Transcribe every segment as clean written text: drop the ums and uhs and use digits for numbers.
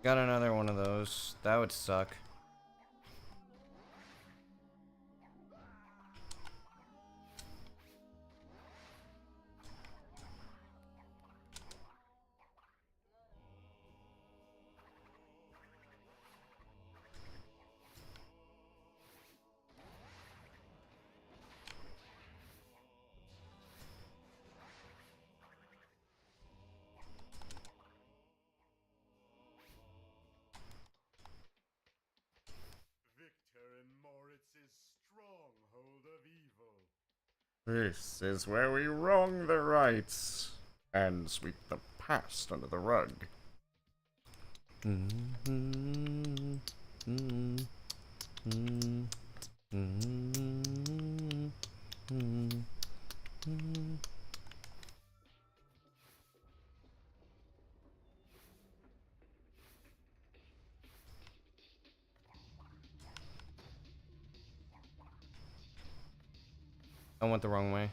Got another one of those. That would suck. This is where we wrong the rights and sweep the past under the rug. I went the wrong way.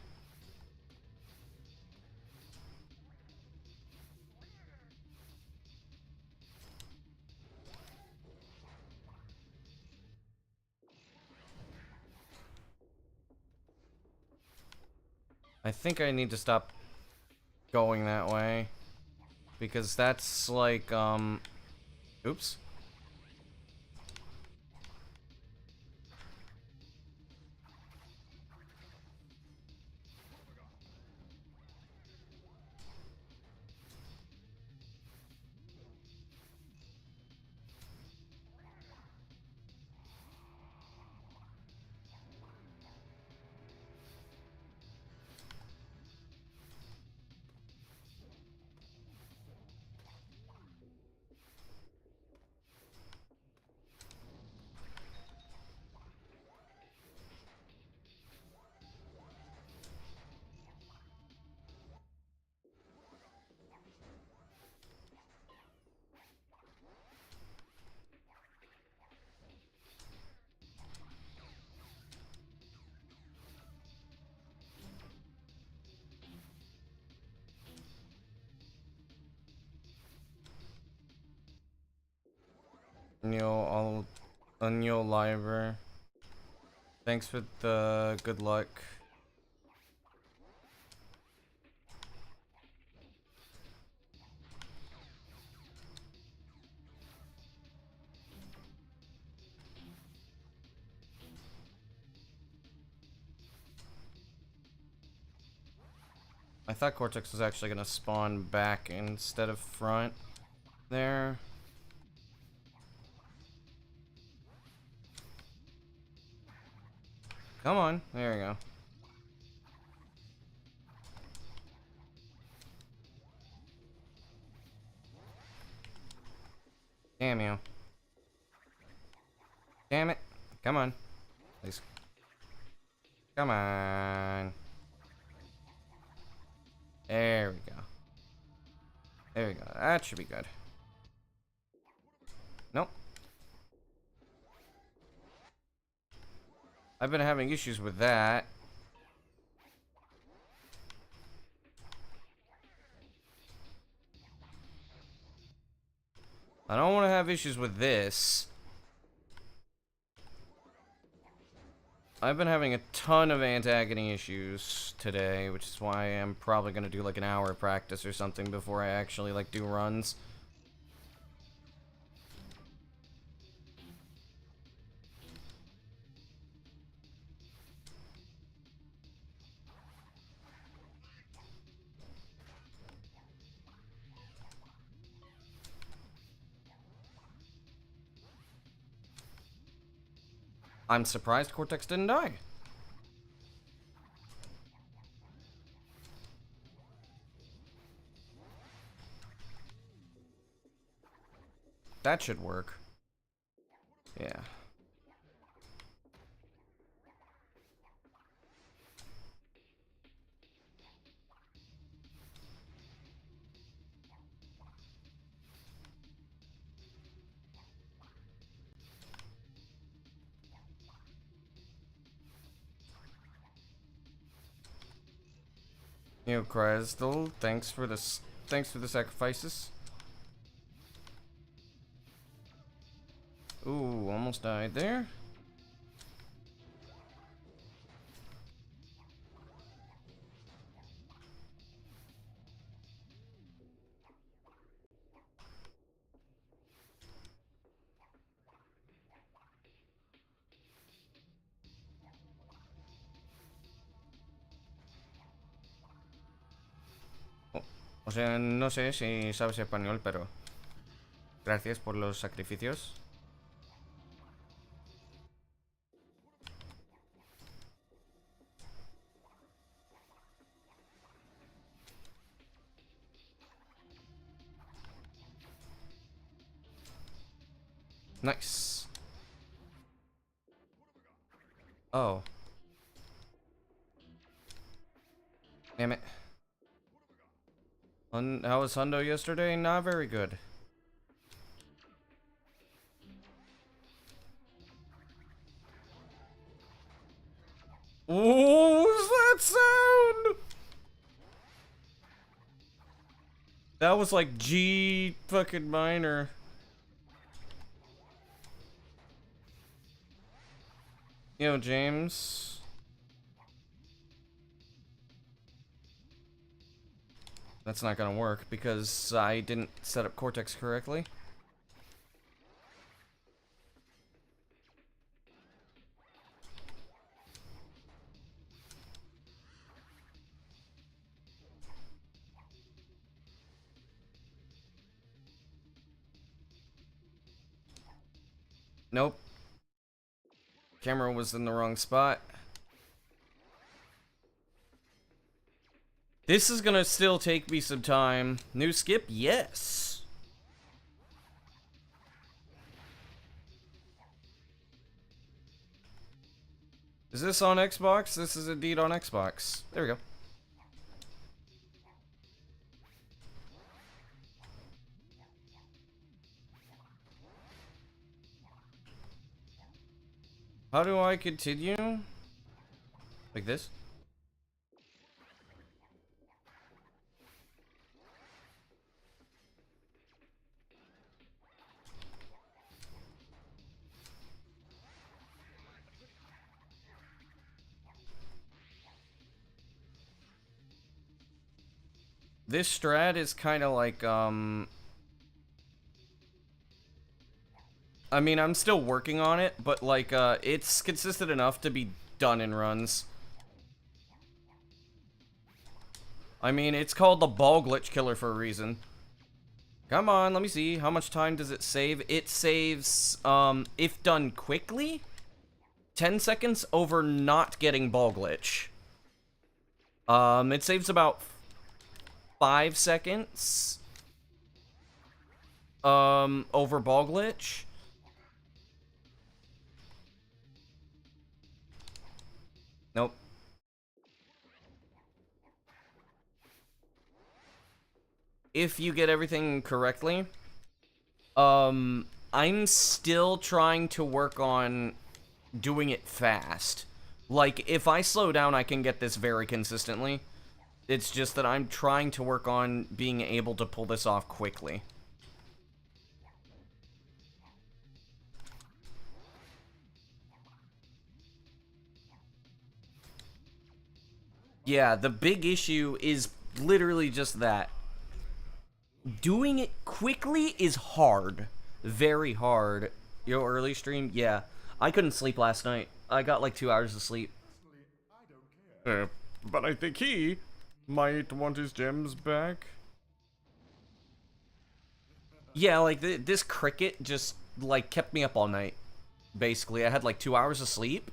I think I need to stop going that way. Because that's like, oops. Neil Liver. Thanks for the good luck. I thought Cortex was actually gonna spawn back instead of front there. Come on, there we go. Damn you. Damn it. Come on. Please. Come on. There we go. There we go. That should be good. Nope. I've been having issues with that. I don't want to have issues with this. I've been having a ton of antagony issues today, which is why I'm probably going to do like an hour of practice or something before I actually like do runs. I'm surprised Cortex didn't die. That should work. Yeah. You know, Crystal, thanks for the sacrifices. Ooh, almost died there. O sea, no sé si sabes español, pero gracias por los sacrificios. Nice. Oh. Damn it. How was Hundo yesterday? Not very good. What was that sound? That was like G fucking minor. Yo, James. That's not gonna work because I didn't set up Cortex correctly. Nope. Camera was in the wrong spot. This is gonna still take me some time. New skip? Yes. Is this on Xbox? This is indeed on Xbox. There we go. How do I continue? Like this? This strat is kind of like, I mean, I'm still working on it, but like, it's consistent enough to be done in runs. I mean, it's called the ball glitch killer for a reason. Come on, let me see. How much time does it save? It saves, if done quickly, 10 seconds over not getting ball glitch. It saves about 5 seconds, over ball glitch. Nope. If you get everything correctly. I'm still trying to work on doing it fast. Like, if I slow down, I can get this very consistently. It's just that I'm trying to work on being able to pull this off quickly. Yeah, the big issue is literally just that. Doing it quickly is hard. Very hard. Yo, early stream? Yeah. I couldn't sleep last night. I got like 2 hours of sleep. But I think he might want his gems back. Yeah, like, this cricket just, like, kept me up all night. basically. I had like 2 hours of sleep.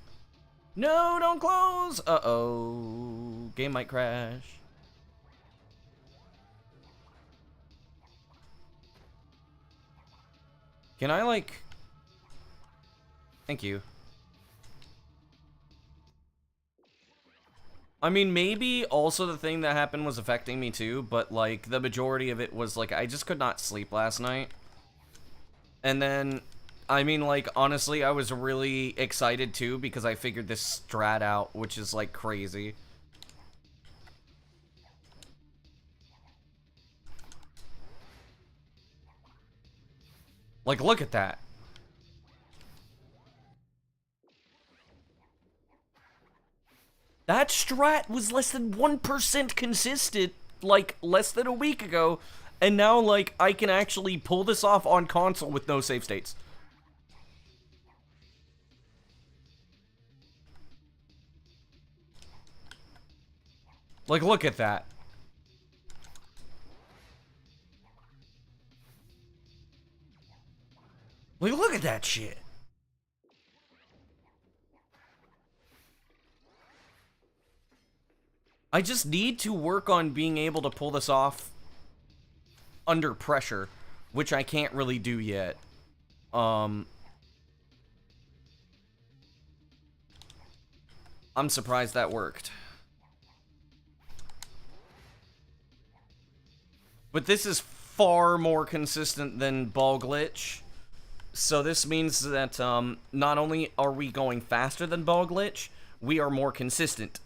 No, don't close! Uh-oh. Game might crash. Can I, like... Thank you. I mean, maybe also the thing that happened was affecting me too, but, like, the majority of it was, like, I just could not sleep last night. And then, I mean, like, honestly, I was really excited too because I figured this strat out, which is, like, crazy. Like, look at that. That strat was less than 1% consistent, like, less than a week ago, and now, like, I can actually pull this off on console with no save states. Like, look at that. Like, look at that shit. I just need to work on being able to pull this off under pressure, which I can't really do yet. I'm surprised that worked. But this is far more consistent than ball glitch. So this means that not only are we going faster than ball glitch, we are more consistent.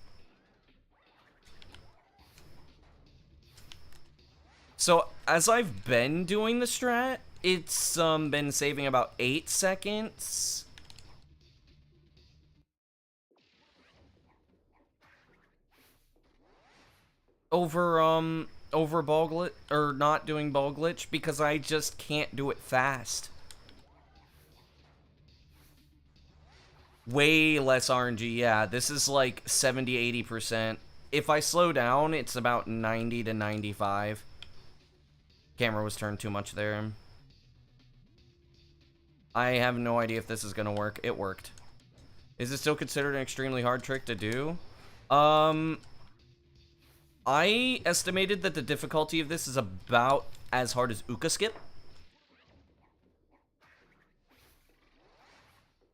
So as I've been doing the strat, it's been saving about 8 seconds. Over ball glitch, or not doing ball glitch, because I just can't do it fast. Way less RNG, yeah. This is like 70-80%. If I slow down, it's about 90 to 95. Camera was turned too much there. I have no idea if this is gonna work. It worked. Is it still considered an extremely hard trick to do? I estimated that the difficulty of this is about as hard as Uka Skip.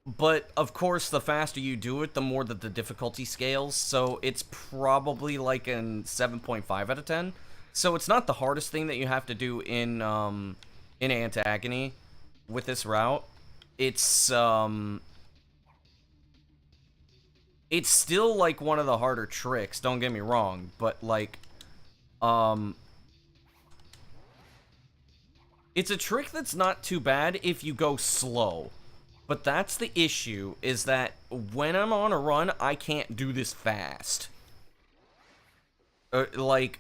But, of course, the faster you do it, the more that the difficulty scales, so it's probably like an 7.5 out of 10. So it's not the hardest thing that you have to do in Antagony with this route. It's still, like, one of the harder tricks, don't get me wrong, but, like, it's a trick that's not too bad if you go slow. But that's the issue, is that when I'm on a run, I can't do this fast. Like,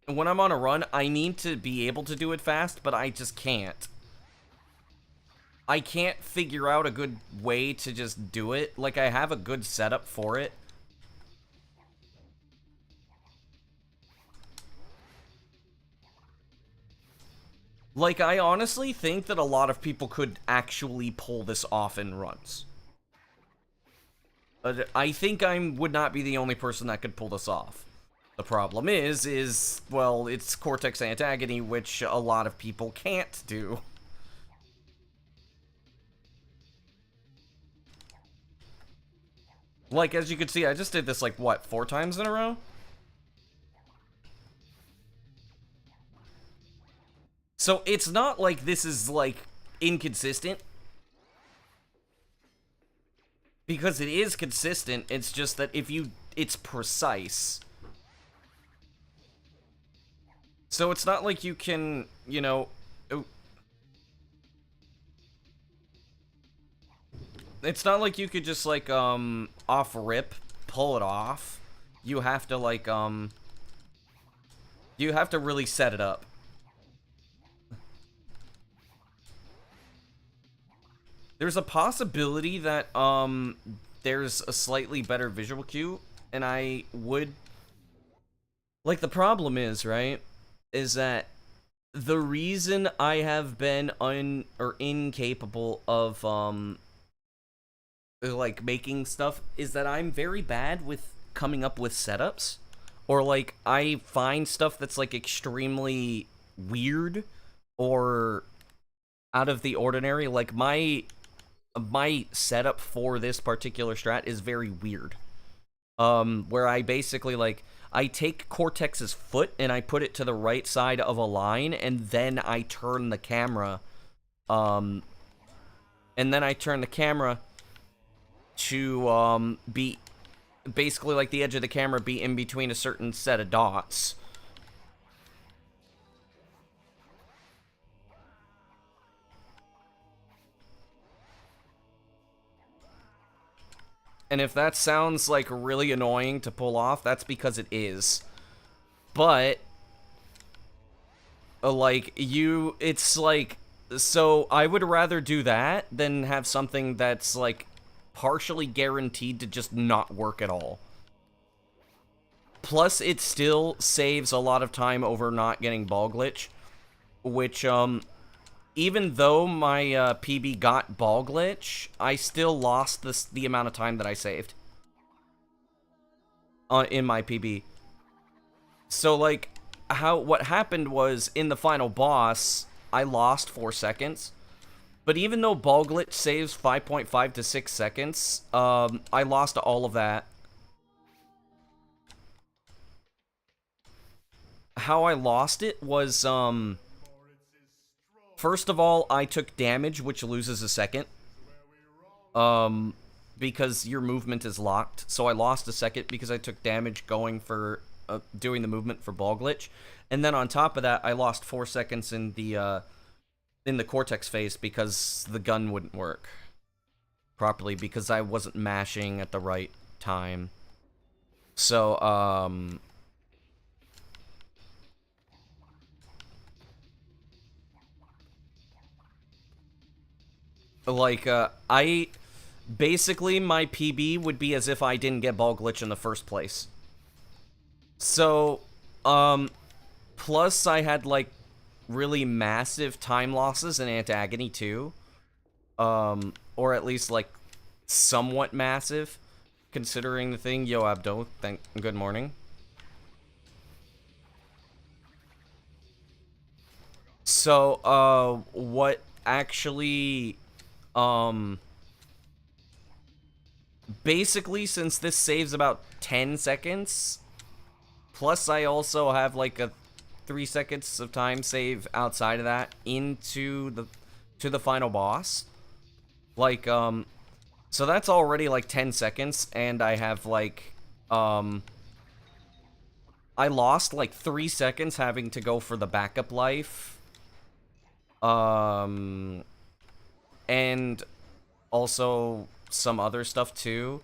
when I'm on a run, I need to be able to do it fast, but I just can't. I can't figure out a good way to just do it. Like, I have a good setup for it. Like, I honestly think that a lot of people could actually pull this off in runs. I think I would not be the only person that could pull this off. The problem is, well, it's Cortex Antagony, which a lot of people can't do. Like, as you can see, I just did this, like, what, 4 times in a row? So it's not like this is, like, inconsistent. Because it is consistent, it's just that if you... it's precise. So it's not like you can, you know... It's not like you could just, like, off rip, pull it off. You have to, like, you have to really set it up. There's a possibility that, there's a slightly better visual cue, and I would... Like, the problem is, right, is that the reason I have been incapable of, like making stuff is that I'm very bad with coming up with setups, or like I find stuff that's like extremely weird or out of the ordinary. Like my setup for this particular strat is very weird. Where I basically like I take Cortex's foot and I put it to the right side of a line, and then I turn the camera, and then I turn the camera to be basically like the edge of the camera be in between a certain set of dots. And if that sounds like really annoying to pull off, that's because it is. But like it's like, so I would rather do that than have something that's like partially guaranteed to just not work at all. Plus, it still saves a lot of time over not getting ball glitch, which, even though my PB got ball glitch, I still lost the amount of time that I saved in my PB. So, like, what happened was, in the final boss, I lost 4 seconds. But even though ball glitch saves 5.5 to 6 seconds, I lost all of that. How I lost it was, first of all, I took damage, which loses a second. Because your movement is locked. So I lost a second because I took damage going for, doing the movement for ball glitch. And then on top of that, I lost 4 seconds in the Cortex phase because the gun wouldn't work properly because I wasn't mashing at the right time. So, like, basically, my PB would be as if I didn't get ball glitch in the first place. So, plus I had, like, really massive time losses in Antagony, too. Or at least, like, somewhat massive, considering the thing. Yo, Abdo, good morning. So, what actually, basically, since this saves about 10 seconds, plus I also have, like, a 3 seconds of time save outside of that into the final boss. Like, so that's already, like, 10 seconds, and I have, like, I lost, like, 3 seconds having to go for the backup life. And also some other stuff, too.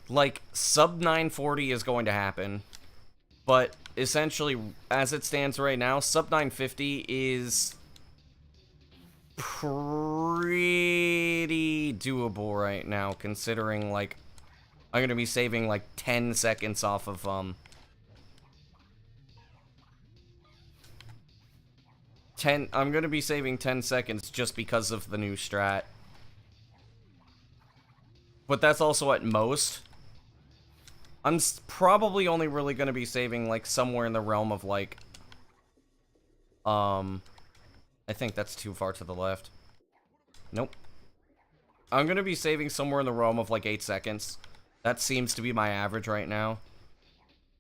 Like, sub 940 is going to happen. But, essentially, as it stands right now, sub 950 is pretty doable right now, considering, like, I'm gonna be saving, like, 10 seconds off of, I'm gonna be saving 10 seconds just because of the new strat. But that's also at most. I'm probably only really gonna be saving, like, somewhere in the realm of, like, I think that's too far to the left. Nope. I'm gonna be saving somewhere in the realm of, like, 8 seconds. That seems to be my average right now.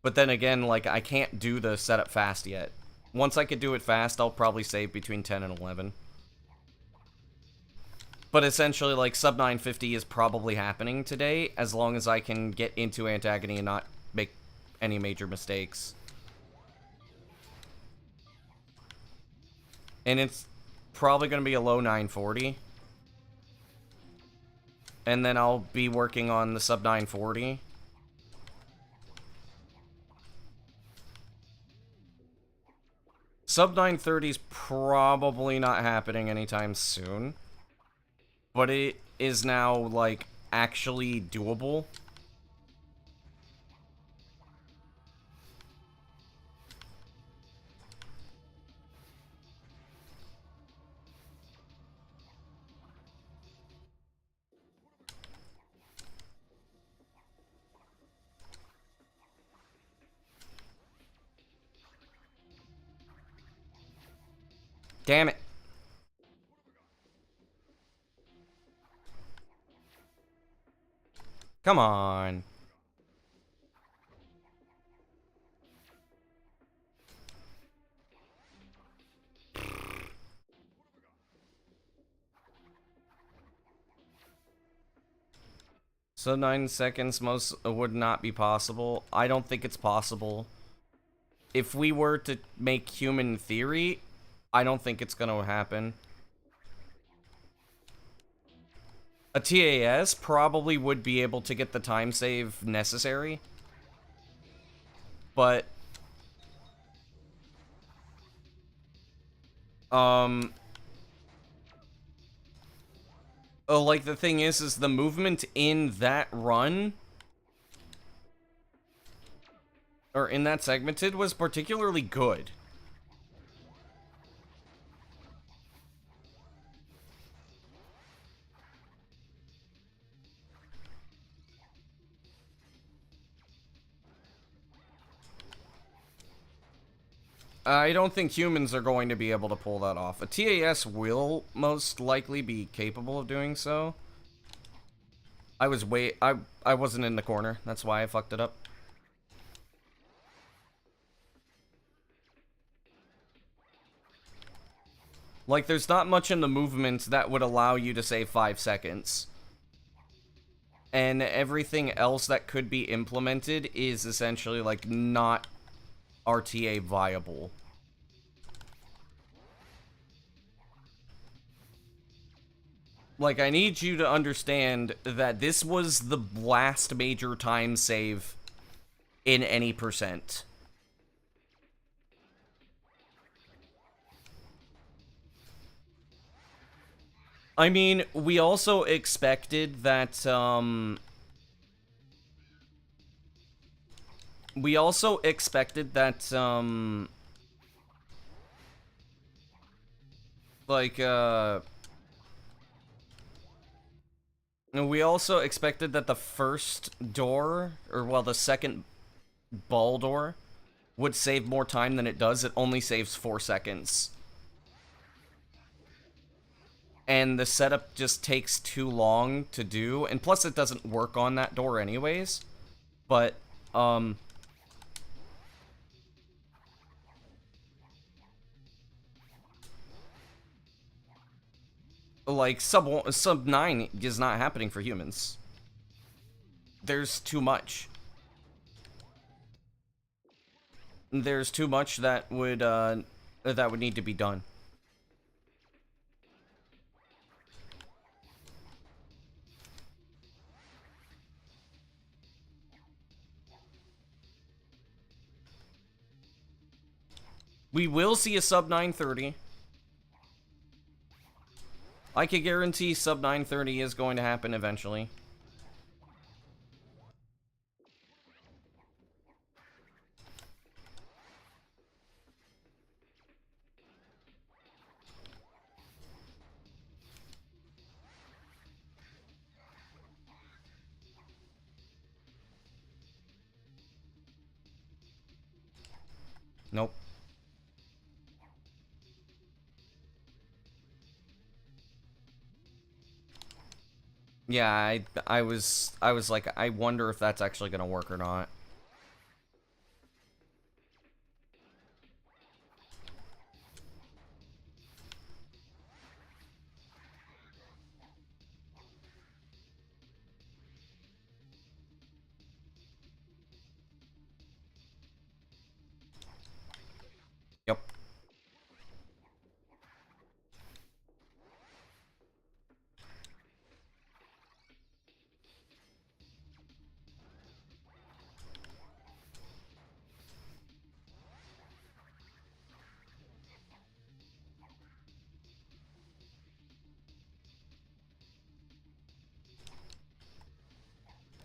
But then again, like, I can't do the setup fast yet. Once I could do it fast, I'll probably save between 10 and 11. But essentially, like, sub 950 is probably happening today, as long as I can get into Antagony and not make any major mistakes. And it's probably going to be a low 940. And then I'll be working on the sub 940. Sub 930 is probably not happening anytime soon. But it is now, like, actually doable. Damn it. Come on. So 9 seconds most would not be possible. I don't think it's possible. If we were to make human theory, I don't think it's gonna happen. A TAS probably would be able to get the time save necessary. But oh, like, the thing is the movement in that run, or in that segmented, was particularly good. I don't think humans are going to be able to pull that off. A TAS will most likely be capable of doing so. I wasn't in the corner. That's why I fucked it up. Like, there's not much in the movement that would allow you to save 5 seconds. And everything else that could be implemented is essentially, like, not RTA viable. Like, I need you to understand that this was the last major time save in any percent. I mean, we also expected that, we also expected that, like, we also expected that the first door, or, well, the second ball door, would save more time than it does. It only saves 4 seconds. And the setup just takes too long to do, and plus it doesn't work on that door anyways. But, like, sub 9 is not happening for humans. There's too much. There's too much that would need to be done. We will see a sub 930. I can guarantee sub 930 is going to happen eventually. Nope. Yeah, I was like, I wonder if that's actually gonna work or not. Yep.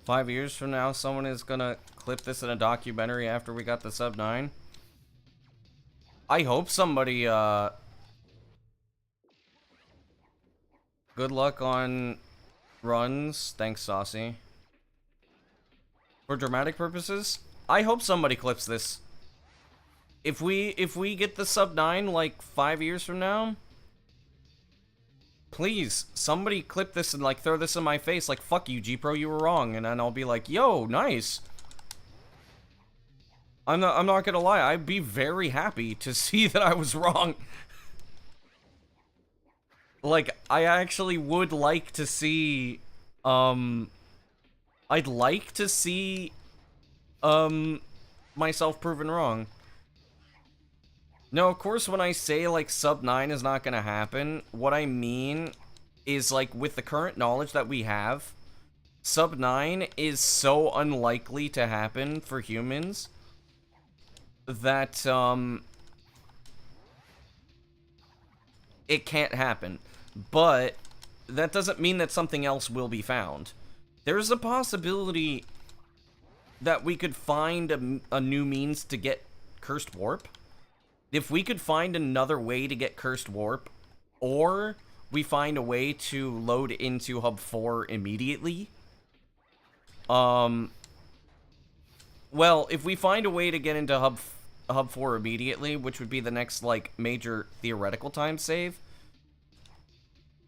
Five years from now, someone is gonna clip this in a documentary after we got the sub 9. I hope somebody, good luck on runs. Thanks, Saucy. For dramatic purposes, I hope somebody clips this. If we get the sub 9 like 5 years from now, please somebody clip this and like throw this in my face like fuck you G-Pro, you were wrong, and then I'll be like, yo, nice. I'm not gonna lie, I'd be very happy to see that I was wrong. Like, I actually would like to see I'd like to see myself proven wrong. No, of course, when I say, like, sub 9 is not gonna happen, what I mean is, like, with the current knowledge that we have, sub 9 is so unlikely to happen for humans that, it can't happen. But that doesn't mean that something else will be found. There's a possibility that we could find a new means to get Cursed Warp. If we could find another way to get Cursed Warp, or we find a way to load into Hub 4 immediately. Well, if we find a way to get into Hub 4 immediately, which would be the next, like, major theoretical time save.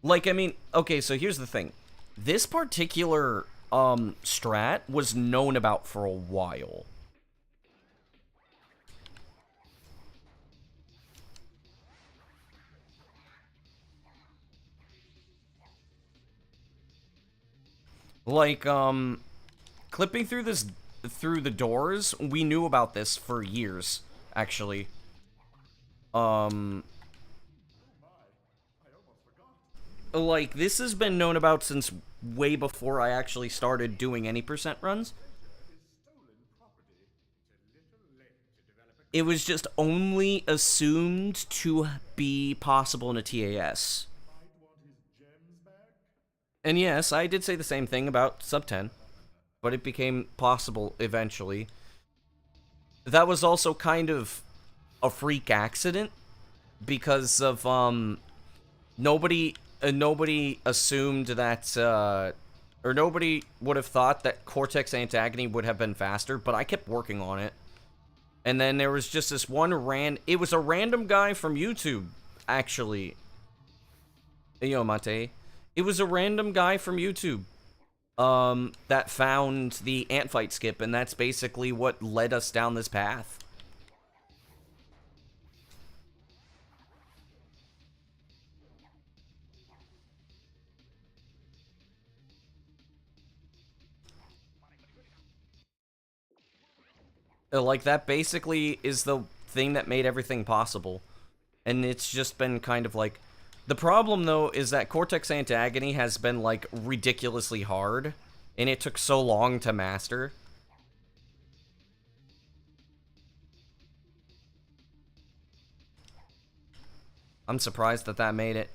Like, I mean, okay, so here's the thing. This particular, strat was known about for a while. Like, clipping through the doors, we knew about this for years, actually. Like, this has been known about since way before I actually started doing any percent runs. It was just only assumed to be possible in a TAS. And yes, I did say the same thing about sub 10, but it became possible eventually. That was also kind of a freak accident because of nobody assumed that or nobody would have thought that Cortex Antagony would have been faster, but I kept working on it. And then there was just this it was a random guy from YouTube, actually. Yo, Mate. It was a random guy from YouTube that found the ant fight skip, and that's basically what led us down this path. Like, that basically is the thing that made everything possible. And it's just been kind of like... The problem, though, is that Cortex Antagony has been, like, ridiculously hard. And it took so long to master. I'm surprised that that made it.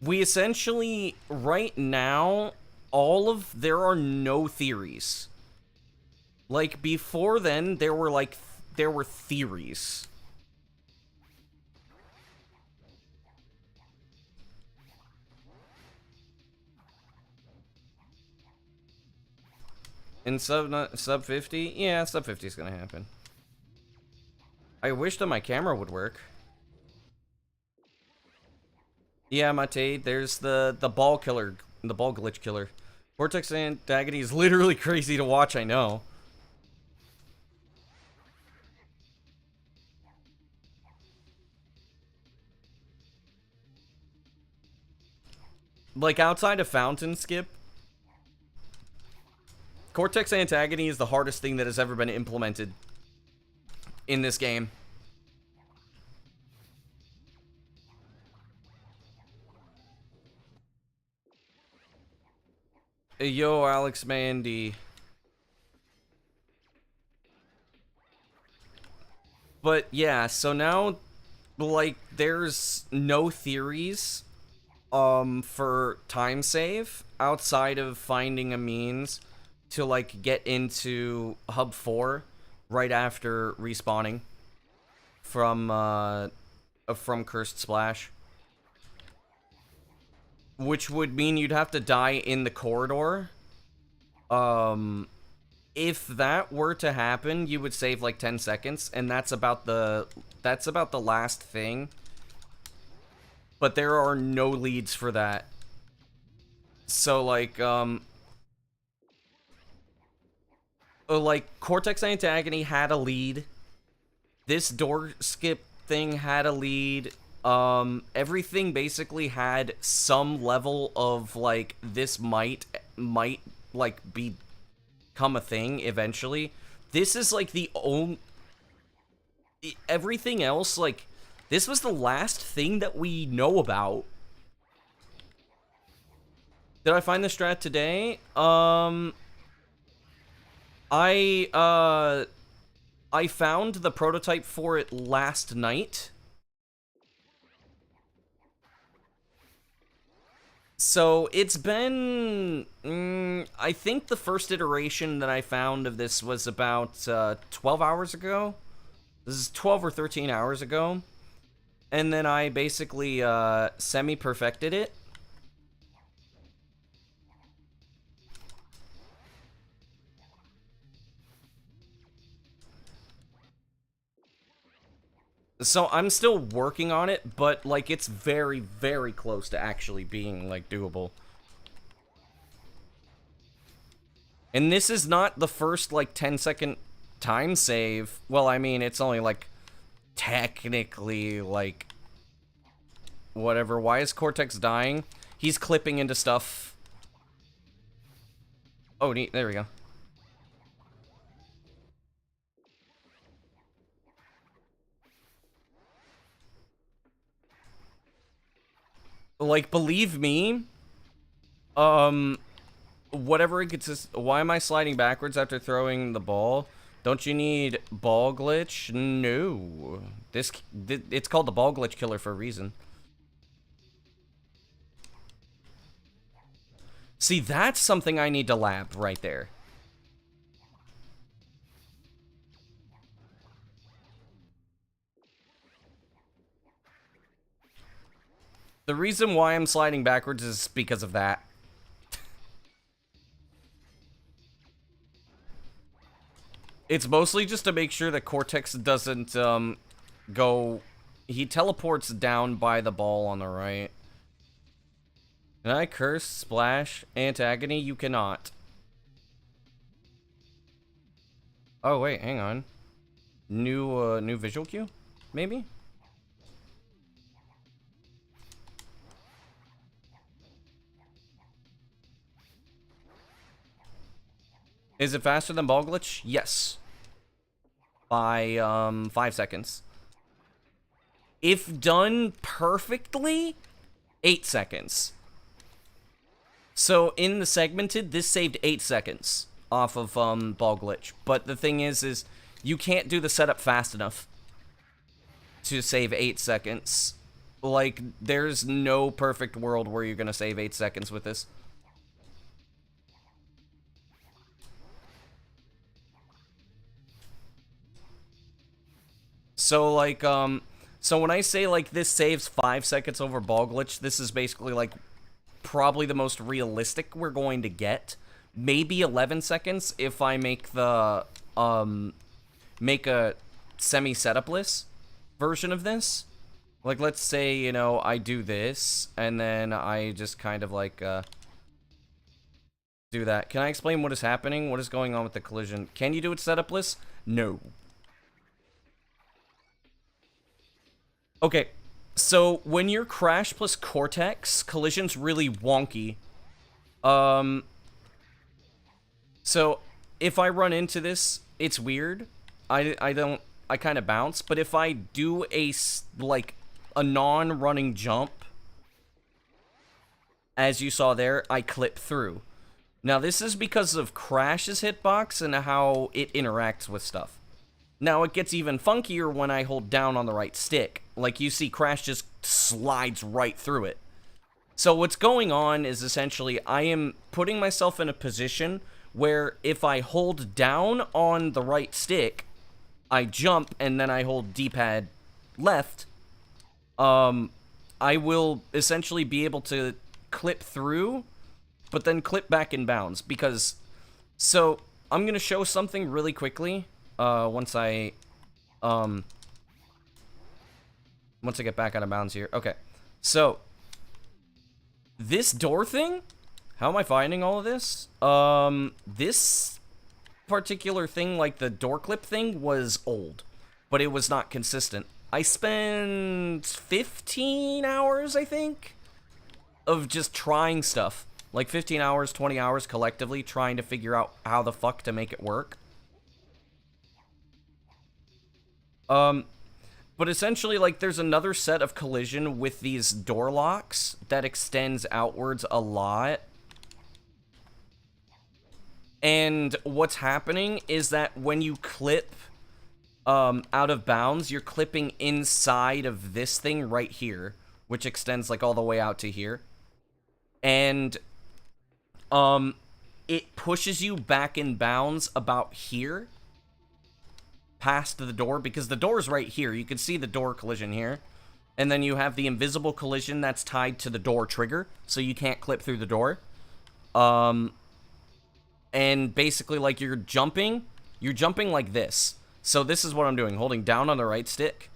We essentially, right now, there are no theories. Like, before then, there were theories. In sub 50? Yeah, sub 50 is gonna happen. I wish that my camera would work. Yeah, Mate, there's the ball killer, the ball glitch killer. Cortex Antagony is literally crazy to watch, I know. Like, outside of Fountain Skip, Cortex Antagony is the hardest thing that has ever been implemented in this game. Yo, Alex Mandy. But yeah, so now, like, there's no theories for time save outside of finding a means to, like, get into Hub 4 right after respawning from Cursed Splash. Which would mean you'd have to die in the corridor. If that were to happen, you would save like 10 seconds, and that's about the last thing. But there are no leads for that. So like Cortex Antagony had a lead. This door skip thing had a lead. Everything basically had some level of like this might like become a thing eventually. This is like the only, everything else, like this was the last thing that we know about. Did I find the strat today? I found the prototype for it last night. So it's been, I think the first iteration that I found of this was about 12 hours ago. This is 12 or 13 hours ago. And then I basically semi-perfected it. So I'm still working on it, but like it's very, very close to actually being like doable. And this is not the first like 10-second time save. Well, I mean, it's only like technically like whatever. Why is Cortex dying? He's clipping into stuff. Oh, neat. There we go. Like, believe me, whatever it gets, why am I sliding backwards after throwing the ball? Don't you need ball glitch? No. It's called the ball glitch killer for a reason. See, that's something I need to lab right there. The reason why I'm sliding backwards is because of that. It's mostly just to make sure that Cortex doesn't, go... He teleports down by the ball on the right. Can I curse, splash, Antagony? You cannot. Oh, wait, hang on. New visual cue? Maybe? Is it faster than ball glitch? Yes. By, 5 seconds. If done perfectly, 8 seconds. So, in the segmented, this saved 8 seconds off of, ball glitch. But the thing is you can't do the setup fast enough to save 8 seconds. Like, there's no perfect world where you're gonna save 8 seconds with this. So, like, so when I say, like, this saves 5 seconds over ball glitch, this is basically, like, probably the most realistic we're going to get. Maybe 11 seconds if I make the, make a semi-setup-less version of this. Like, let's say, you know, I do this, and then I just kind of, like, do that. Can I explain what is happening? What is going on with the collision? Can you do it setup-less? No. Okay, so when you're Crash plus Cortex, collision's really wonky. So if I run into this, it's weird. I kind of bounce, but if I do a, like, a non-running jump, as you saw there, I clip through. Now, this is because of Crash's hitbox and how it interacts with stuff. Now, it gets even funkier when I hold down on the right stick. Like, you see Crash just slides right through it. So what's going on is essentially I am putting myself in a position where if I hold down on the right stick, I jump and then I hold D-pad left, I will essentially be able to clip through, but then clip back in bounds. Because, so, I'm going to show something really quickly, once I get back out of bounds here. Okay, so, this door thing, how am I finding all of this? This particular thing, like the door clip thing, was old, but it was not consistent. I spent 15 hours, I think, of just trying stuff. Like 15 hours, 20 hours collectively trying to figure out how the fuck to make it work. But essentially, like, there's another set of collision with these door locks that extends outwards a lot. And what's happening is that when you clip out of bounds, you're clipping inside of this thing right here, which extends like all the way out to here. And it pushes you back in bounds about here, past the door, because the door's right here. You can see the door collision here. And then you have the invisible collision that's tied to the door trigger, so you can't clip through the door. And basically, like, you're jumping like this. So this is what I'm doing, holding down on the right stick,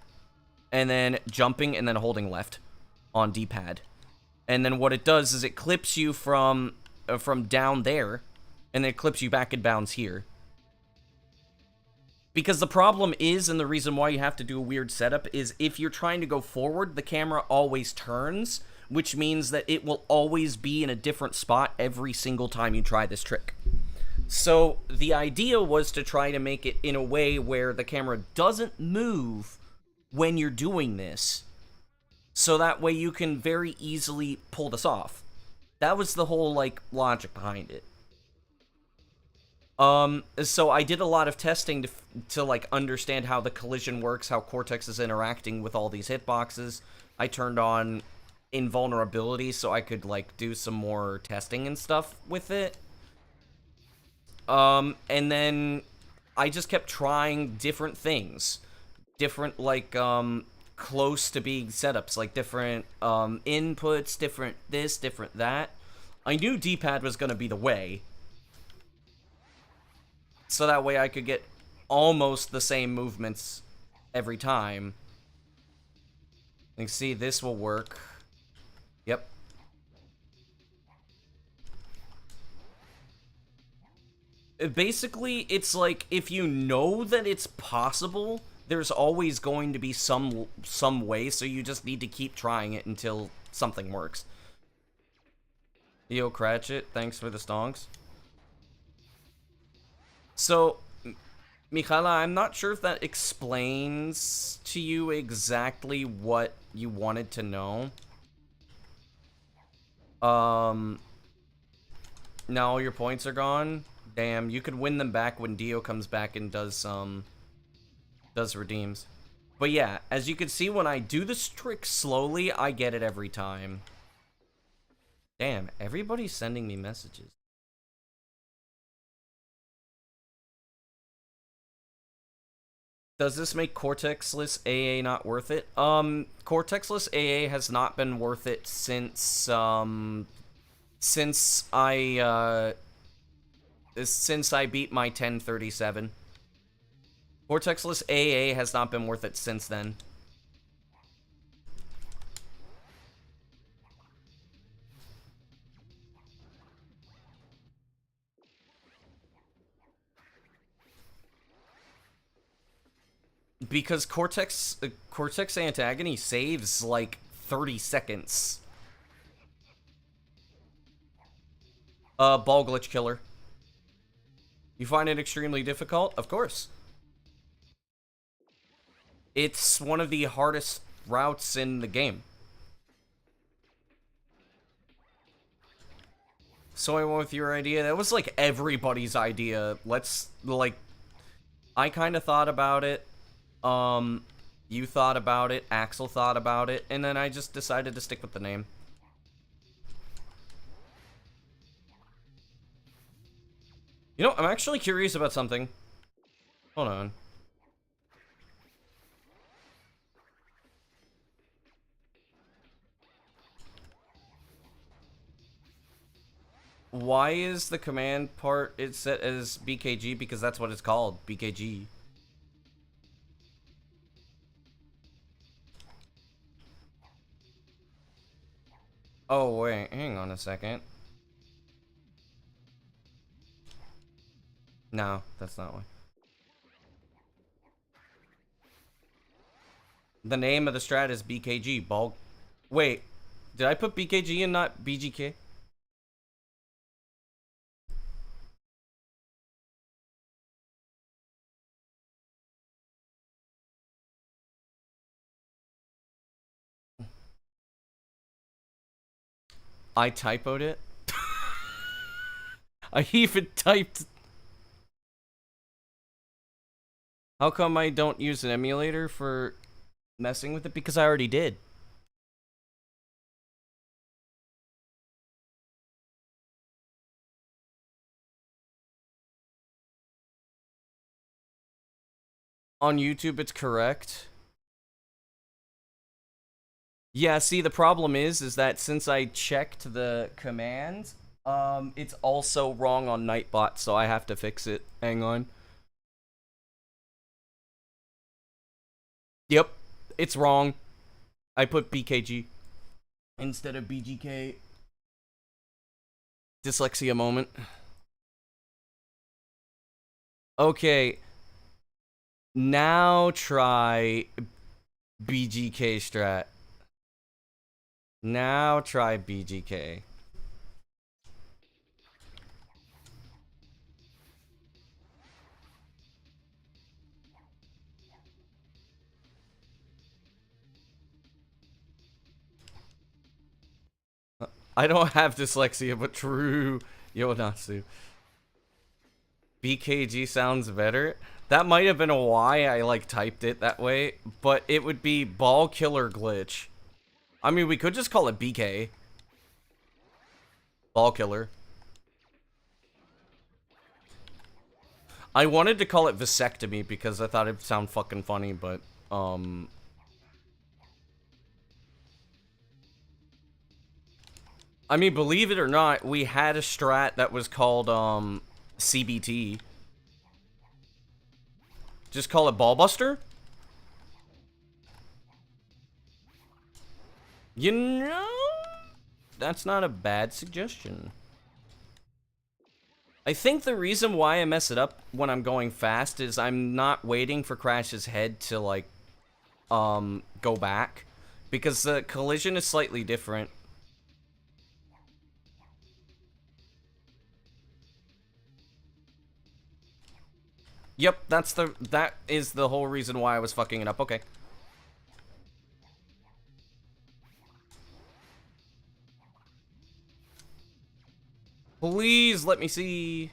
and then jumping, and then holding left on D-pad. And then what it does is it clips you from down there, and then it clips you back in bounds here. Because the problem is, and the reason why you have to do a weird setup, is if you're trying to go forward, the camera always turns, which means that it will always be in a different spot every single time you try this trick. So the idea was to try to make it in a way where the camera doesn't move when you're doing this, so that way you can very easily pull this off. That was the whole, like, logic behind it. So I did a lot of testing to like, understand how the collision works, how Cortex is interacting with all these hitboxes. I turned on invulnerability so I could, like, do some more testing and stuff with it. And then I just kept trying different things. Different, like, close to being setups, like different, inputs, different this, different that. I knew D-pad was gonna be the way. So that way I could get almost the same movements every time. You can see this will work. Yep. Basically, it's like, if you know that it's possible, there's always going to be some way, so you just need to keep trying it until something works. Yo, Cratchit, thanks for the stonks. So, Mikhaila, I'm not sure if that explains to you exactly what you wanted to know. Now all your points are gone? Damn, you could win them back when Dio comes back and does redeems. But yeah, as you can see, when I do this trick slowly, I get it every time. Damn, everybody's sending me messages. Does this make Cortexless AA not worth it? Cortexless AA has not been worth it since I beat my 1037. Cortexless AA has not been worth it since then. Because Cortex Antagony saves like 30 seconds. Ball glitch killer. You find it extremely difficult? Of course. It's one of the hardest routes in the game. So I went with your idea. That was like everybody's idea. Let's, like, I kind of thought about it. You thought about it, Axel thought about it, and then I just decided to stick with the name. You know, I'm actually curious about something. Hold on. Why is the command part it set as BKG? Because that's what it's called, BKG. Oh wait, hang on a second. No, that's not why. The name of the strat is BKG. Ball. Wait, did I put BKG and not BGK? I typoed it. I even typed. How come I don't use an emulator for messing with it? Because I already did. On YouTube, it's correct. Yeah, see, the problem is that since I checked the command, it's also wrong on Nightbot, so I have to fix it. Hang on. Yep, it's wrong. I put BKG instead of BGK. Dyslexia moment. Okay. Now try BGK strat. Now try BGK. I don't have dyslexia, but true. Yonatsu. BKG sounds better. That might have been a why I like typed it that way, but it would be ball killer glitch. I mean, we could just call it BK. Ball killer. I wanted to call it vasectomy because I thought it'd sound fucking funny, but I mean, believe it or not, we had a strat that was called CBT. Just call it Ballbuster? You know, that's not a bad suggestion. I think the reason why I mess it up when I'm going fast is I'm not waiting for Crash's head to, like, go back. Because the collision is slightly different. Yep, that is the whole reason why I was fucking it up. Okay. Please let me see.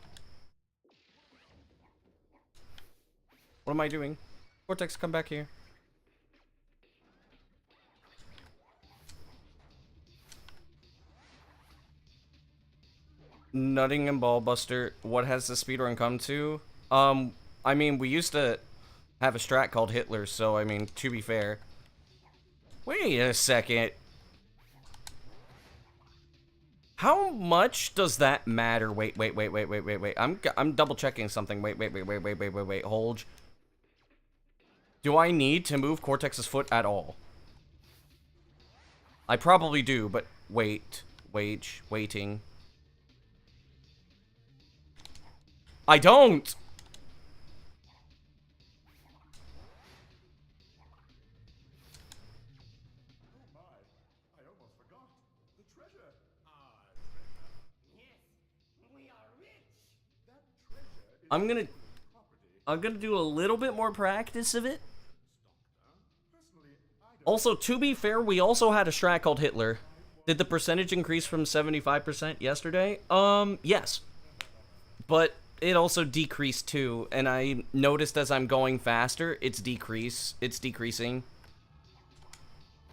What am I doing? Cortex, come back here. Nutting and Ballbuster. What has the speedrun come to? I mean, we used to have a strat called Hitler, so, I mean, to be fair. Wait a second. How much does that matter? Wait. I'm double checking something. Wait. Hold. Do I need to move Cortex's foot at all? I probably do, but waiting. I don't! I'm gonna do a little bit more practice of it. Also, to be fair, we also had a strat called Hitler. Did the percentage increase from 75% yesterday? Yes. But it also decreased too, and I noticed as I'm going faster, it's decreasing.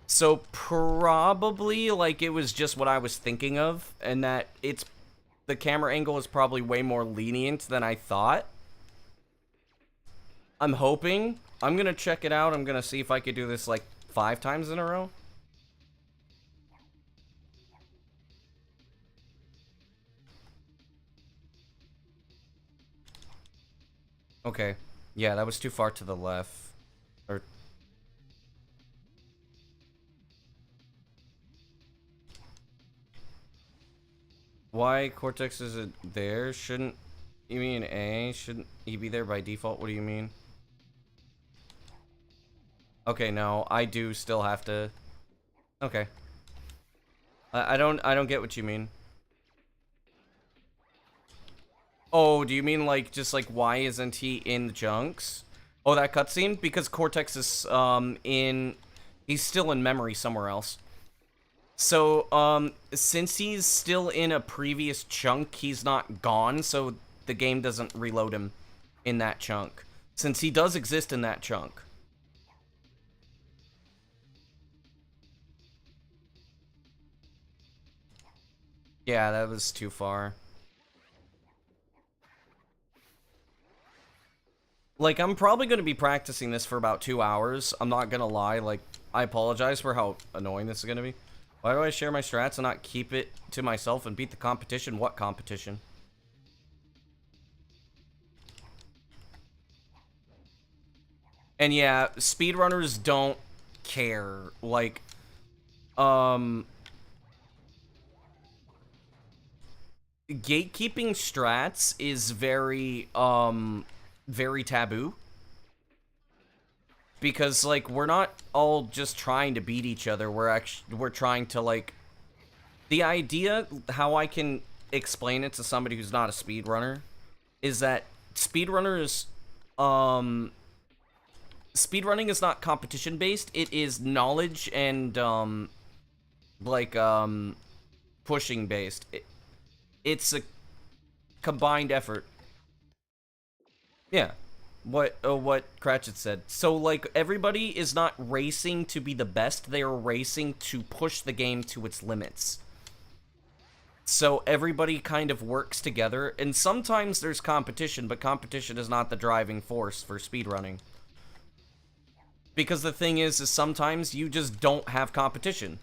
So probably, like, it was just what I was thinking of, and that the camera angle is probably way more lenient than I thought. I'm hoping. I'm gonna check it out. I'm gonna see if I could do this, like, 5 times in a row. Okay. Yeah, that was too far to the left. Or... Why Cortex isn't there? Shouldn't... You mean A? Shouldn't he be there by default? What do you mean? Okay, no. I do still have to... Okay. I don't get what you mean. Oh, do you mean, like, just, like, why isn't he in the junks? Oh, that cutscene? Because Cortex is, he's still in memory somewhere else. So, since he's still in a previous chunk, he's not gone, so the game doesn't reload him in that chunk. Since he does exist in that chunk. Yeah, that was too far. Like, I'm probably going to be practicing this for about 2 hours. I'm not going to lie. Like, I apologize for how annoying this is going to be. Why do I share my strats and not keep it to myself and beat the competition? What competition? And yeah, speedrunners don't care. Like, gatekeeping strats is very, very taboo. Because, like, we're not all just trying to beat each other. We're trying to, like... The idea, how I can explain it to somebody who's not a speedrunner, is that speedrunners, speedrunning is not competition-based. It is knowledge and, pushing-based. It's a combined effort. Yeah. What Cratchit said. So, like, everybody is not racing to be the best. They are racing to push the game to its limits. So everybody kind of works together, and sometimes there's competition, but competition is not the driving force for speedrunning. Because the thing is sometimes you just don't have competition.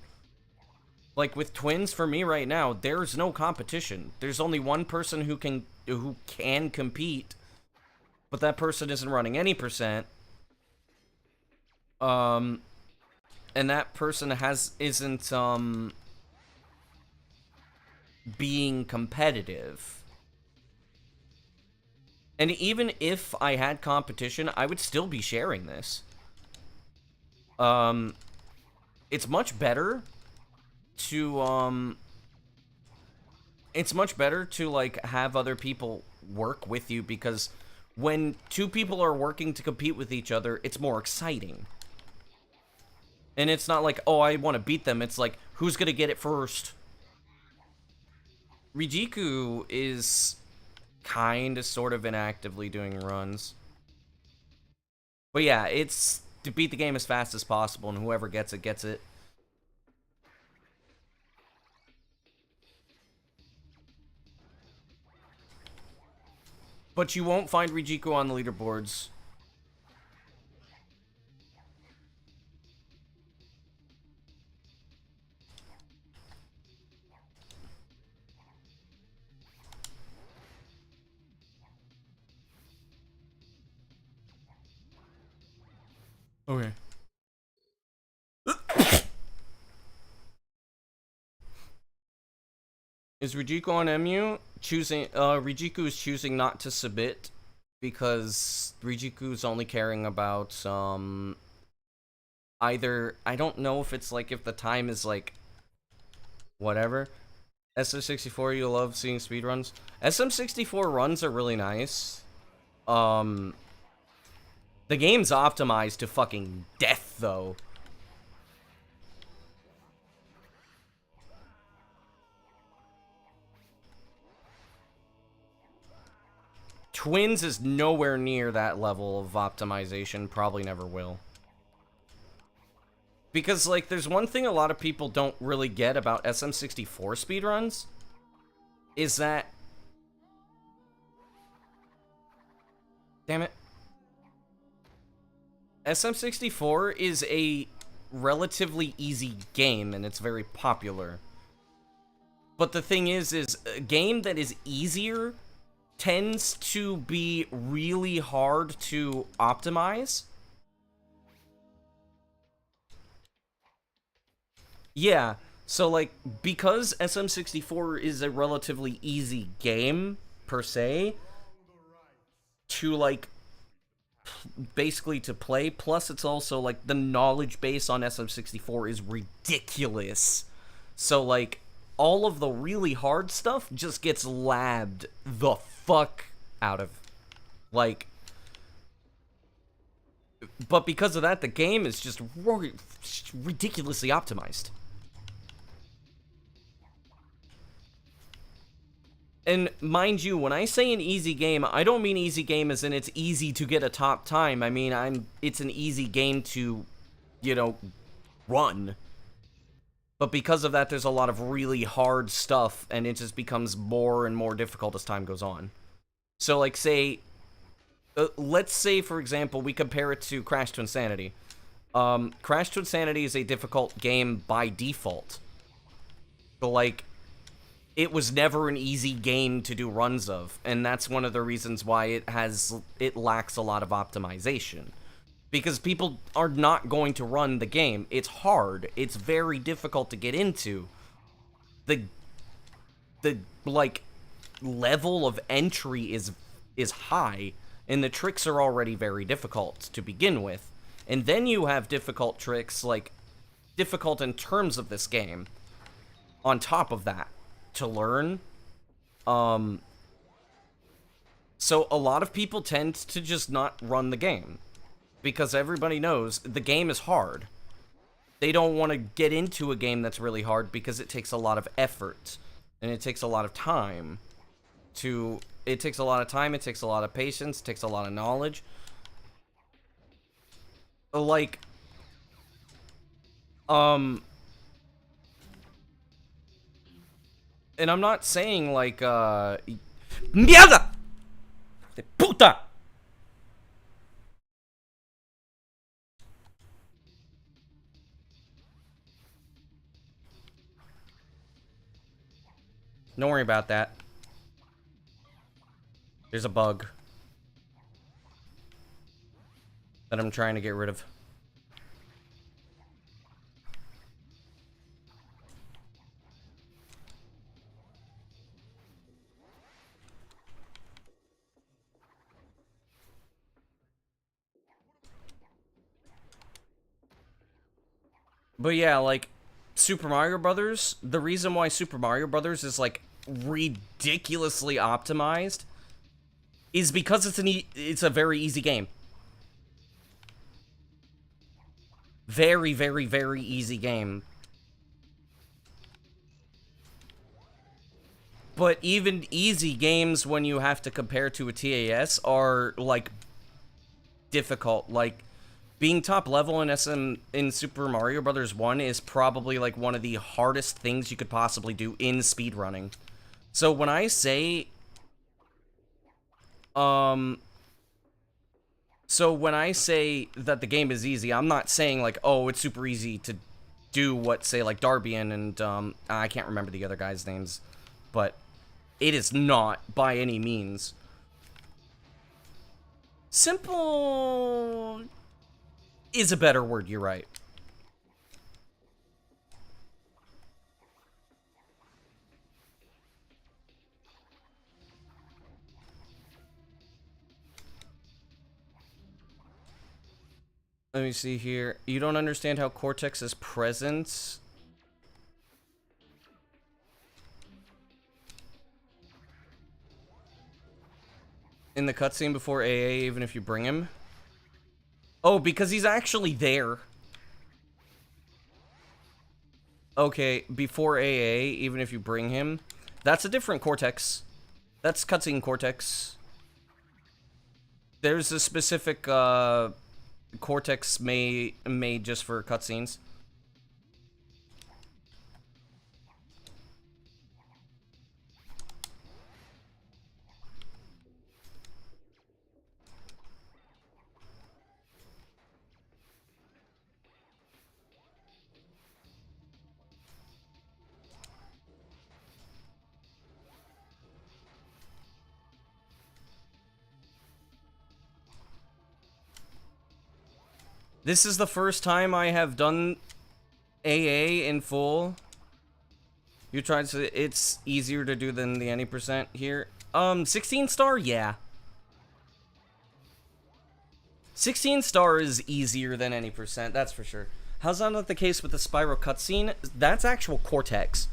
Like with twins, for me right now, there's no competition. There's only one person who can compete, but that person isn't running any percent. And that person isn't being competitive. And even if I had competition, I would still be sharing this. It's much better to, like, have other people work with you, because when two people are working to compete with each other, it's more exciting. And it's not like, oh, I want to beat them. It's like, who's gonna get it first? Rijiku is kind of sort of inactively doing runs. But yeah, it's to beat the game as fast as possible, and whoever gets it, gets it. But you won't find Rijiku on the leaderboards. Okay. Is Rijiku on MU? Rijiku is choosing not to submit because Rijiku's only caring about, either, I don't know if it's like, if the time is like, whatever. SM64, you love seeing speedruns? SM64 runs are really nice. The game's optimized to fucking death, though. Twins is nowhere near that level of optimization, probably never will. Because, like, there's one thing a lot of people don't really get about SM64 speedruns, is that... Damn it. SM64 is a relatively easy game, and it's very popular. But the thing is a game that is easier tends to be really hard to optimize. Yeah, so like, because SM64 is a relatively easy game, per se, to like, basically to play, plus it's also like, the knowledge base on SM64 is ridiculous. So like, all of the really hard stuff just gets labbed the fuck out of. Like, but because of that, the game is just ridiculously optimized. And mind you, when I say an easy game, I don't mean easy game as in it's easy to get a top time. I mean, it's an easy game to, you know, run. But because of that, there's a lot of really hard stuff, and it just becomes more and more difficult as time goes on. So, like, say, let's say, for example, we compare it to Crash Twinsanity. Crash Twinsanity is a difficult game by default. But, like, it was never an easy game to do runs of, and that's one of the reasons why it lacks a lot of optimization. Because people are not going to run the game. It's hard. It's very difficult to get into. The like level of entry is high, and the tricks are already very difficult to begin with. And then you have difficult tricks, like difficult in terms of this game, on top of that to learn. So a lot of people tend to just not run the game because everybody knows the game is hard. They don't want to get into a game that's really hard because it takes a lot of effort and it takes a lot of time it takes a lot of time, it takes a lot of patience, it takes a lot of knowledge. Like, and I'm not saying like, ¡Mierda! ¡De puta! Don't worry about that. There's a bug that I'm trying to get rid of. But yeah, like, Super Mario Brothers, the reason why Super Mario Brothers is, like, ridiculously optimized is because it's a very easy game. Very, very, very easy game. But even easy games, when you have to compare to a TAS, are, like, difficult. Like, being top level in Super Mario Brothers 1 is probably, like, one of the hardest things you could possibly do in speedrunning. So when I say... So when I say that the game is easy, I'm not saying, like, oh, it's super easy to do what, say, like, Darbian and, I can't remember the other guys' names, but it is not by any means. Simple is a better word, you're right. Let me see here. You don't understand how Cortex is present? In the cutscene before AA, even if you bring him? Oh, because he's actually there. Okay, before AA, even if you bring him. That's a different Cortex. That's cutscene Cortex. There's a specific, Cortex made just for cutscenes. This is the first time I have done AA in full. You tried to, it's easier to do than the any percent here. 16 star, yeah. 16 star is easier than any percent, that's for sure. How's that not the case with the spiral cutscene? That's actual Cortex.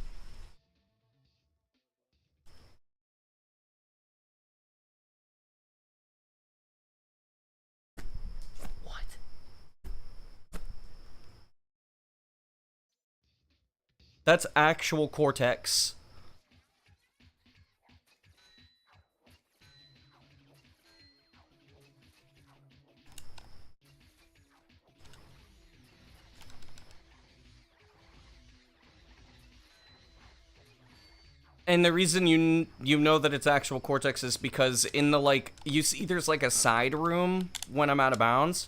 What? That's actual Cortex. And the reason you know that it's actual Cortex is because in the, like, you see there's, like, a side room when I'm out of bounds.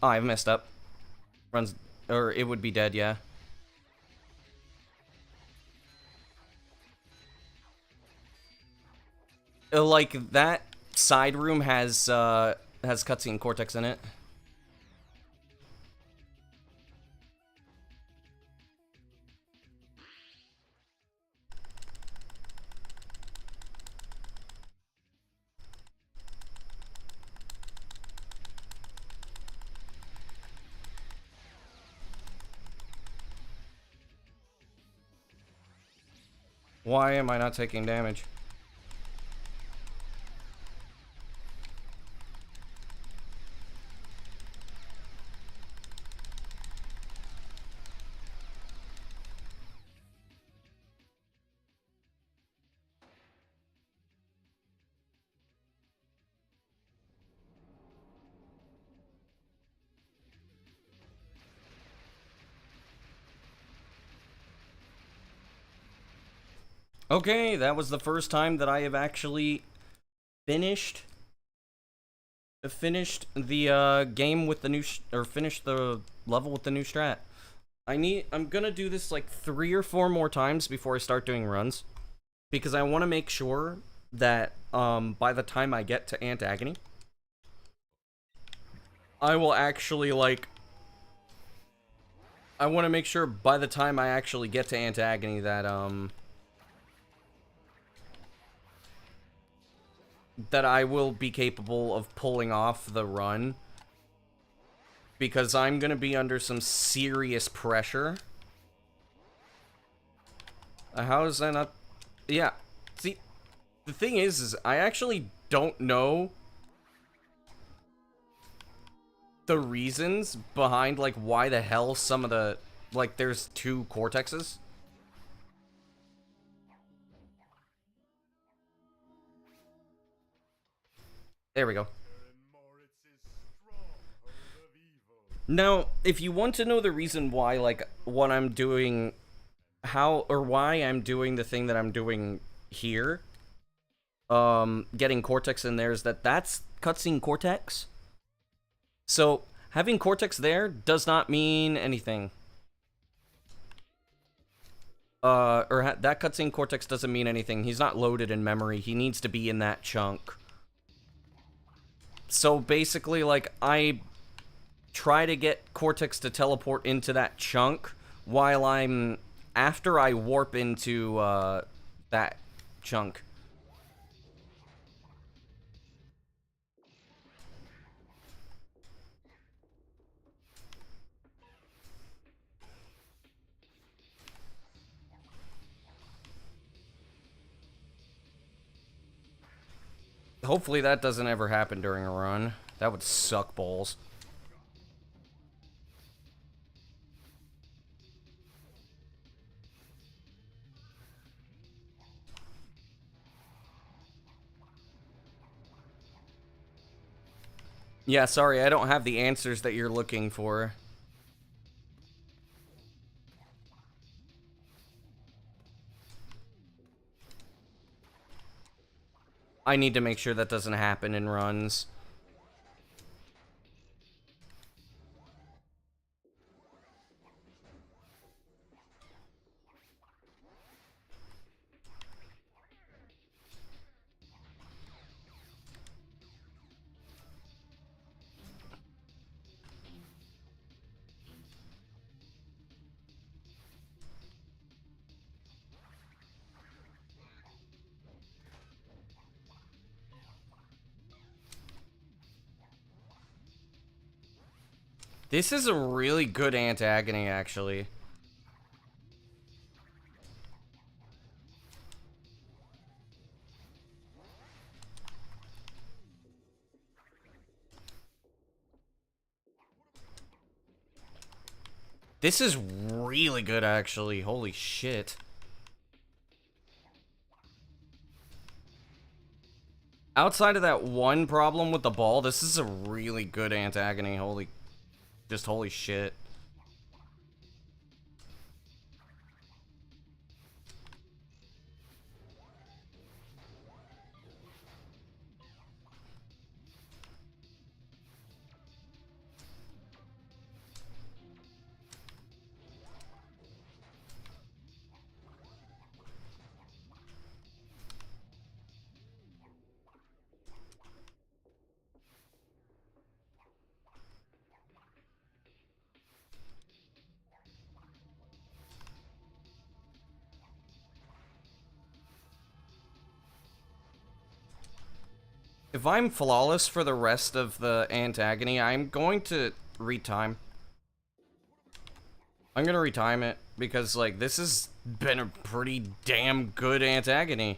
Oh, I've messed up. Runs, or it would be dead, yeah. Like, that side room has cutscene Cortex in it. Why am I not taking damage? Okay, that was the first time that I have actually finished the game with the new or finished the level with the new strat. I'm gonna do this like 3 or 4 more times before I start doing runs, because I want to make sure that by the time I get to Ant Agony, I will actually like. I want to make sure by the time I actually get to Ant Agony that that I will be capable of pulling off the run, because I'm gonna be under some serious pressure. How is that not? Yeah. See, the thing is I actually don't know the reasons behind, like, why the hell some of the, like, there's 2 Cortexes. There we go. Now, if you want to know the reason why, like, what I'm doing, how, or why I'm doing the thing that I'm doing here, getting Cortex in there, is that's cutscene Cortex. So, having Cortex there does not mean anything. That cutscene Cortex doesn't mean anything. He's not loaded in memory. He needs to be in that chunk. So basically, like, I try to get Cortex to teleport into that chunk while after I warp into, that chunk. Hopefully that doesn't ever happen during a run. That would suck balls. Yeah, sorry, I don't have the answers that you're looking for. I need to make sure that doesn't happen in runs. This is a really good antagony, actually. This is really good, actually. Holy shit. Outside of that one problem with the ball, this is a really good antagony. Holy shit. If I'm flawless for the rest of the antagony, I'm going to retime. I'm gonna retime it, because, like, this has been a pretty damn good antagony.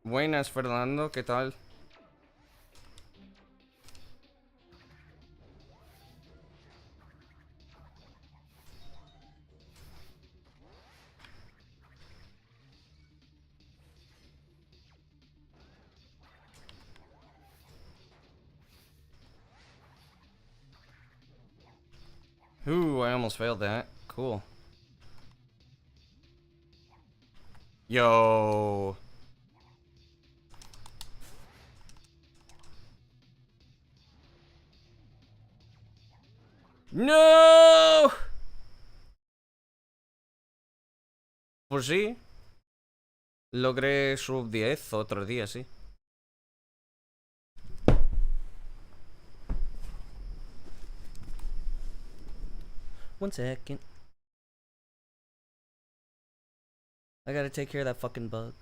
Buenas, Fernando, ¿qué tal? Ooh, I almost failed that. Cool. Yo. No! Pues sí. Logré sub 10 otro día, sí. One second. I gotta take care of that fucking bug.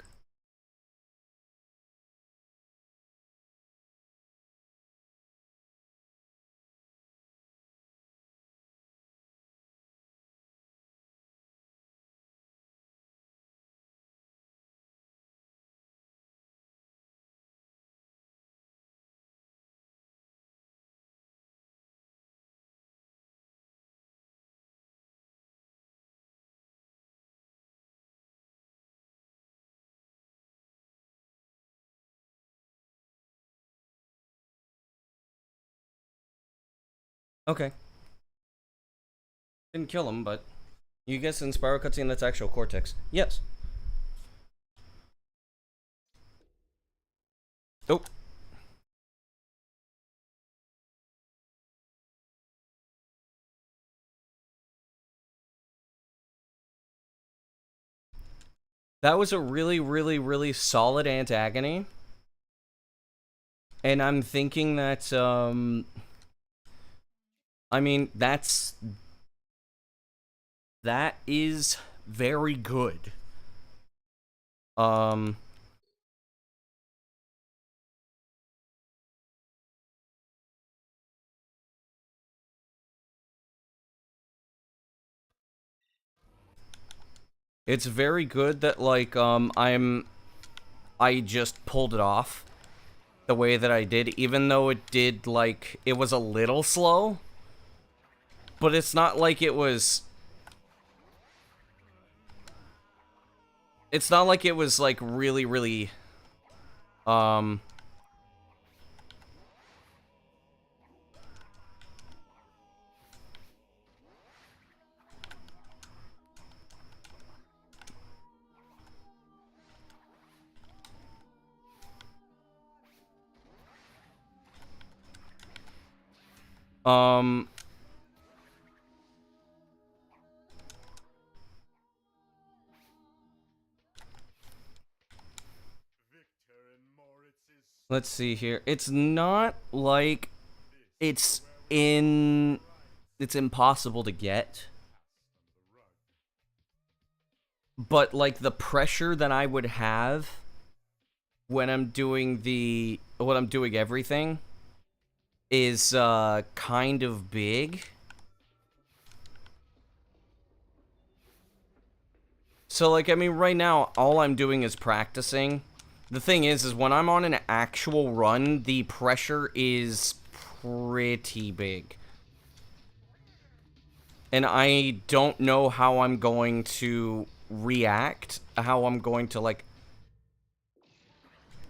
Okay. Didn't kill him, but... You guess in Spiral Cutscene that's actual Cortex. Yes. Oh. That was a really, really, really solid antagony. And I'm thinking that, I mean, that is very good. It's very good that, like, I just pulled it off the way that I did, even though it did, like, it was a little slow. But it's not like it was... It's not like it was, like, really, really... Let's see here. It's not like it's impossible to get. But, like, the pressure that I would have when I'm doing everything is, kind of big. So, like, I mean, right now, all I'm doing is practicing. The thing is when I'm on an actual run, the pressure is pretty big. And I don't know how I'm going to react, how I'm going to, like,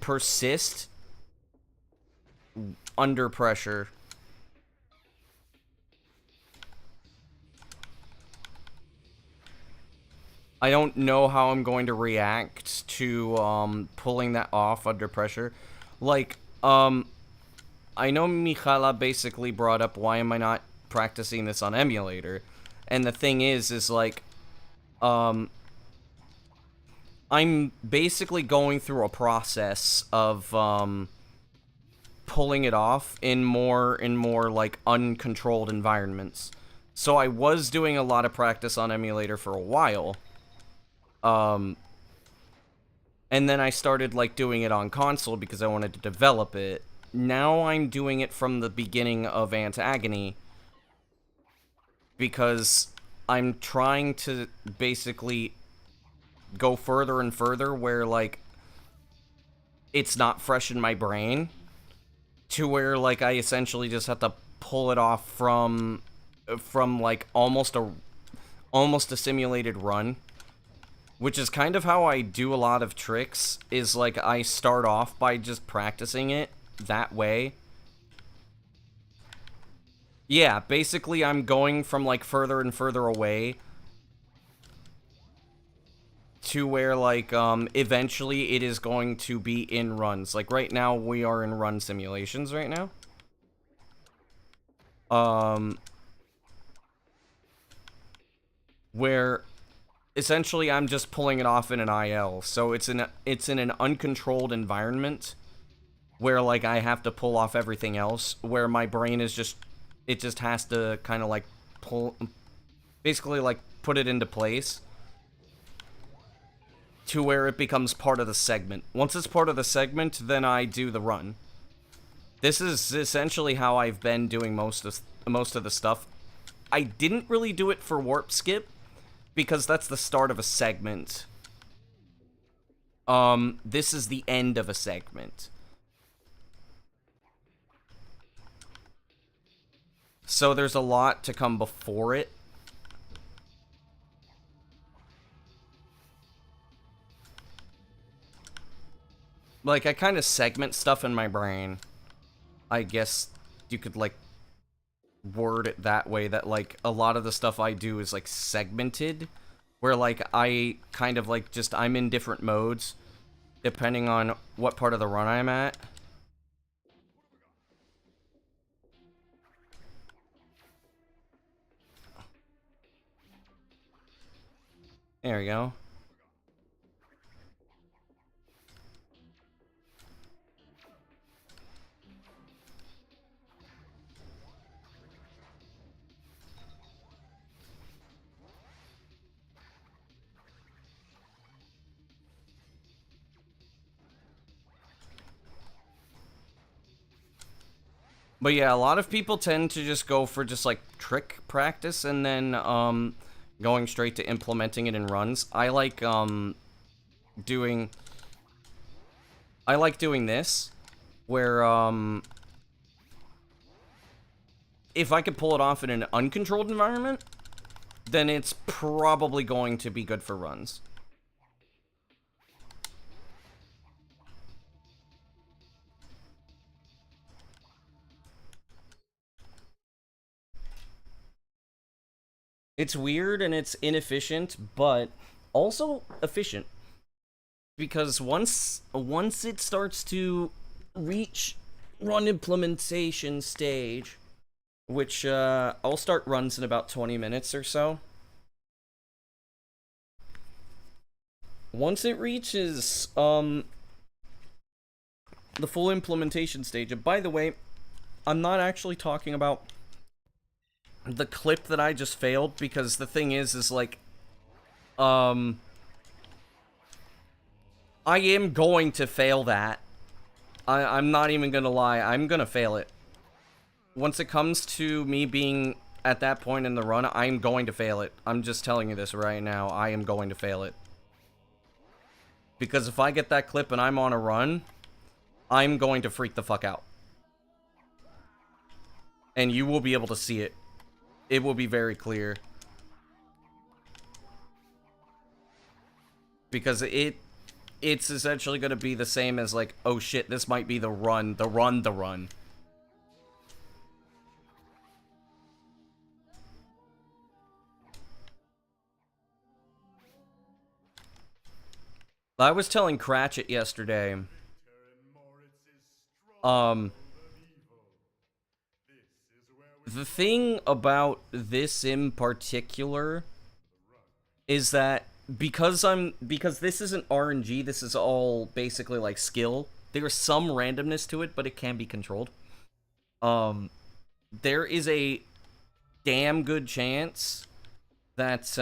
persist under pressure. I don't know how I'm going to react to, pulling that off under pressure. Like, I know Michala basically brought up, why am I not practicing this on emulator? And the thing is like, I'm basically going through a process of, pulling it off in more like uncontrolled environments. So I was doing a lot of practice on emulator for a while. And then I started, like, doing it on console because I wanted to develop it. Now I'm doing it from the beginning of Antagony because I'm trying to basically go further and further where, like, it's not fresh in my brain to where, like, I essentially just have to pull it off from like, almost a simulated run. Which is kind of how I do a lot of tricks, is, like, I start off by just practicing it that way. Yeah, basically I'm going from, like, further and further away to where, like, eventually it is going to be in runs. Like, right now, we are in run simulations right now. Where essentially I'm just pulling it off in an IL. So it's in an uncontrolled environment where, like, I have to pull off everything else, where my brain is just, it just has to kind of, like, basically, like, put it into place to where it becomes part of the segment. Once it's part of the segment, then I do the run. This is essentially how I've been doing most of the stuff. I didn't really do it for Warp Skip, because that's the start of a segment. This is the end of a segment. So there's a lot to come before it. Like, I kind of segment stuff in my brain. I guess you could, like, word it that way, that, like, a lot of the stuff I do is, like, segmented, where, like, I kind of, like, just, I'm in different modes depending on what part of the run I'm at. There we go. But yeah, a lot of people tend to just go for just, like, trick practice and then, going straight to implementing it in runs. I like doing this, where, if I could pull it off in an uncontrolled environment, then it's probably going to be good for runs. It's weird and it's inefficient, but also efficient. Because once it starts to reach run implementation stage, which I'll start runs in about 20 minutes or so. Once it reaches the full implementation stage, and by the way, I'm not actually talking about the clip that I just failed, because the thing is like, I am going to fail that. I'm not even gonna lie. I'm gonna fail it. Once it comes to me being at that point in the run, I'm going to fail it. I'm just telling you this right now. I am going to fail it. Because if I get that clip and I'm on a run, I'm going to freak the fuck out. And you will be able to see it. It will be very clear. Because it's essentially going to be the same as like, oh shit, this might be the run. I was telling Cratchit yesterday, the thing about this in particular is that because this isn't RNG, this is all basically like skill. There's some randomness to it, but it can be controlled. There is a damn good chance that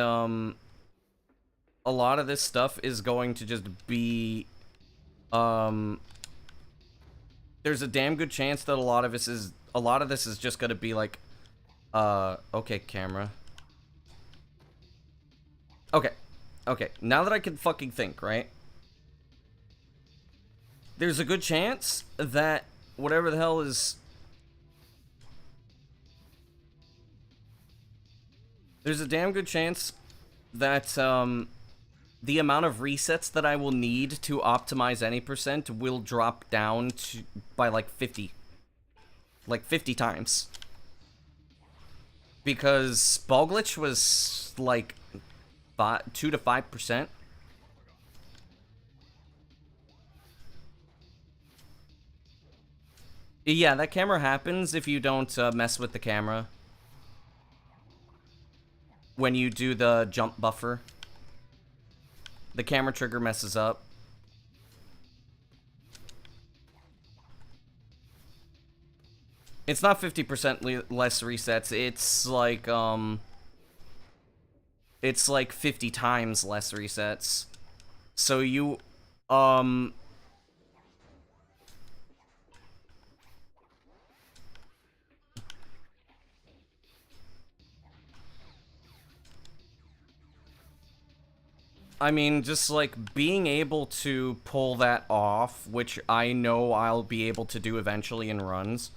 a lot of this stuff is going to just be there's a damn good chance that a lot of this is just gonna be like okay, camera. Okay, now that I can fucking think, right? There's a good chance that whatever the hell is... There's a damn good chance that, the amount of resets that I will need to optimize any percent will drop down by, like, 50. Like, 50 times. Because Ball Glitch was, like... 2 to 5%. Yeah, that camera happens if you don't mess with the camera. When you do the jump buffer. The camera trigger messes up. It's not 50% less resets, it's like 50 times less resets. So you, I mean, just like being able to pull that off, which I know I'll be able to do eventually in runs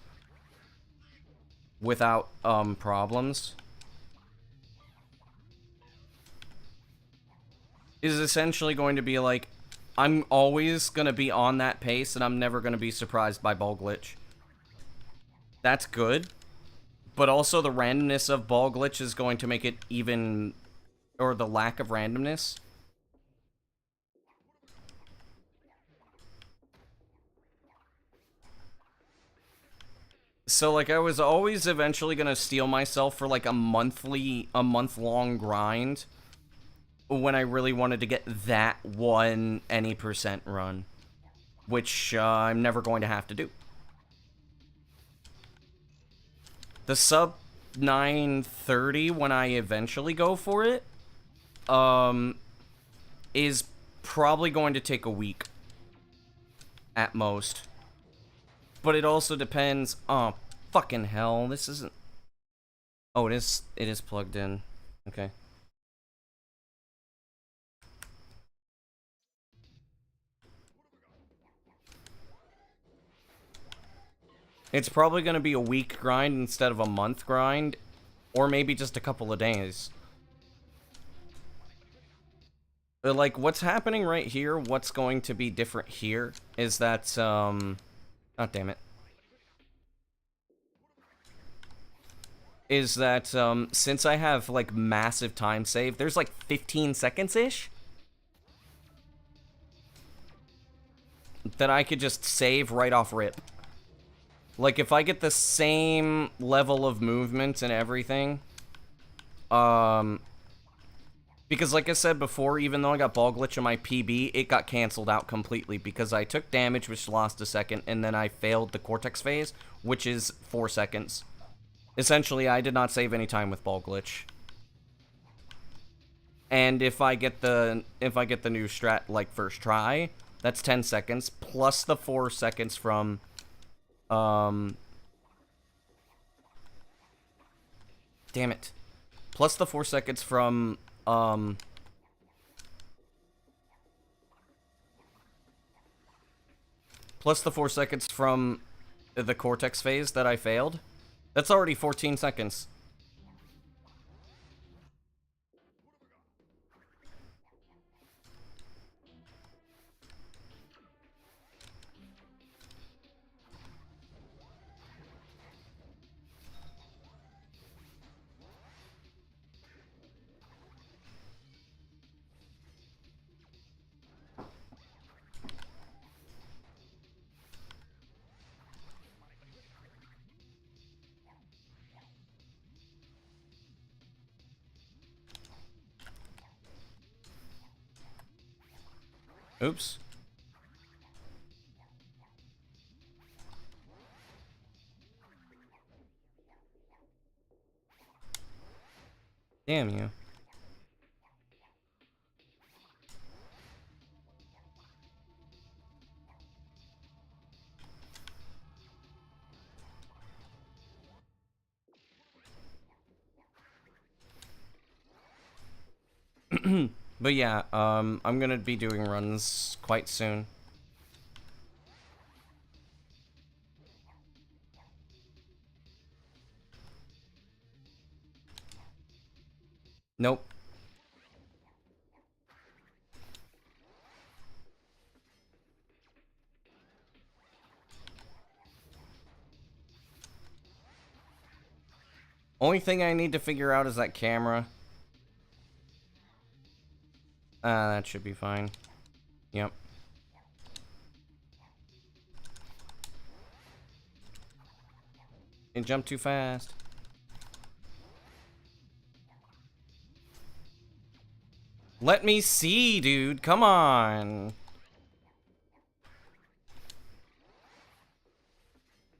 without, problems, is essentially going to be like, I'm always going to be on that pace and I'm never going to be surprised by Ball Glitch. That's good, but also the randomness of Ball Glitch is going to make it even, or the lack of randomness. So, like, I was always eventually gonna steel myself for, like, a month-long grind when I really wanted to get that one any percent run, which I'm never going to have to do. The sub 930 when I eventually go for it is probably going to take a week at most. But it also depends. Oh, fucking hell. This isn't... Oh, it is plugged in. Okay. It's probably going to be a week grind instead of a month grind. Or maybe just a couple of days. But, like, what's happening right here, what's going to be different here, is that, oh, damn it. Is that, since I have, like, massive time save, there's, like, 15 seconds-ish that I could just save right off rip. Like, if I get the same level of movement and everything, because like I said before, even though I got Ball Glitch on my PB, it got canceled out completely because I took damage, which lost a second, and then I failed the Cortex phase, which is 4 seconds. Essentially, I did not save any time with Ball Glitch. And if I get the new strat, like, first try, That's 10 seconds, plus the 4 seconds from, damn it. Plus the 4 seconds from, plus the 4 seconds from the Cortex phase that I failed. That's already 14 seconds. Oops. Damn you. But yeah, I'm gonna be doing runs quite soon. Nope. Only thing I need to figure out is that camera. That should be fine. Yep. Didn't jump too fast. Let me see, dude. Come on.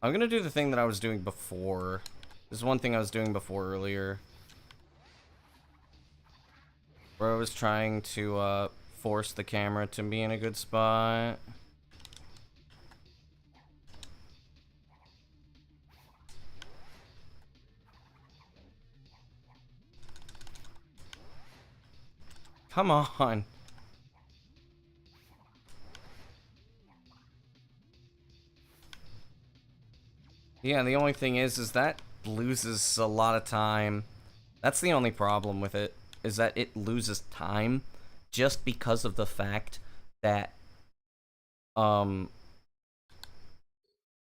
I'm gonna do the thing that I was doing before. There's one thing I was doing before earlier. Where I was trying to, force the camera to be in a good spot. Come on. Yeah, the only thing is that loses a lot of time. That's the only problem with it, is that it loses time just because of the fact that,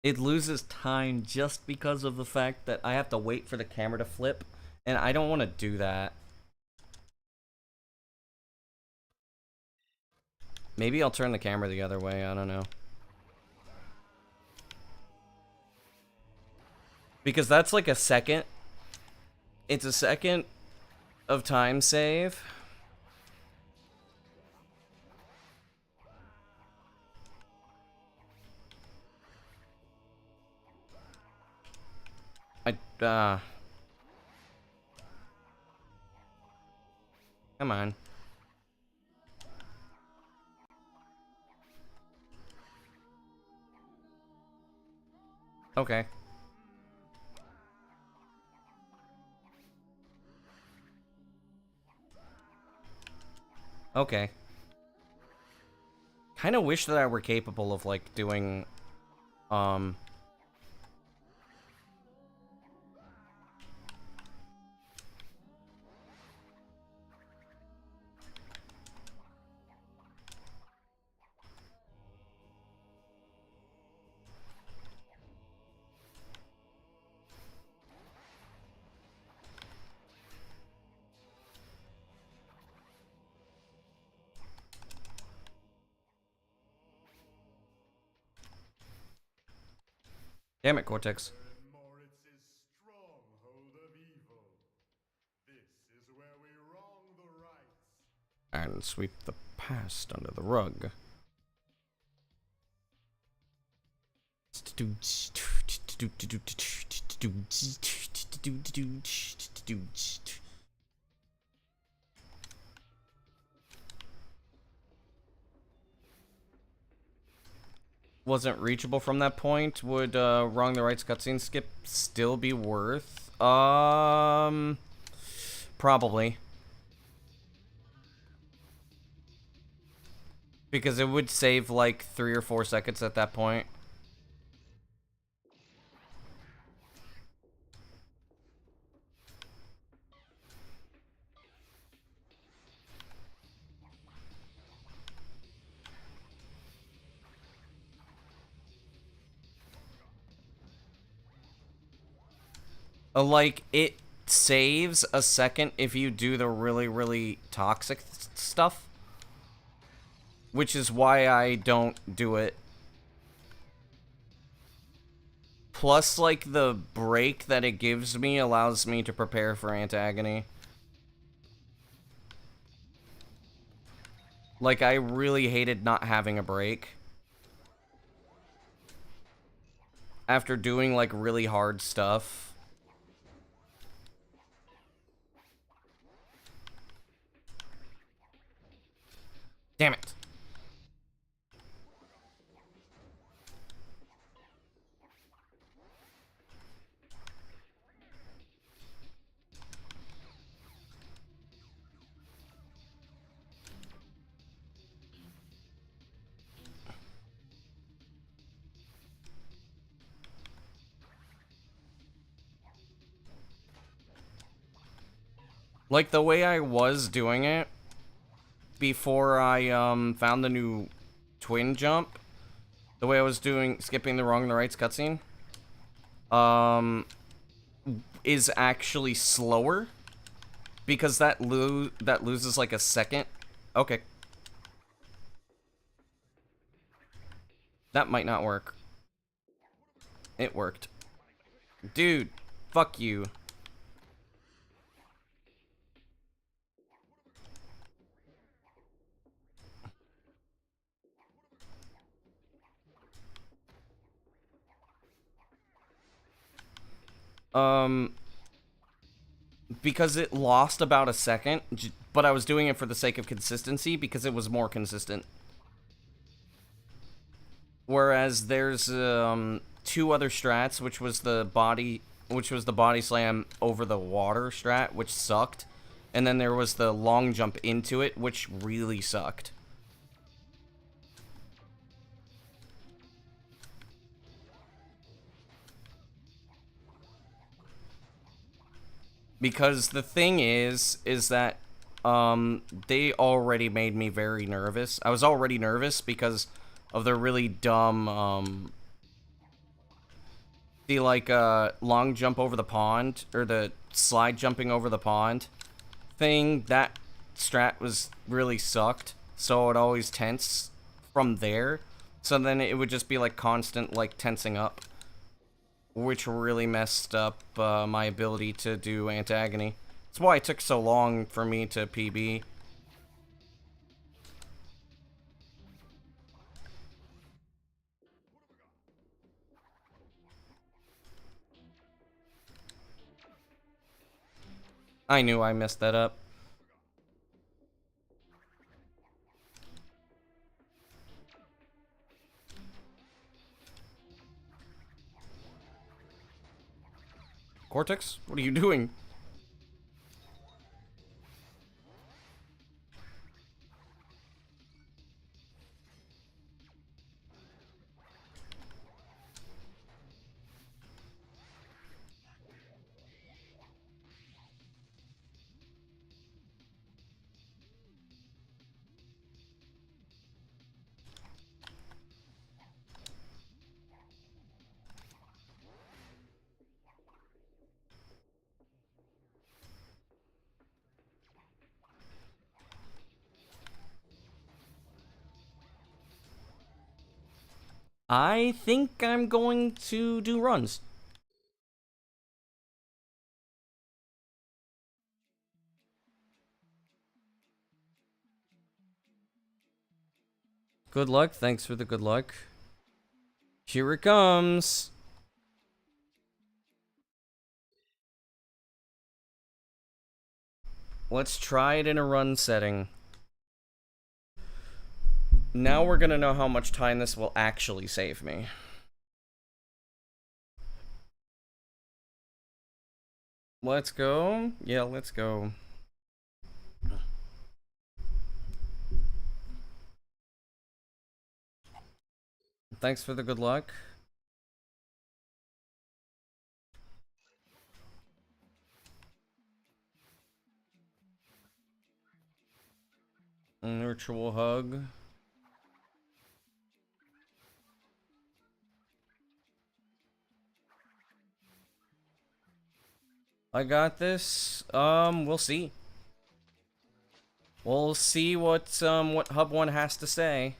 it loses time just because of the fact that I have to wait for the camera to flip, and I don't want to do that. Maybe I'll turn the camera the other way, I don't know. Because that's like a second. It's a second of time save. Come on. Okay. Okay. Kinda wish that I were capable of, like, doing, damn it, Cortex. And sweep the past under the rug. wasn't reachable from that point, would Wrong the Rights cutscene skip still be worth? Probably. Because it would save like 3 or 4 seconds at that point. Like, it saves a second if you do the really, really toxic stuff. Which is why I don't do it. Plus, like, the break that it gives me allows me to prepare for antagony. Like, I really hated not having a break. After doing, like, really hard stuff. Damn it. Like, the way I was doing it before I, found the new twin jump, the way I was skipping the Wrong and the Rights cutscene, is actually slower, because that loses, like, a second. Okay. That might not work. It worked. Dude, fuck you. Because it lost about a second, but I was doing it for the sake of consistency because it was more consistent. Whereas there's 2 other strats, which was the body slam over the water strat, which sucked, and then there was the long jump into it, which really sucked. Because the thing is that they already made me very nervous. I was already nervous because of the really dumb the like long jump over the pond, or the slide jumping over the pond thing. That strat was really sucked, so it always tense from there. So then it would just be like constant like tensing up, which really messed up my ability to do antagony. That's why it took so long for me to PB. I knew I messed that up. Cortex, what are you doing? I think I'm going to do runs. Good luck. Thanks for the good luck. Here it comes. Let's try it in a run setting. Now we're gonna know how much time this will actually save me. Let's go. Yeah, let's go. Thanks for the good luck. Virtual hug. I got this. We'll see. We'll see what Hub 1 has to say.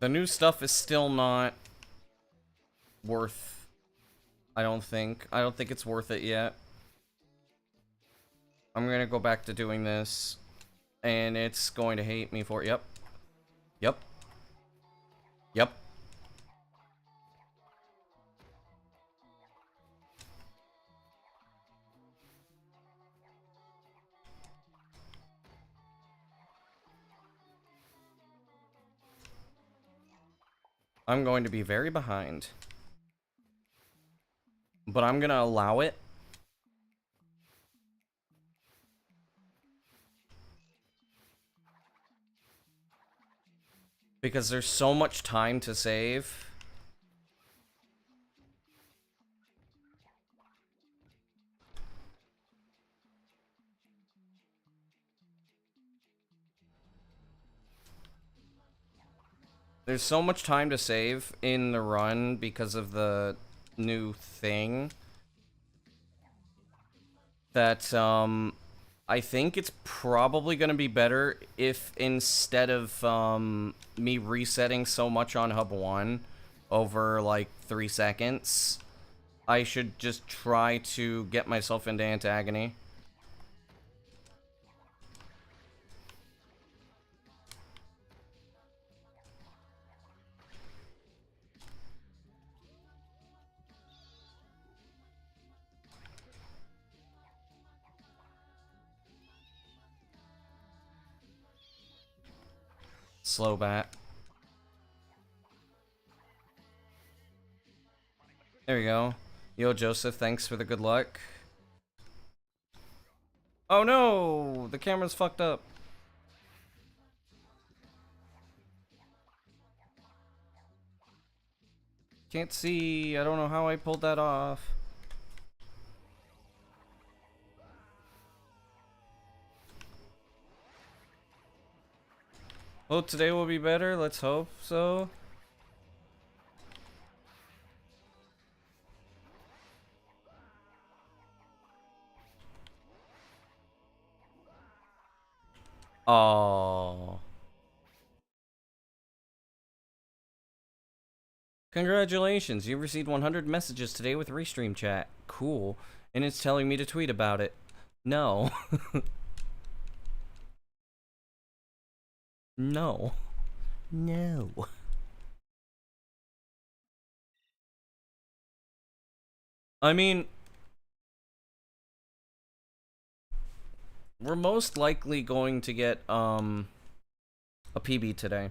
The new stuff is still not worth, I don't think. I don't think it's worth it yet. I'm gonna go back to doing this, and it's going to hate me for it. Yep. Yep. Yep. I'm going to be very behind. But I'm gonna allow it. Because there's so much time to save. There's so much time to save in the run because of the new thing that, I think it's probably going to be better if instead of, me resetting so much on Hub 1 over, like, 3 seconds, I should just try to get myself into Antagony. Slow bat. There we go. Yo, Joseph, thanks for the good luck. Oh no! The camera's fucked up. Can't see. I don't know how I pulled that off. Well, today will be better. Let's hope so. Oh. Congratulations, you've received 100 messages today with Restream Chat. Cool. And it's telling me to tweet about it. No. No. No. I mean, we're most likely going to get, a PB today.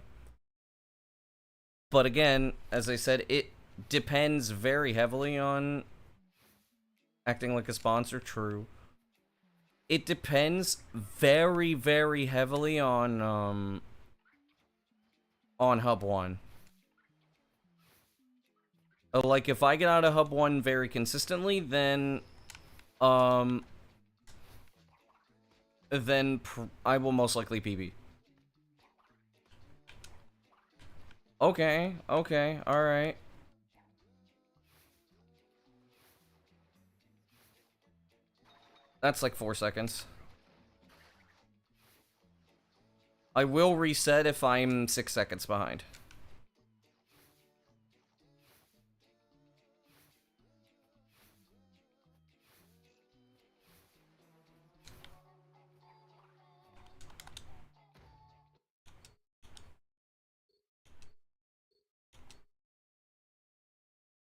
But again, as I said, it depends very heavily on acting like a sponsor, true. It depends very, very heavily on Hub 1. Like, if I get out of Hub 1 very consistently, then, I will most likely PB. Okay, okay, alright. That's like 4 seconds. I will reset if I'm 6 seconds behind.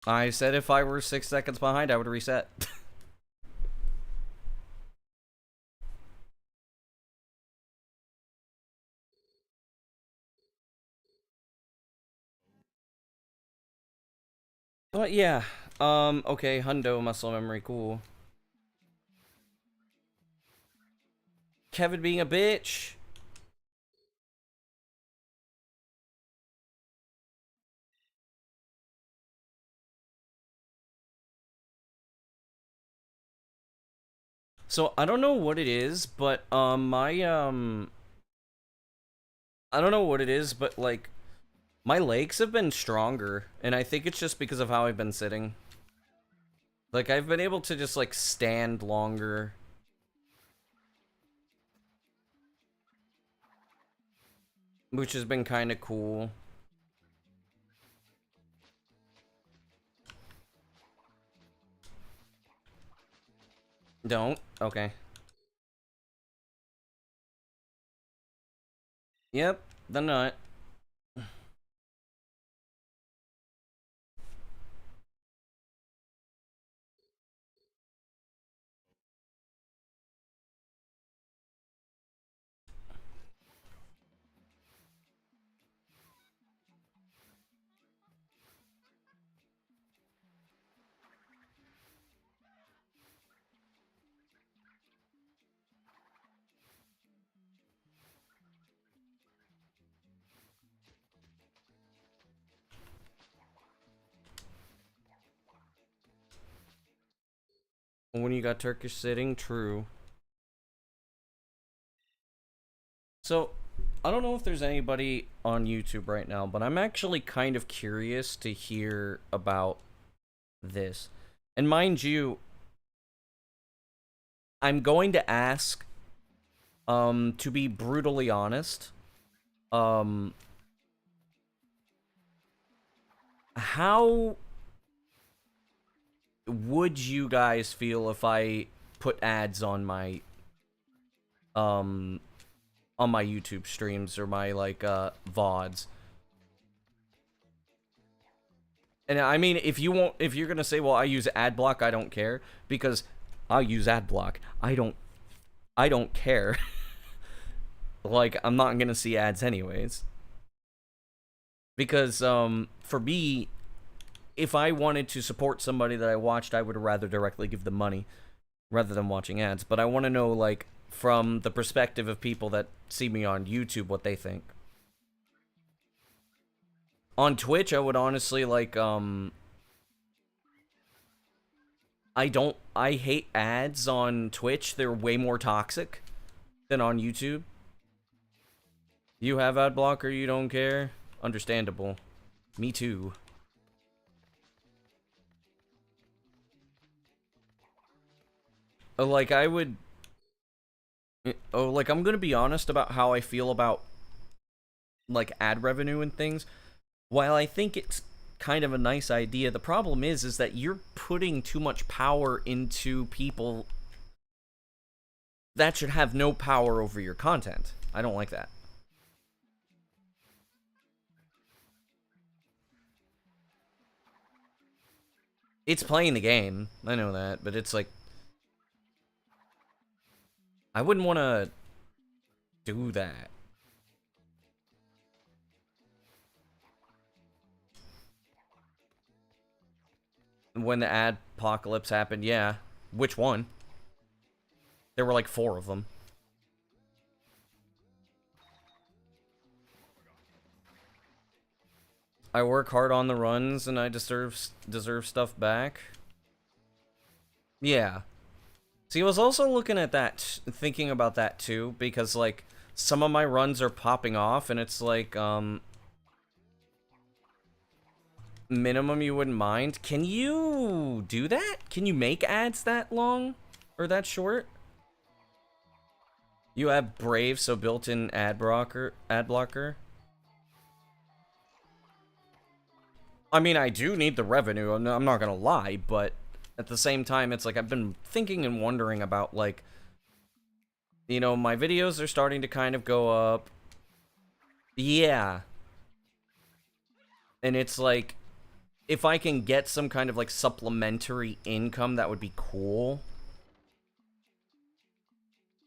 I said if I were 6 seconds behind, I would reset. But yeah, okay, hundo muscle memory, cool. Kevin being a bitch. So I don't know what it is, but I don't know what it is, but like my legs have been stronger, and I think it's just because of how I've been sitting. Like I've been able to just like stand longer. Which has been kind of cool. Don't? Okay. Yep, the nut. When you got Turkish sitting, true. So, I don't know if there's anybody on YouTube right now, but I'm actually kind of curious to hear about this. And mind you, I'm going to ask, to be brutally honest, how would you guys feel if I put ads on my YouTube streams or my, like, VODs? And I mean, if you're gonna say, well, I use ad block, I don't care, because I'll use ad block. I don't care. Like, I'm not gonna see ads anyways. Because, for me, if I wanted to support somebody that I watched, I would rather directly give them money rather than watching ads. But I want to know, like, from the perspective of people that see me on YouTube, what they think. On Twitch, I would honestly, like, I hate ads on Twitch. They're way more toxic than on YouTube. You have ad blocker, you don't care? Understandable. Me too. Like, I would... Oh, like, I'm gonna be honest about how I feel about, like, ad revenue and things. While I think it's kind of a nice idea, the problem is that you're putting too much power into people that should have no power over your content. I don't like that. It's playing the game, I know that, but it's like... I wouldn't want to do that. When the ad apocalypse happened, yeah. Which one? There were like 4 of them. I work hard on the runs and I deserve stuff back. Yeah. See, I was also looking at that, thinking about that too, because like some of my runs are popping off and it's like, minimum you wouldn't mind. Can you do that? Can you make ads that long? Or that short? You have Brave, so built-in ad blocker. I mean, I do need the revenue, I'm not gonna lie, but at the same time, it's like I've been thinking and wondering about, like, you know, my videos are starting to kind of go up. Yeah. And it's like, if I can get some kind of, like, supplementary income, that would be cool.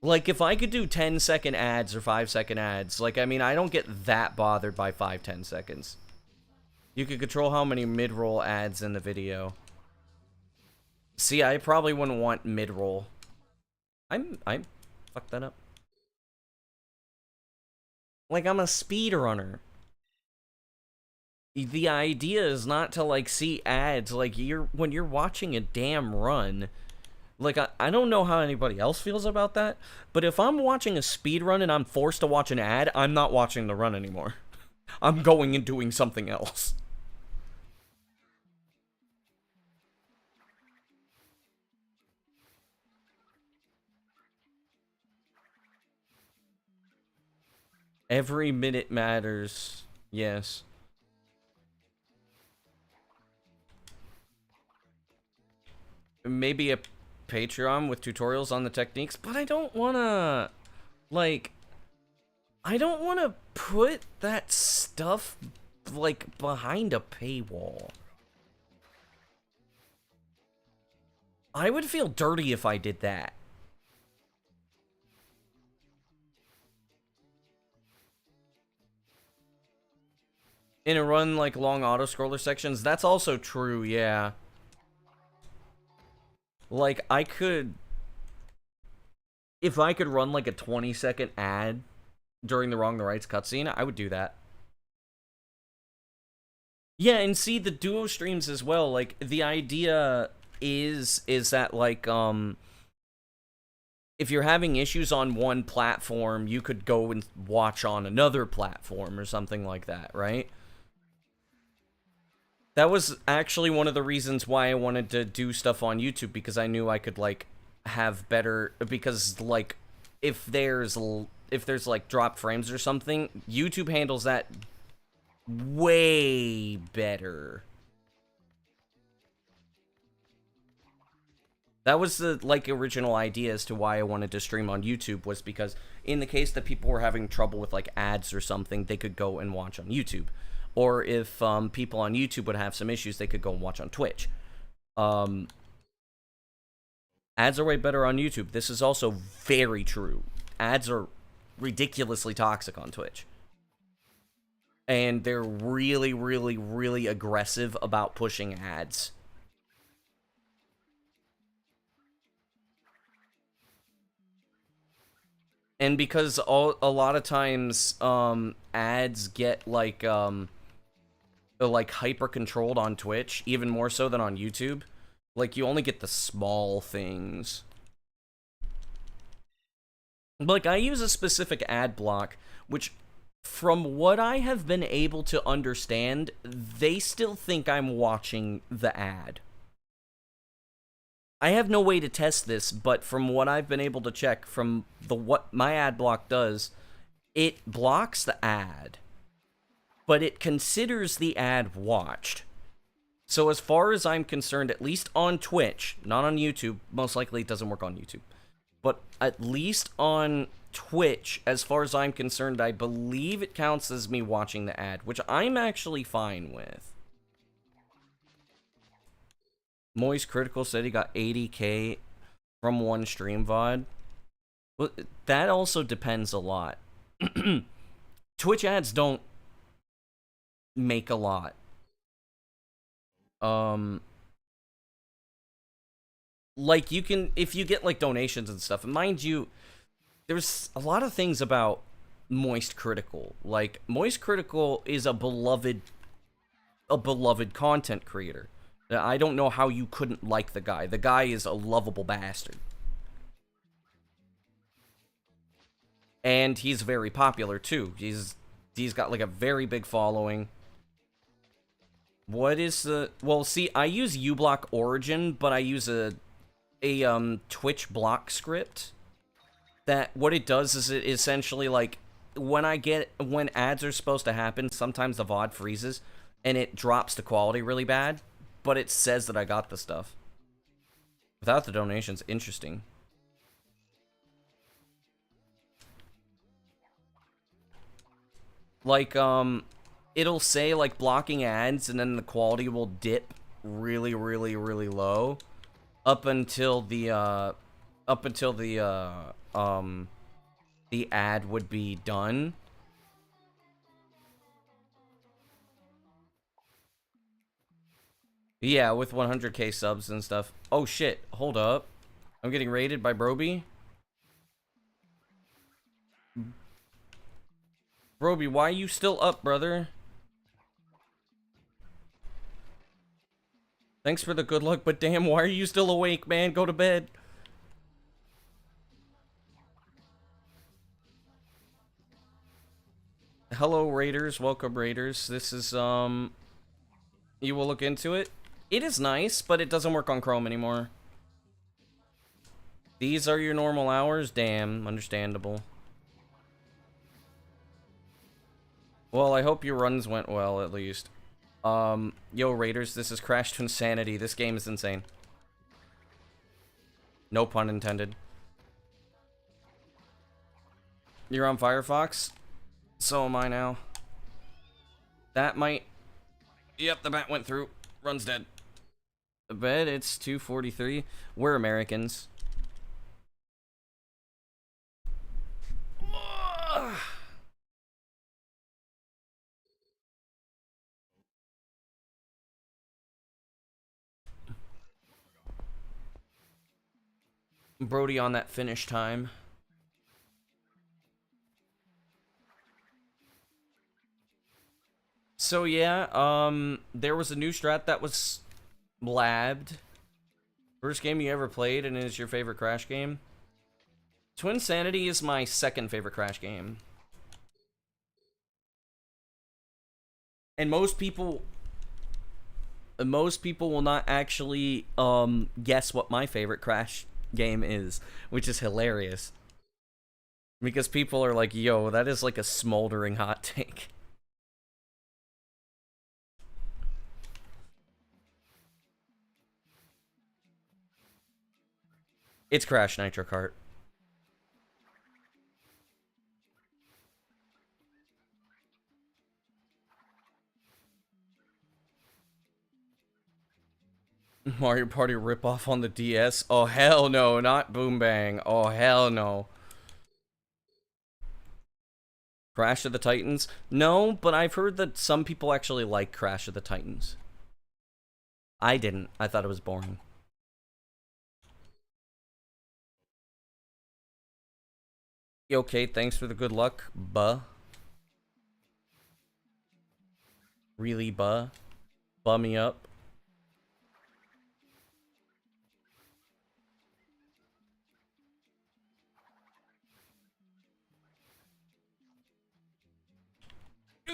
Like, if I could do 10-second ads or 5-second ads, like, I mean, I don't get that bothered by 5-10 seconds. You could control how many mid-roll ads in the video. See, I probably wouldn't want mid-roll. I fucked that up. Like, I'm a speedrunner. The idea is not to, like, see ads. Like, when you're watching a damn run, like, I don't know how anybody else feels about that, but if I'm watching a speed run and I'm forced to watch an ad, I'm not watching the run anymore. I'm going and doing something else. Every minute matters. Yes. Maybe a Patreon with tutorials on the techniques, but I don't wanna, like, I don't wanna put that stuff, like, behind a paywall. I would feel dirty if I did that. In a run, like, long auto-scroller sections, that's also true, yeah. Like, I could... If I could run, like, a 20-second ad during the Wrong the Rights cutscene, I would do that. Yeah, and see, the duo streams as well, like, the idea is that, like, if you're having issues on one platform, you could go and watch on another platform or something like that, right? That was actually one of the reasons why I wanted to do stuff on YouTube, because I knew I could, like, have better, because, like, if there's like drop frames or something, YouTube handles that way better. That was the, like, original idea as to why I wanted to stream on YouTube, was because in the case that people were having trouble with, like, ads or something, they could go and watch on YouTube. Or if people on YouTube would have some issues, they could go and watch on Twitch. Ads are way better on YouTube. This is also very true. Ads are ridiculously toxic on Twitch. And they're really, really, really aggressive about pushing ads. And because a lot of times ads get like hyper controlled on Twitch, even more so than on YouTube. Like, you only get the small things. Like, I use a specific ad block, which, from what I have been able to understand, they still think I'm watching the ad. I have no way to test this, but from what I've been able to check, from what my ad block does, it blocks the ad, but it considers the ad watched. So as far as I'm concerned, at least on Twitch, not on YouTube, most likely it doesn't work on YouTube, but at least on Twitch, as far as I'm concerned, I believe it counts as me watching the ad, which I'm actually fine with. Moist Critical said he got 80K from one stream VOD. Well, that also depends a lot. Twitch ads don't make a lot. Like, you can, if you get, like, donations and stuff, and mind you, there's a lot of things about Moist Critical. Like, Moist Critical is a beloved content creator. I don't know how you couldn't like the guy. The guy is a lovable bastard. And he's very popular, too. He's got, like, a very big following. What is the... Well, see, I use uBlock Origin, but I use a Twitch block script. That, what it does is it essentially, like, when ads are supposed to happen, sometimes the VOD freezes, and it drops the quality really bad. But it says that I got the stuff. Without the donations, interesting. Like, it'll say like blocking ads, and then the quality will dip really, really, really low up until the the ad would be done. Yeah, with 100k subs and stuff. Oh shit, hold up. I'm getting raided by Broby. Broby, why are you still up, brother? Thanks for the good luck, but damn, why are you still awake, man? Go to bed. Hello, Raiders. Welcome, Raiders. This is, you will look into it. It is nice, but it doesn't work on Chrome anymore. These are your normal hours? Damn, understandable. Well, I hope your runs went well, at least. Yo, Raiders, this is Crash Twinsanity. This game is insane. No pun intended. You're on Firefox? So am I now. That might... Yep, the bat went through. Run's dead. I bet it's 2:43. We're Americans. Brody on that finish time. So yeah, there was a new strat that was blabbed. First game you ever played, and is your favorite Crash game? Twinsanity is my second favorite Crash game. And most people will not actually guess what my favorite Crash game is, which is hilarious. Because people are like, yo, that is like a smoldering hot take. It's Crash Nitro Kart. Mario Party ripoff on the DS? Oh, hell no, not Boom Bang. Oh, hell no. Crash of the Titans? No, but I've heard that some people actually like Crash of the Titans. I didn't. I thought it was boring. Okay, thanks for the good luck, buh. Really, buh? Buh me up.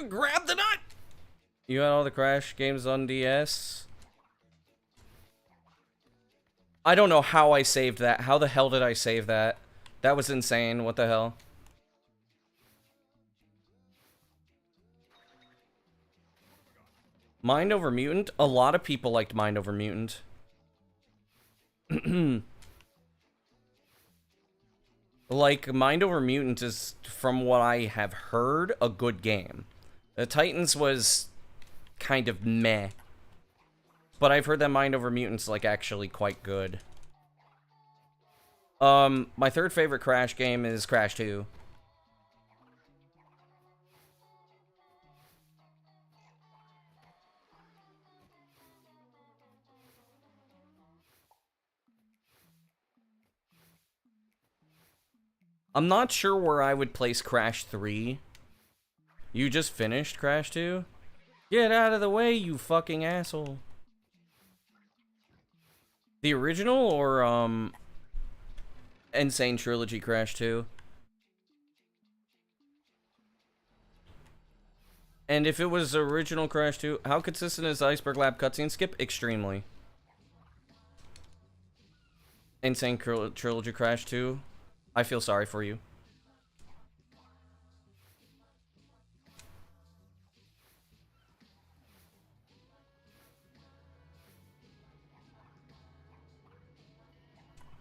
Grab the nut! You had all the Crash games on DS? I don't know how I saved that. How the hell did I save that? That was insane. What the hell? Mind Over Mutant? A lot of people liked Mind Over Mutant. Like, Mind Over Mutant is, from what I have heard, a good game. The Titans was kind of meh. But I've heard that Mind Over Mutant's, like, actually quite good. My third favorite Crash game is Crash 2. I'm not sure where I would place Crash 3. You just finished Crash 2? Get out of the way, you fucking asshole. The original or, Insane Trilogy Crash 2? And if it was original Crash 2, how consistent is Iceberg Lab cutscene skip? Extremely. Insane Trilogy Crash 2? I feel sorry for you.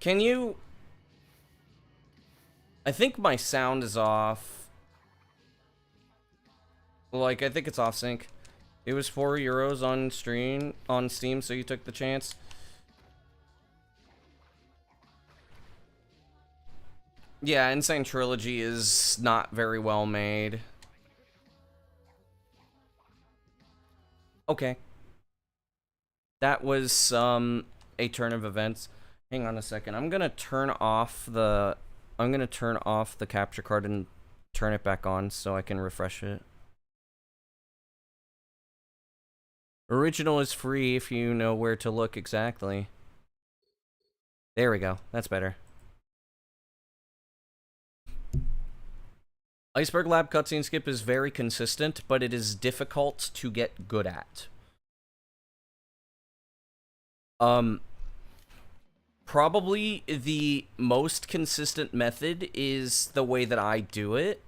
Can you... I think my sound is off. Like, I think it's off sync. It was €4 on Steam, so you took the chance. Yeah, Insane Trilogy is not very well made. Okay. That was a turn of events. Hang on a second. I'm gonna turn off the capture card and turn it back on so I can refresh it. Original is free if you know where to look exactly. There we go. That's better. Iceberg Lab cutscene skip is very consistent, but it is difficult to get good at. Probably the most consistent method is the way that I do it.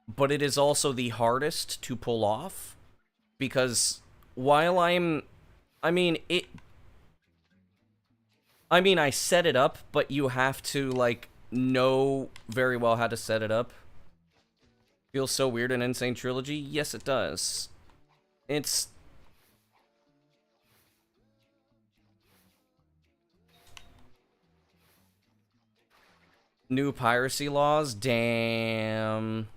But it is also the hardest to pull off. Because while I set it up, but you have to, like, know very well how to set it up. Feels so weird in Insane Trilogy? Yes, it does. It's... New piracy laws? Damn.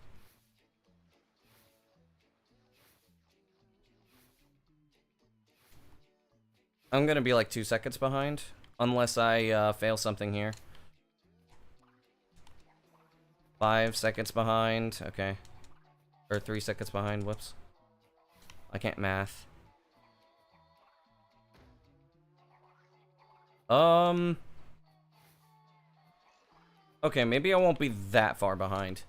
I'm gonna be like 2 seconds behind. Unless I fail something here. 5 seconds behind. Okay. Or 3 seconds behind. Whoops. I can't math. Okay, maybe I won't be that far behind.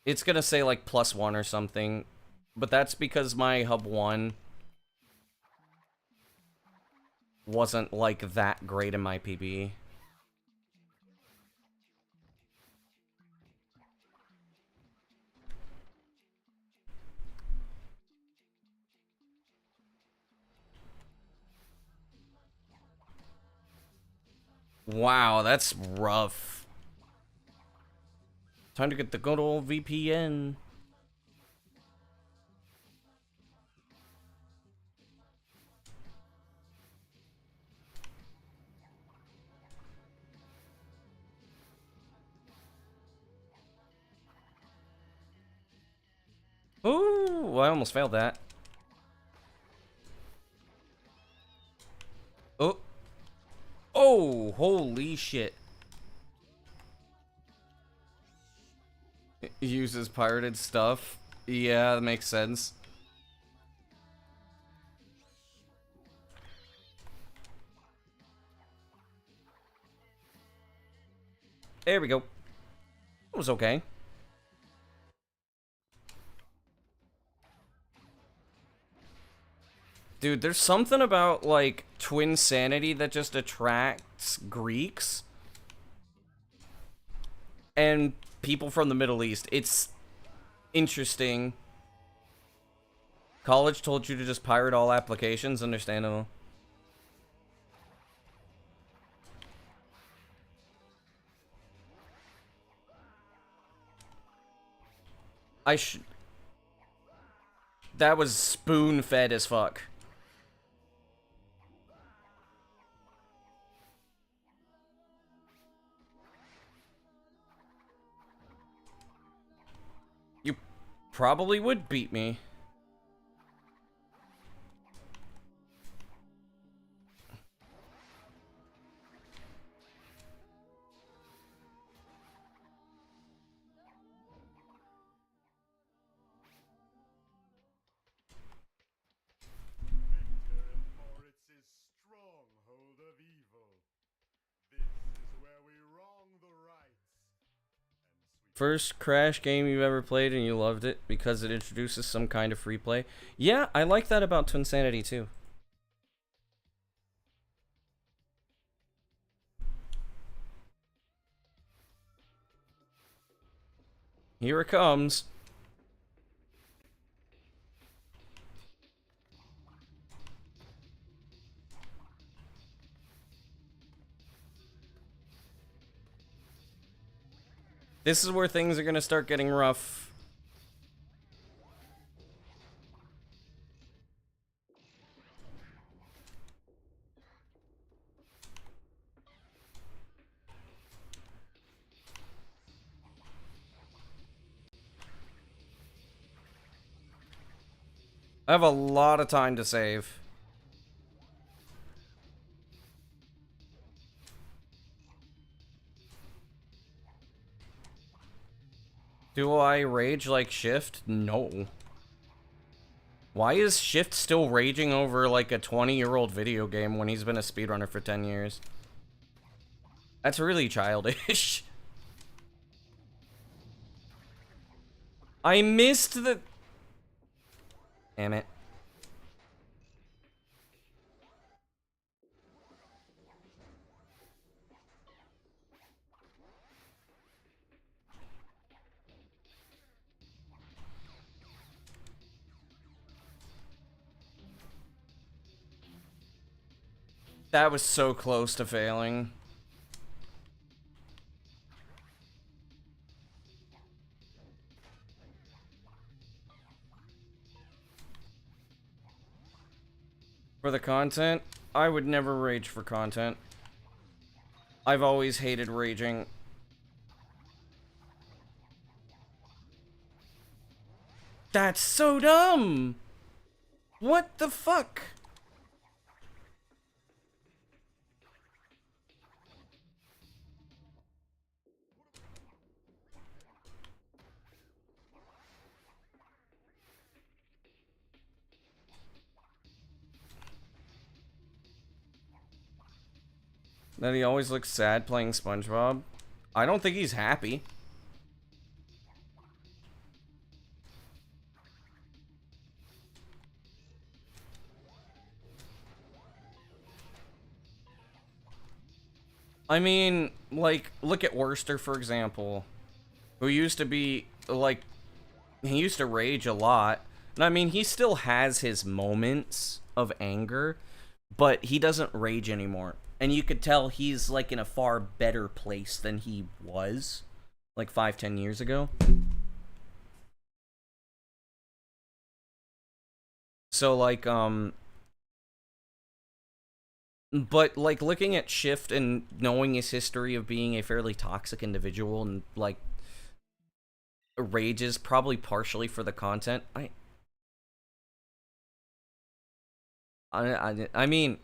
It's gonna say, like, +1 or something. But that's because my hub 1 wasn't, like, that great in my PB. Wow, that's rough. Time to get the good old VPN. Ooh, I almost failed that. Oh. Oh, holy shit. It uses pirated stuff. Yeah, that makes sense. There we go. It was okay. Dude, there's something about, like, Twinsanity that just attracts Greeks. And people from the Middle East. It's interesting. College told you to just pirate all applications, understandable. That was spoon-fed as fuck. You probably would beat me. First Crash game you've ever played and you loved it because it introduces some kind of free play. Yeah, I like that about Twinsanity too. Here it comes. This is where things are gonna start getting rough. I have a lot of time to save. Do I rage like Shift? No. Why is Shift still raging over like a 20-year-old video game when he's been a speedrunner for 10 years? That's really childish. I missed the... Damn it. That was so close to failing. For the content, I would never rage for content. I've always hated raging. That's so dumb! What the fuck? That he always looks sad playing SpongeBob. I don't think he's happy. I mean, like, look at Worcester, for example. Who used to be, like, he used to rage a lot. And I mean, he still has his moments of anger, but he doesn't rage anymore. And you could tell he's, like, in a far better place than he was, like, 5-10 years ago. So, like, but, like, looking at Shift and knowing his history of being a fairly toxic individual and, like, rages probably partially for the content, I mean,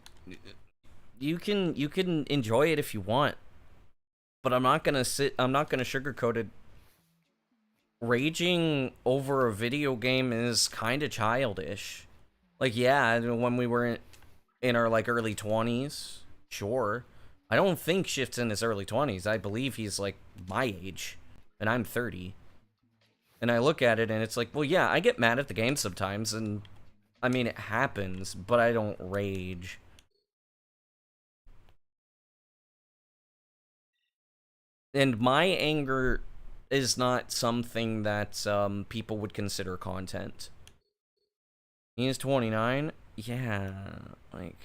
you can enjoy it if you want, but I'm not gonna sugarcoat it. Raging over a video game is kind of childish. Like, yeah, when we were in our like early 20s, sure. I don't think Shift's in his early 20s. I believe he's like my age, and I'm 30. And I look at it and it's like, well, yeah, I get mad at the game sometimes, and I mean, it happens, but I don't rage. And my anger is not something that people would consider content. He is 29? Yeah, like...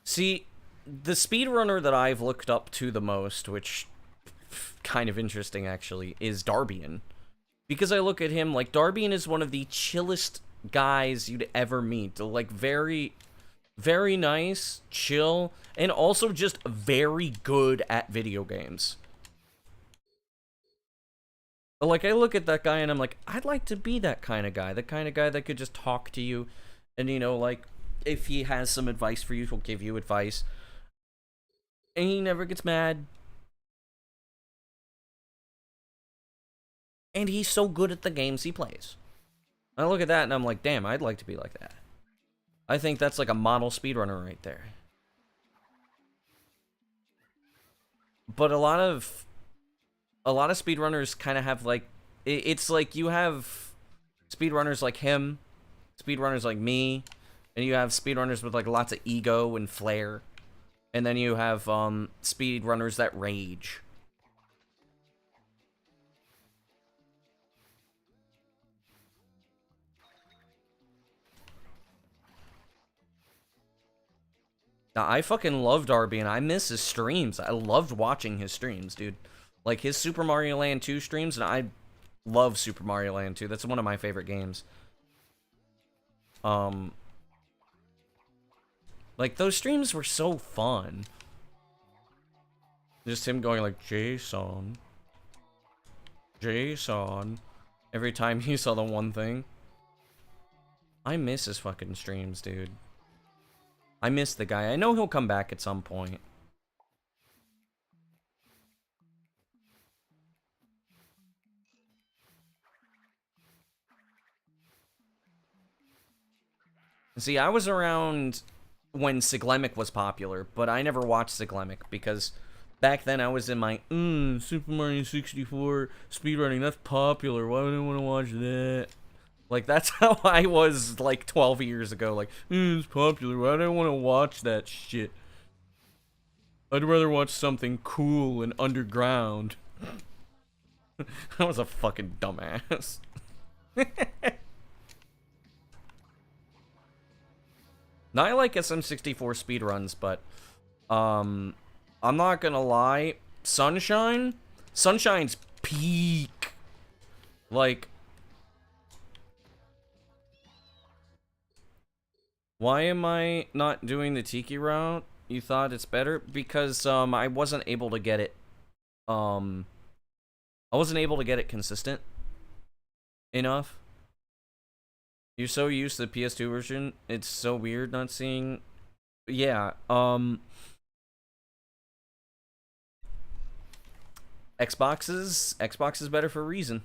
See, the speedrunner that I've looked up to the most, which kind of interesting actually, is Darbian. Because I look at him, like, Darbian is one of the chillest guys you'd ever meet. Like, very, very nice, chill, and also just very good at video games. Like, I look at that guy and I'm like, I'd like to be that kind of guy. The kind of guy that could just talk to you and, you know, like, if he has some advice for you, he'll give you advice. And he never gets mad. And he's so good at the games he plays. I look at that and I'm like, damn, I'd like to be like that. I think that's like a model speedrunner right there. But a lot of speedrunners kind of have like, it's like you have speedrunners like him, speedrunners like me, and you have speedrunners with like lots of ego and flair. And then you have speedrunners that rage. Now, I fucking loved Darby, and I miss his streams. I loved watching his streams, dude. Like, his Super Mario Land 2 streams, and I love Super Mario Land 2. That's one of my favorite games. Like, those streams were so fun. Just him going like, Jason. Jason. Every time he saw the one thing. I miss his fucking streams, dude. I miss the guy. I know he'll come back at some point. See, I was around when Siglemic was popular, but I never watched Siglemic because back then I was in my, Super Mario 64 speedrunning, that's popular, why would I want to watch that? Like, that's how I was, like, 12 years ago. Like, it's popular, why do I want to watch that shit? I'd rather watch something cool and underground. I was a fucking dumbass. Now, I like SM64 speedruns, but, I'm not gonna lie. Sunshine's peak. Like, why am I not doing the Tiki route? You thought it's better? Because, I wasn't able to get it, consistent enough. You're so used to the PS2 version, it's so weird not seeing... Yeah, Xbox is better for a reason.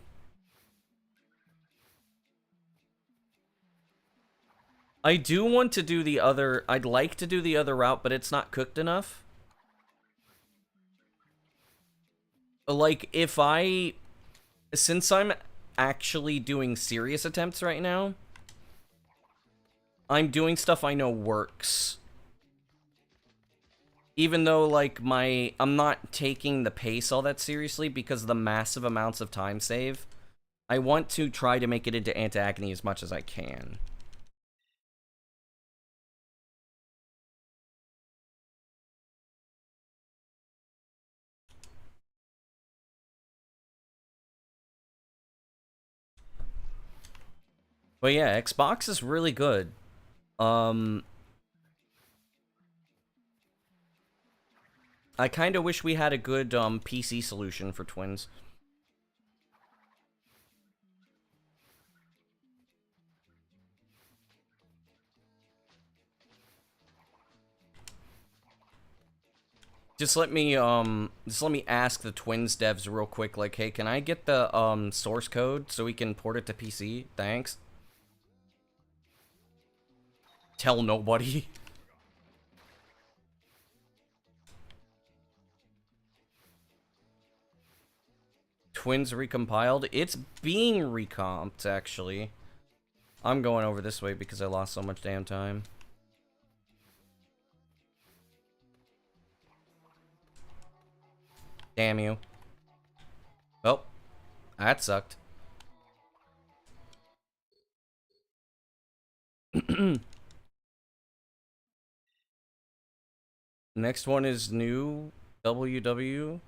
I do want to do the other... I'd like to do the other route, but it's not cooked enough. Like, if I... Since I'm actually doing serious attempts right now, I'm doing stuff I know works. Even though, like, I'm not taking the pace all that seriously because of the massive amounts of time save. I want to try to make it into Anti-Agony as much as I can. But yeah, Xbox is really good. I kind of wish we had a good PC solution for Twins. Just let me ask the Twins devs real quick, like, hey, can I get the source code so we can port it to PC? Thanks. Tell nobody. Twins recompiled? It's being recomped, actually. I'm going over this way because I lost so much damn time. Damn you. Well, that sucked. Next one is new WW.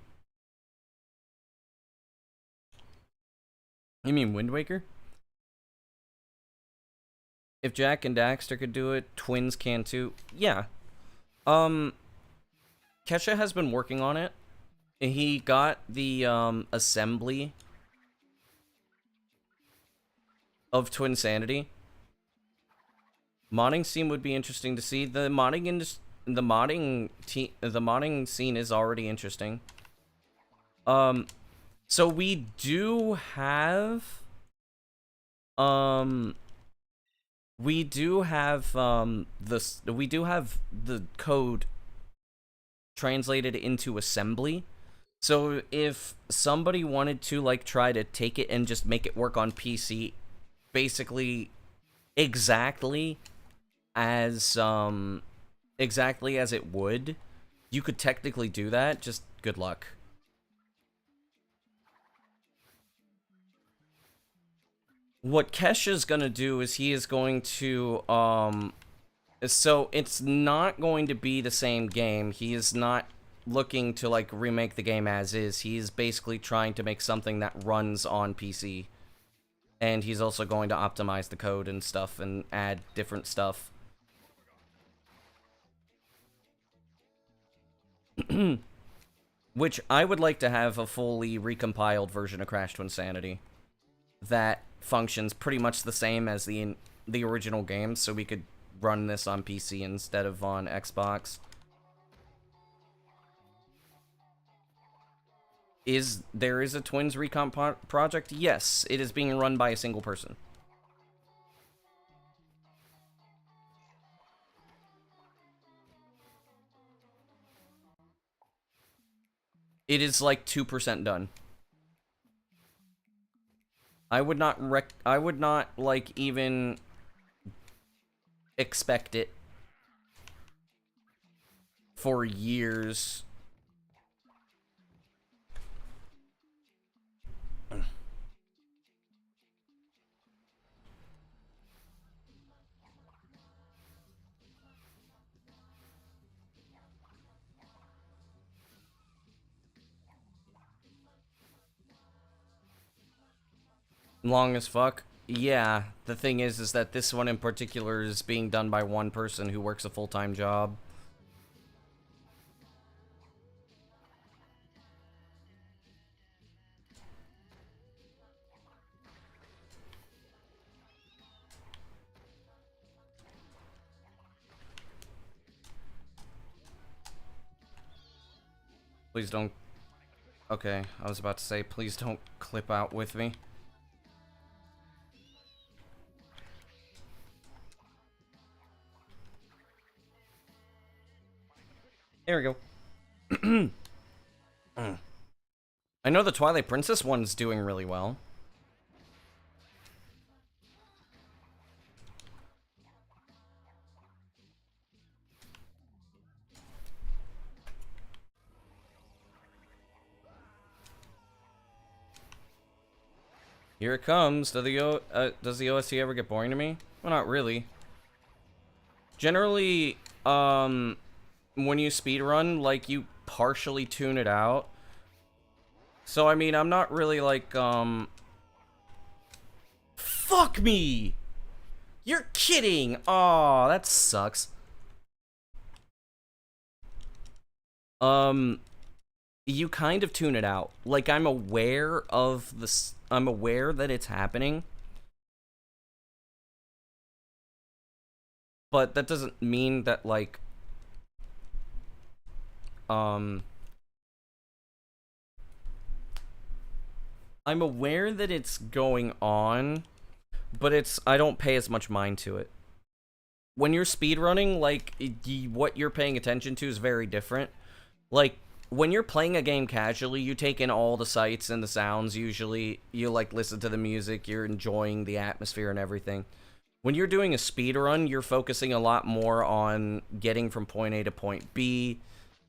You mean Wind Waker? If Jack and Daxter could do it, Twins can too. Yeah. Kesha has been working on it. He got the assembly of Twinsanity. Modding scene would be interesting to see. The modding scene is already interesting. So we do have the code translated into assembly. So if somebody wanted to, like, try to take it and just make it work on PC basically exactly as it would, you could technically do that. Just good luck. What Kesha's gonna do is he is going to So it's not going to be the same game. He is not looking to like remake the game as is. He's basically trying to make something that runs on PC. And he's also going to optimize the code and stuff and add different stuff. Which I would like to have a fully recompiled version of Crash Twinsanity that functions pretty much the same as the original game, so we could run this on PC instead of on Xbox. There is a Twins recomp project? Yes, it is being run by a single person. It is like 2% done. I would not like even expect it for years. Long as fuck. Yeah, the thing is that this one in particular is being done by one person who works a full-time job. Please don't... Okay, I was about to say, please don't clip out with me. There we go. I know the Twilight Princess one's doing really well. Here it comes. Does the OST ever get boring to me? Well, not really. Generally, when you speedrun, like, you partially tune it out. So, I mean, I'm not really, like, Fuck me! You're kidding! Aw, that sucks. You kind of tune it out. Like, I'm aware of this. I'm aware that it's happening. But that doesn't mean that, like, I'm aware that it's going on, but I don't pay as much mind to it. When you're speedrunning, like, what you're paying attention to is very different. Like, when you're playing a game casually, you take in all the sights and the sounds, usually. You, like, listen to the music, you're enjoying the atmosphere and everything. When you're doing a speedrun, you're focusing a lot more on getting from point A to point B,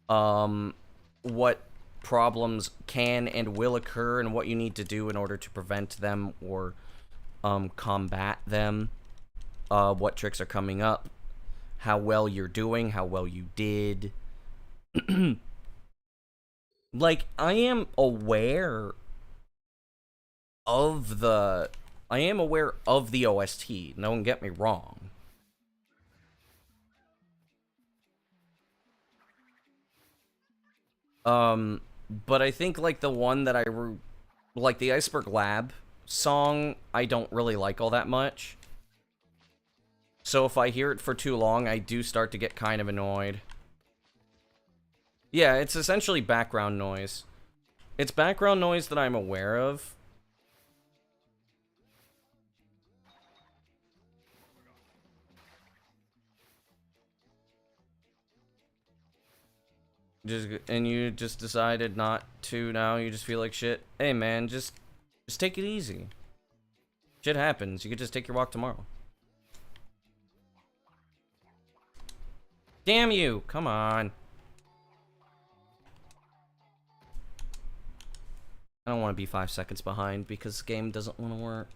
what problems can and will occur and what you need to do in order to prevent them or combat them, what tricks are coming up, how well you're doing, how well you did. Like, I am aware of the OST, don't get me wrong. But I think, like, the one that like, the Iceberg Lab song, I don't really like all that much. So if I hear it for too long, I do start to get kind of annoyed. Yeah, it's essentially background noise. It's background noise that I'm aware of. And you just decided not to now, you just feel like shit. Hey man, just take it easy. Shit happens, you could just take your walk tomorrow. Damn you, come on. I don't want to be 5 seconds behind because the game doesn't want to work.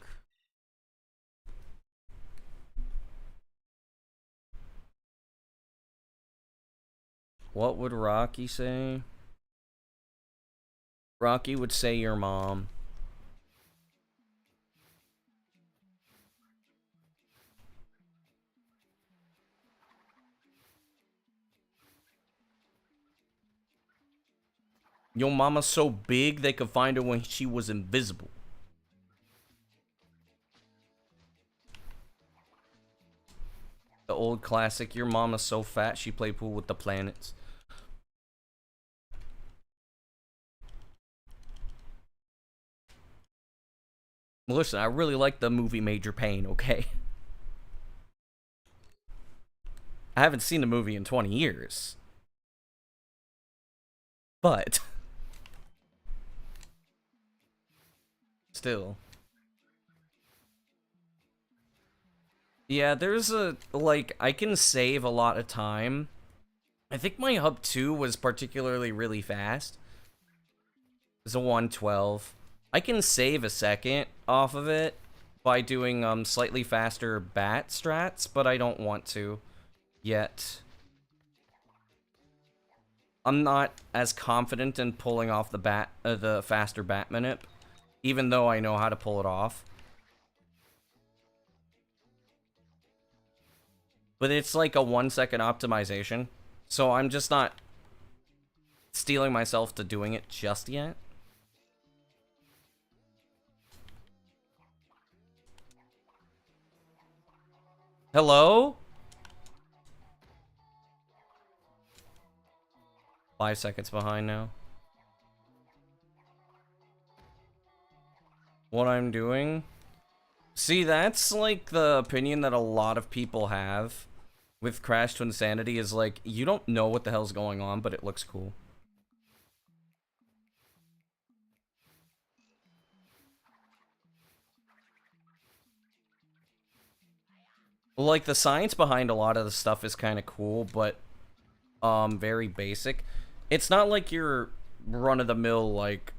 What would Rocky say? Rocky would say your mom. Your mama's so big they could find her when she was invisible. The old classic, your mama's so fat she played pool with the planets. Listen, I really like the movie Major Payne, okay? I haven't seen the movie in 20 years. But still. Yeah, there's a, like, I can save a lot of time. I think my hub 2 was particularly really fast. It's a 112. I can save a second off of it by doing slightly faster bat strats, but I don't want to yet. I'm not as confident in pulling off the faster bat manip, even though I know how to pull it off. But it's like a 1 second optimization, so I'm just not stealing myself to doing it just yet. Hello? 5 seconds behind now. What I'm doing? See, that's like the opinion that a lot of people have with Crash Twinsanity is like, you don't know what the hell's going on, but it looks cool. Like, the science behind a lot of the stuff is kind of cool, but very basic. It's not like your run-of-the-mill, like,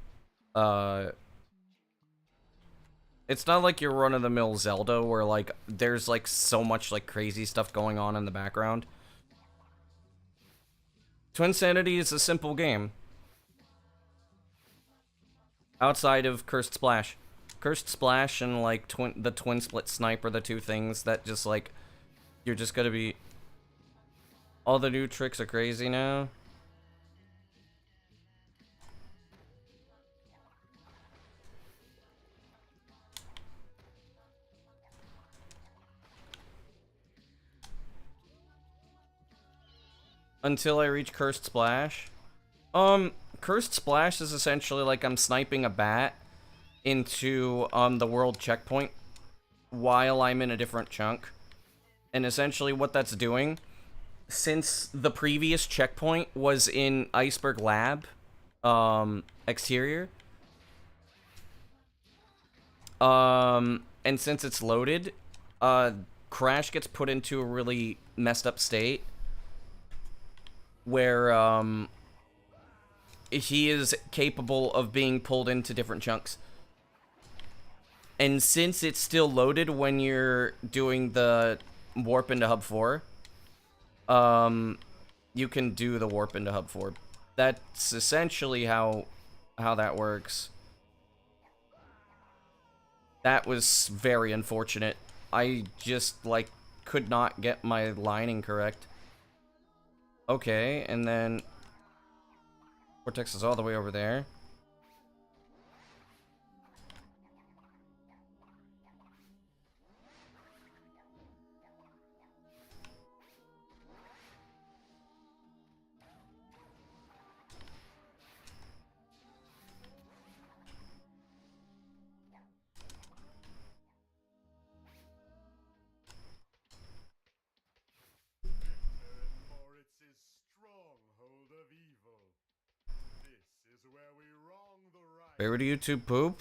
it's not like your run-of-the-mill Zelda where, like, there's, like, so much, like, crazy stuff going on in the background. Twinsanity is a simple game. Outside of Cursed Splash. Cursed Splash and, like, the Twin Split Snipe are the two things that just, like, you're just gonna be... All the new tricks are crazy now. Until I reach Cursed Splash. Cursed Splash is essentially like I'm sniping a bat into, the world checkpoint while I'm in a different chunk. And essentially what that's doing, since the previous checkpoint was in Iceberg Lab, exterior, and since it's loaded, Crash gets put into a really messed up state where, he is capable of being pulled into different chunks. And since it's still loaded when you're doing the warp into Hub 4, you can do the warp into Hub 4. That's essentially how that works. That was very unfortunate. I just, like, could not get my lining correct. Okay, and then Vortex is all the way over there. Favorite YouTube poop?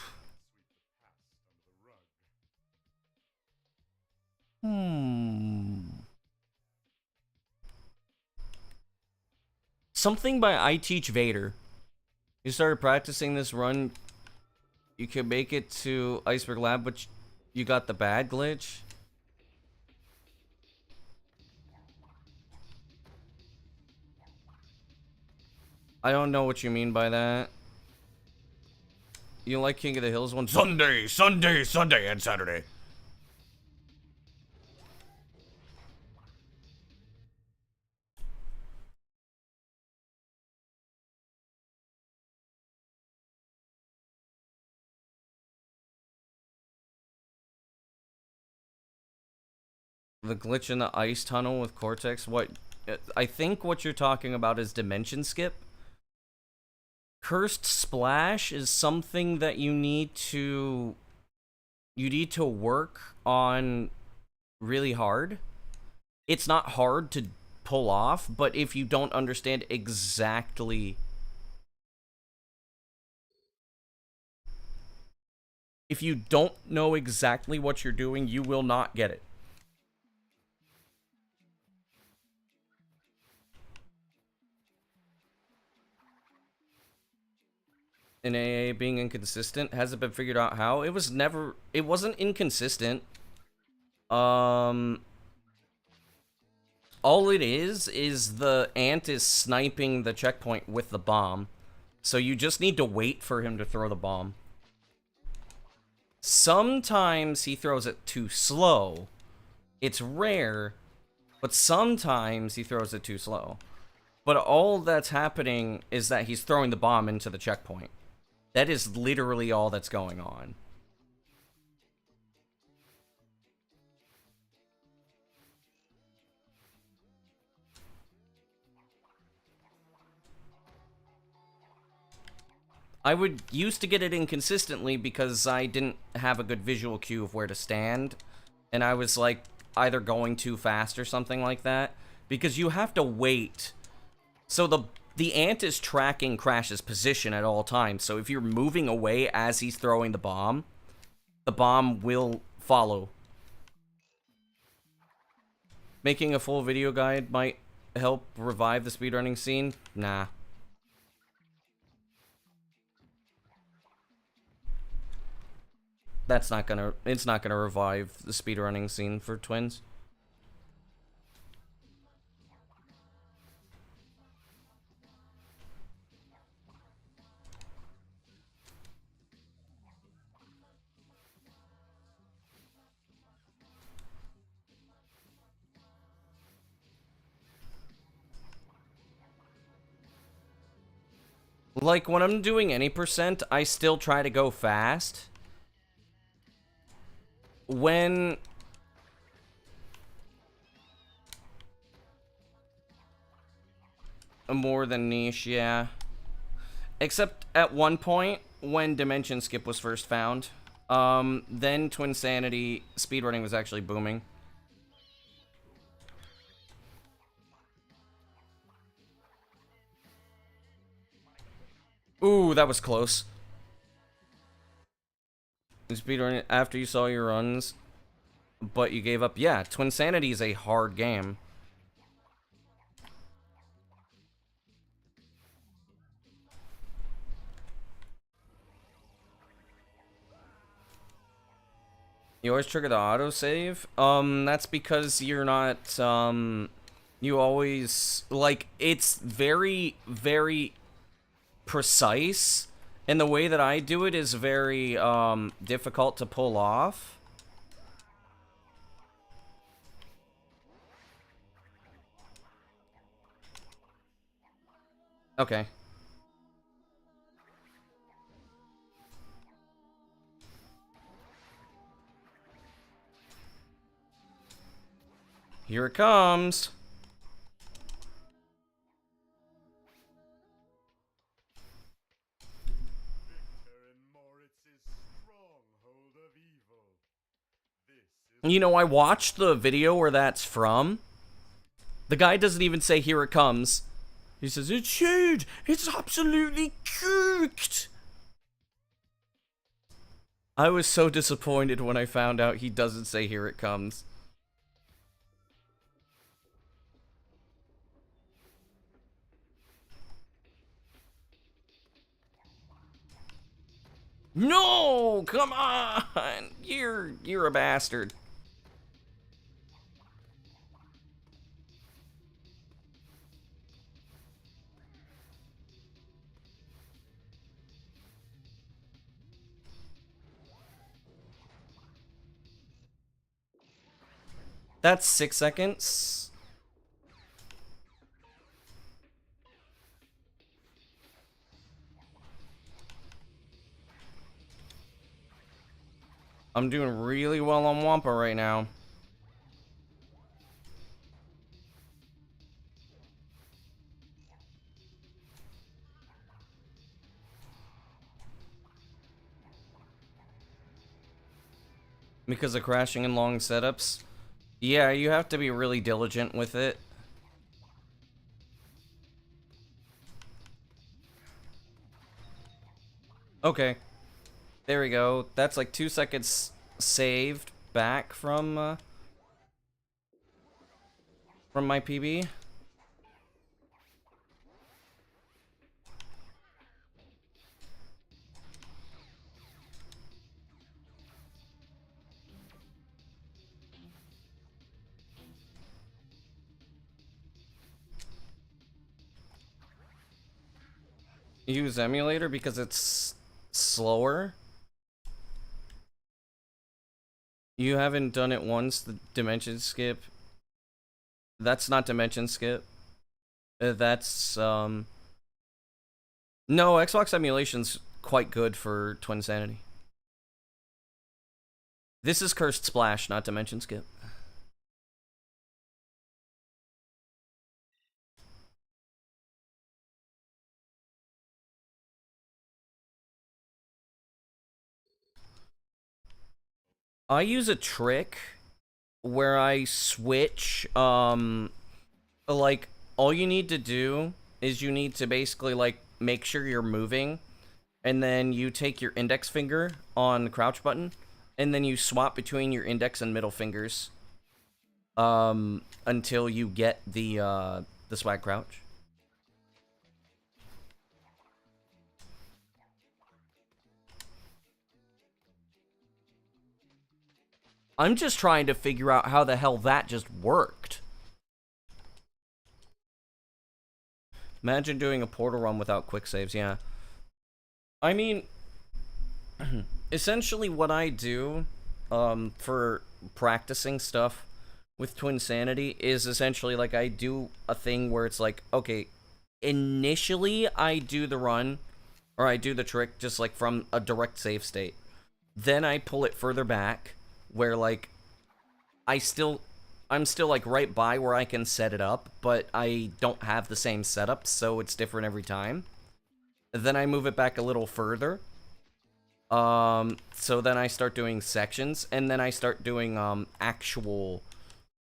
Something by I Teach Vader. You started practicing this run. You could make it to Iceberg Lab, but you got the bad glitch. I don't know what you mean by that. You like King of the Hills one? Sunday, Sunday, Sunday, and Saturday. The glitch in the ice tunnel with Cortex? What? I think what you're talking about is Dimension Skip. Cursed Splash is something that you need to work on really hard. It's not hard to pull off, but if you don't understand exactly... If you don't know exactly what you're doing, you will not get it. In AA being inconsistent, has it been figured out how? It wasn't inconsistent. All it is the ant is sniping the checkpoint with the bomb. So you just need to wait for him to throw the bomb. Sometimes he throws it too slow. It's rare, but sometimes he throws it too slow. But all that's happening is that he's throwing the bomb into the checkpoint. That is literally all that's going on. I would used to get it inconsistently because I didn't have a good visual cue of where to stand. And I was like either going too fast or something like that. Because you have to wait. So the ant is tracking Crash's position at all times. So if you're moving away as he's throwing the bomb will follow. Making a full video guide might help revive the speedrunning scene? Nah. It's not gonna revive the speedrunning scene for Twins. Like, when I'm doing any percent, I still try to go fast. When... More than niche, yeah. Except at one point, when Dimension Skip was first found. Then Twinsanity speedrunning was actually booming. Ooh, that was close. Speedrunning after you saw your runs, but you gave up. Yeah, Twinsanity is a hard game. You always trigger the autosave? That's because you're not, you always, like, it's very, very precise, and the way that I do it is very, difficult to pull off. Okay. Here it comes. You know, I watched the video where that's from. The guy doesn't even say, here it comes. He says, it's huge. It's absolutely cooked. I was so disappointed when I found out he doesn't say, here it comes. No, come on. You're a bastard. That's 6 seconds. I'm doing really well on Wampa right now. Because of crashing and long setups. Yeah, you have to be really diligent with it. Okay. There we go. That's like 2 seconds saved back from my PB. Use emulator because it's slower. You haven't done it once, the dimension skip. That's not dimension skip. That's no, Xbox emulation's quite good for Twinsanity. This is Cursed Splash, not dimension skip. I use a trick where I switch, like, all you need to do is you need to basically, like, make sure you're moving, and then you take your index finger on the crouch button, and then you swap between your index and middle fingers, until you get the swag crouch. I'm just trying to figure out how the hell that just worked. Imagine doing a portal run without quick saves, yeah. I mean, essentially what I do, for practicing stuff with Twinsanity is essentially, like, I do a thing where it's like, okay, initially I do the run, or I do the trick just, like, from a direct save state. Then I pull it further back, where, like, I'm still, like, right by where I can set it up, but I don't have the same setup, so it's different every time. Then I move it back a little further. So then I start doing sections, and then I start doing, actual,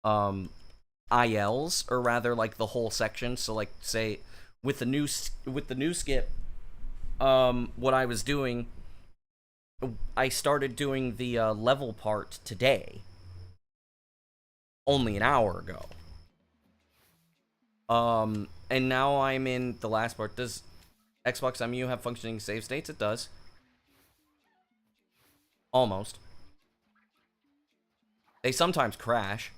ILs, or rather, like, the whole section. So, like, say, with the new skip, what I was doing, I started doing the, level part today. Only an hour ago. And now I'm in the last part. Does Xbox MU have functioning save states? It does. Almost. They sometimes crash,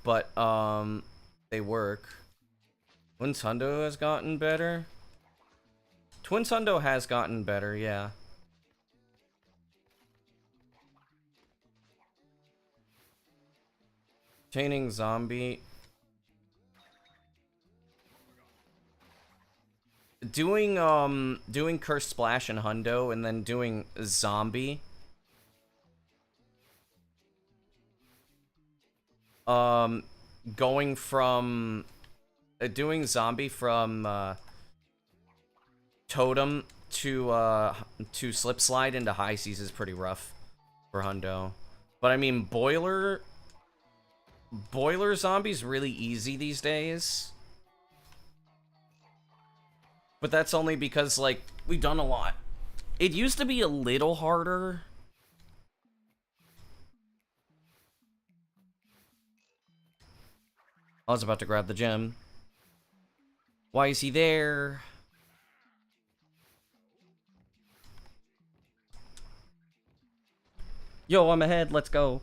but, they work. Twinsundo has gotten better? Twinsundo has gotten better, yeah. Chaining zombie. Doing Cursed Splash and Hundo, and then doing zombie. Going from doing zombie from totem to slip slide into high seas is pretty rough for Hundo. But I mean, boiler zombie's really easy these days. But that's only because, like, we've done a lot. It used to be a little harder. I was about to grab the gem. Why is he there? Yo, I'm ahead. Let's go.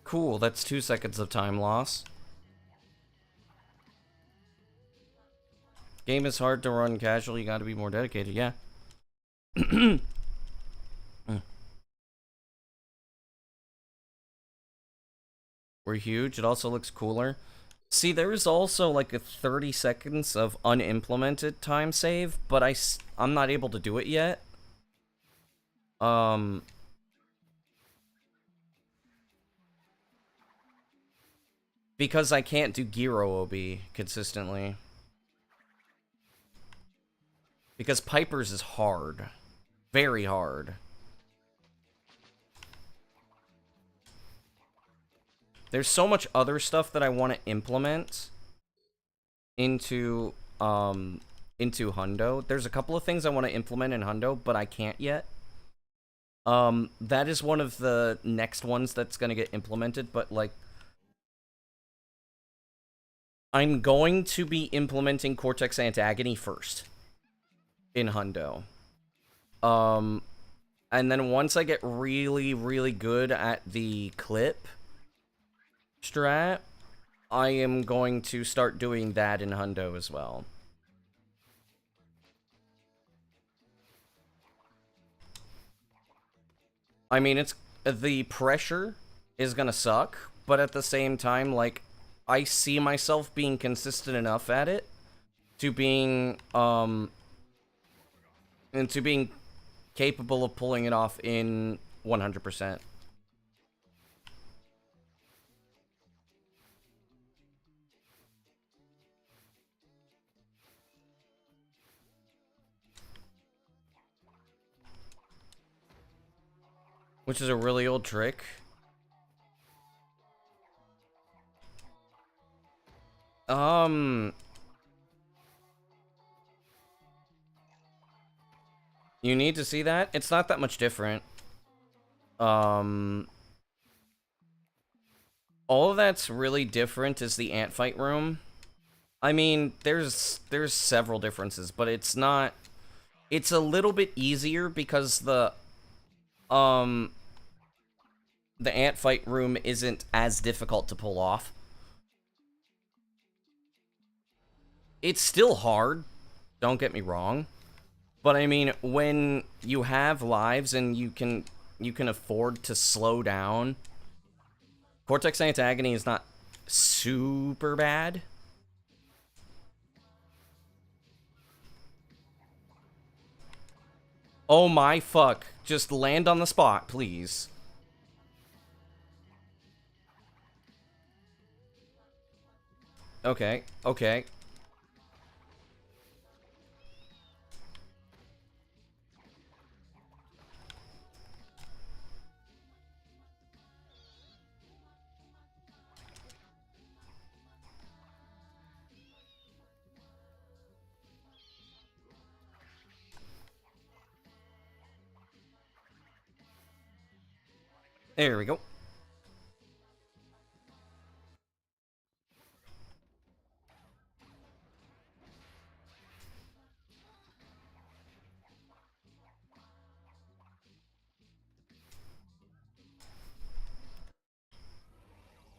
Cool, that's 2 seconds of time loss. Game is hard to run casual, you gotta be more dedicated, yeah. We're huge, it also looks cooler. See, there is also like a 30 seconds of unimplemented time save, but I'm not able to do it yet. Because I can't do Gyro OB consistently. Because Piper's is hard. Very hard. There's so much other stuff that I want to implement into Hundo. There's a couple of things I want to implement in Hundo, but I can't yet. That is one of the next ones that's going to get implemented, but like I'm going to be implementing Cortex Antagony first in Hundo. And then once I get really, really good at the clip strat, I am going to start doing that in Hundo as well. I mean, the pressure is gonna suck, but at the same time, like, I see myself being consistent enough at it to being, and to being capable of pulling it off in 100%. Which is a really old trick. You need to see that? It's not that much different. All that's really different is the ant fight room. I mean, there's several differences, but it's not... It's a little bit easier because the ant fight room isn't as difficult to pull off. It's still hard, don't get me wrong. But I mean, when you have lives and you can afford to slow down, Cortex Antagony is not super bad. Oh my fuck. Just land on the spot, please. Okay, okay. There we go.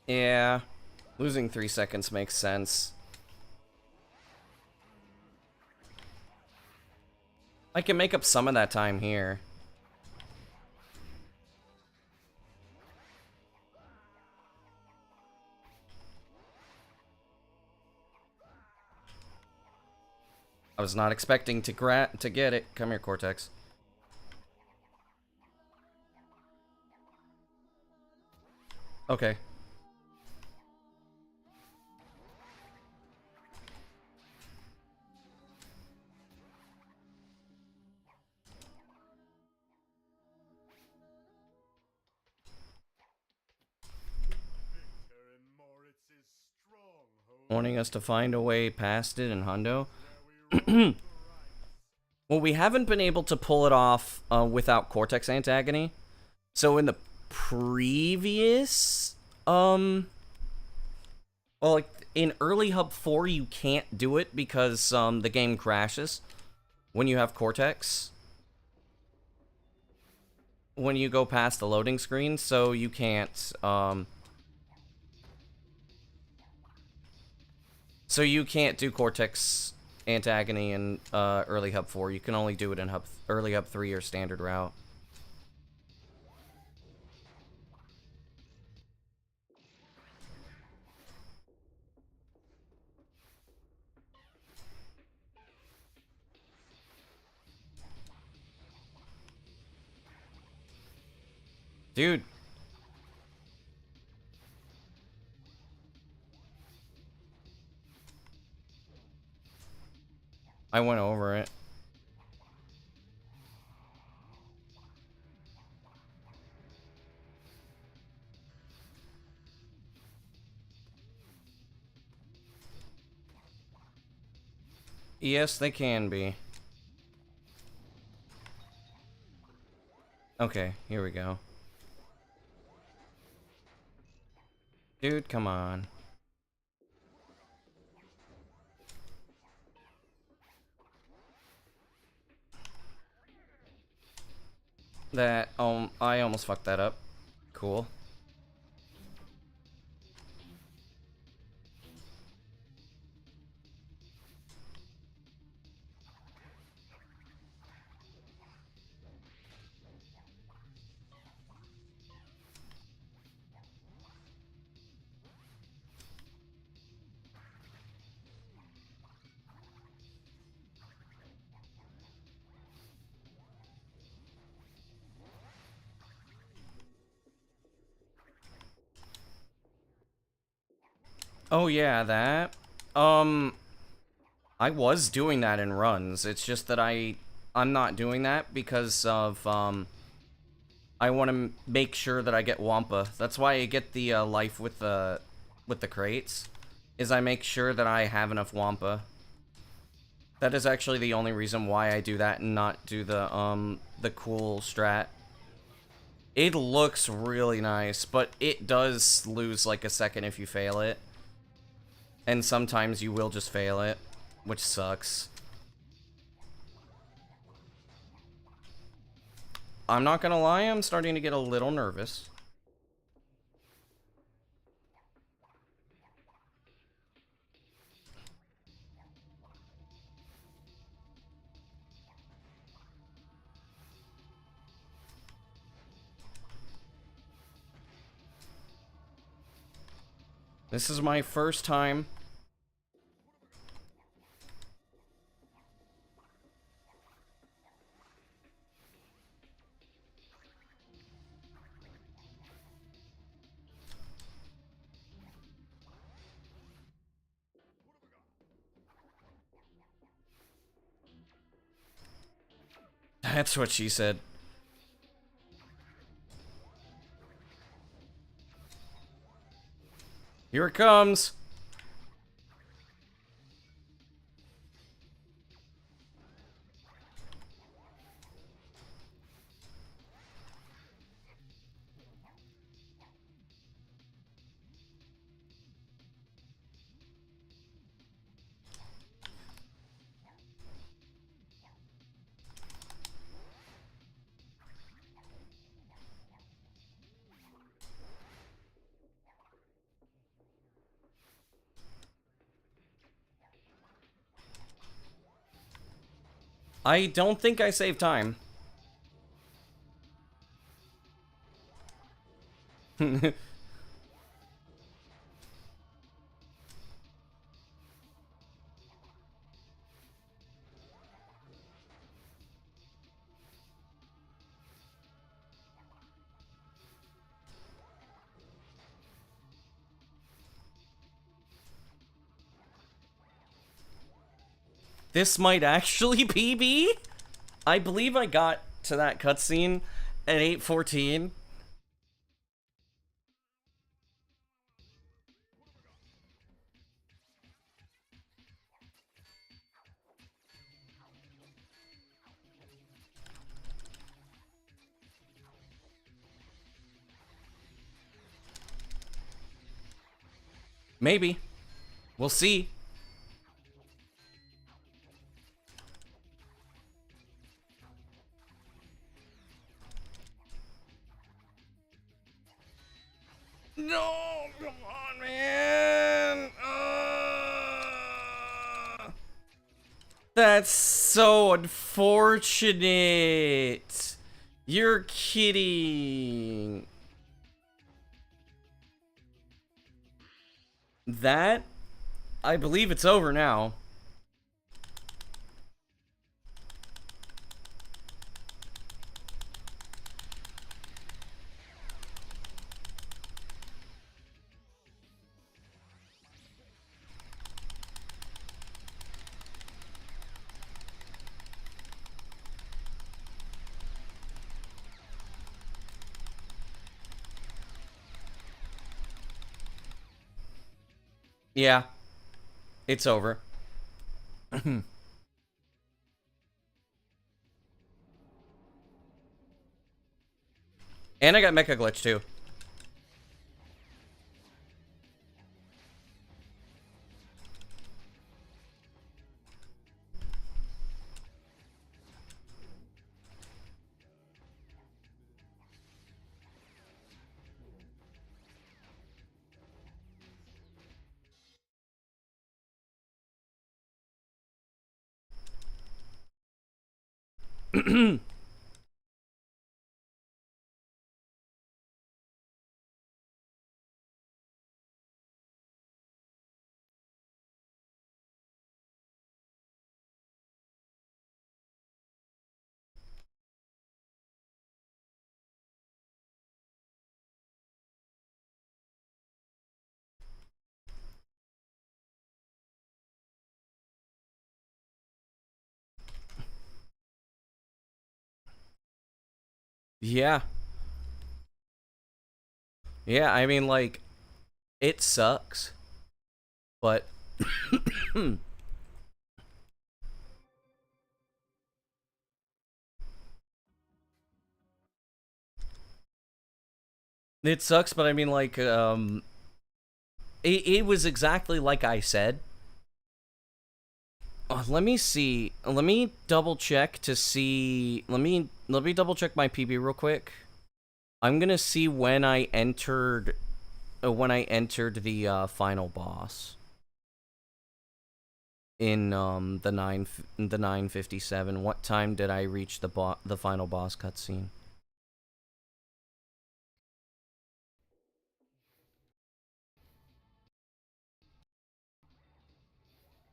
Yeah, losing 3 seconds makes sense. I can make up some of that time here. I was not expecting to get it. Come here, Cortex. Okay. Wanting us to find a way past it in Hundo. Well, we haven't been able to pull it off without Cortex Antagony. So in the previous, well, like in early Hub 4, you can't do it because the game crashes when you have Cortex. When you go past the loading screen, so you can't So you can't do Cortex Antagony in early hub 4. You can only do it in early hub 3 or standard route. Dude. I went over it. Yes, they can be. Okay, here we go. Dude, come on. That, I almost fucked that up. Cool. Oh yeah, that. I was doing that in runs. It's just that I'm not doing that because of I want to make sure that I get Wampa. That's why I get the life with the crates. Is I make sure that I have enough Wampa. That is actually the only reason why I do that and not do the cool strat. It looks really nice, but it does lose like a second if you fail it. And sometimes you will just fail it, which sucks. I'm not gonna lie, I'm starting to get a little nervous. This is my first time. That's what she said. Here it comes. I don't think I saved time. This might actually PB? I believe I got to that cutscene at 8:14. Maybe. We'll see. No, come on, man. That's so unfortunate. You're kidding. That, I believe it's over now. Yeah, it's over. And I got Mecha Glitch too. Yeah. Yeah, I mean, like, it sucks. But it sucks, but I mean, like, it was exactly like I said. Let me see. Let me double check to see. Let me double check my PB real quick. I'm gonna see when I entered the final boss in the 957. What time did I reach the final boss cutscene?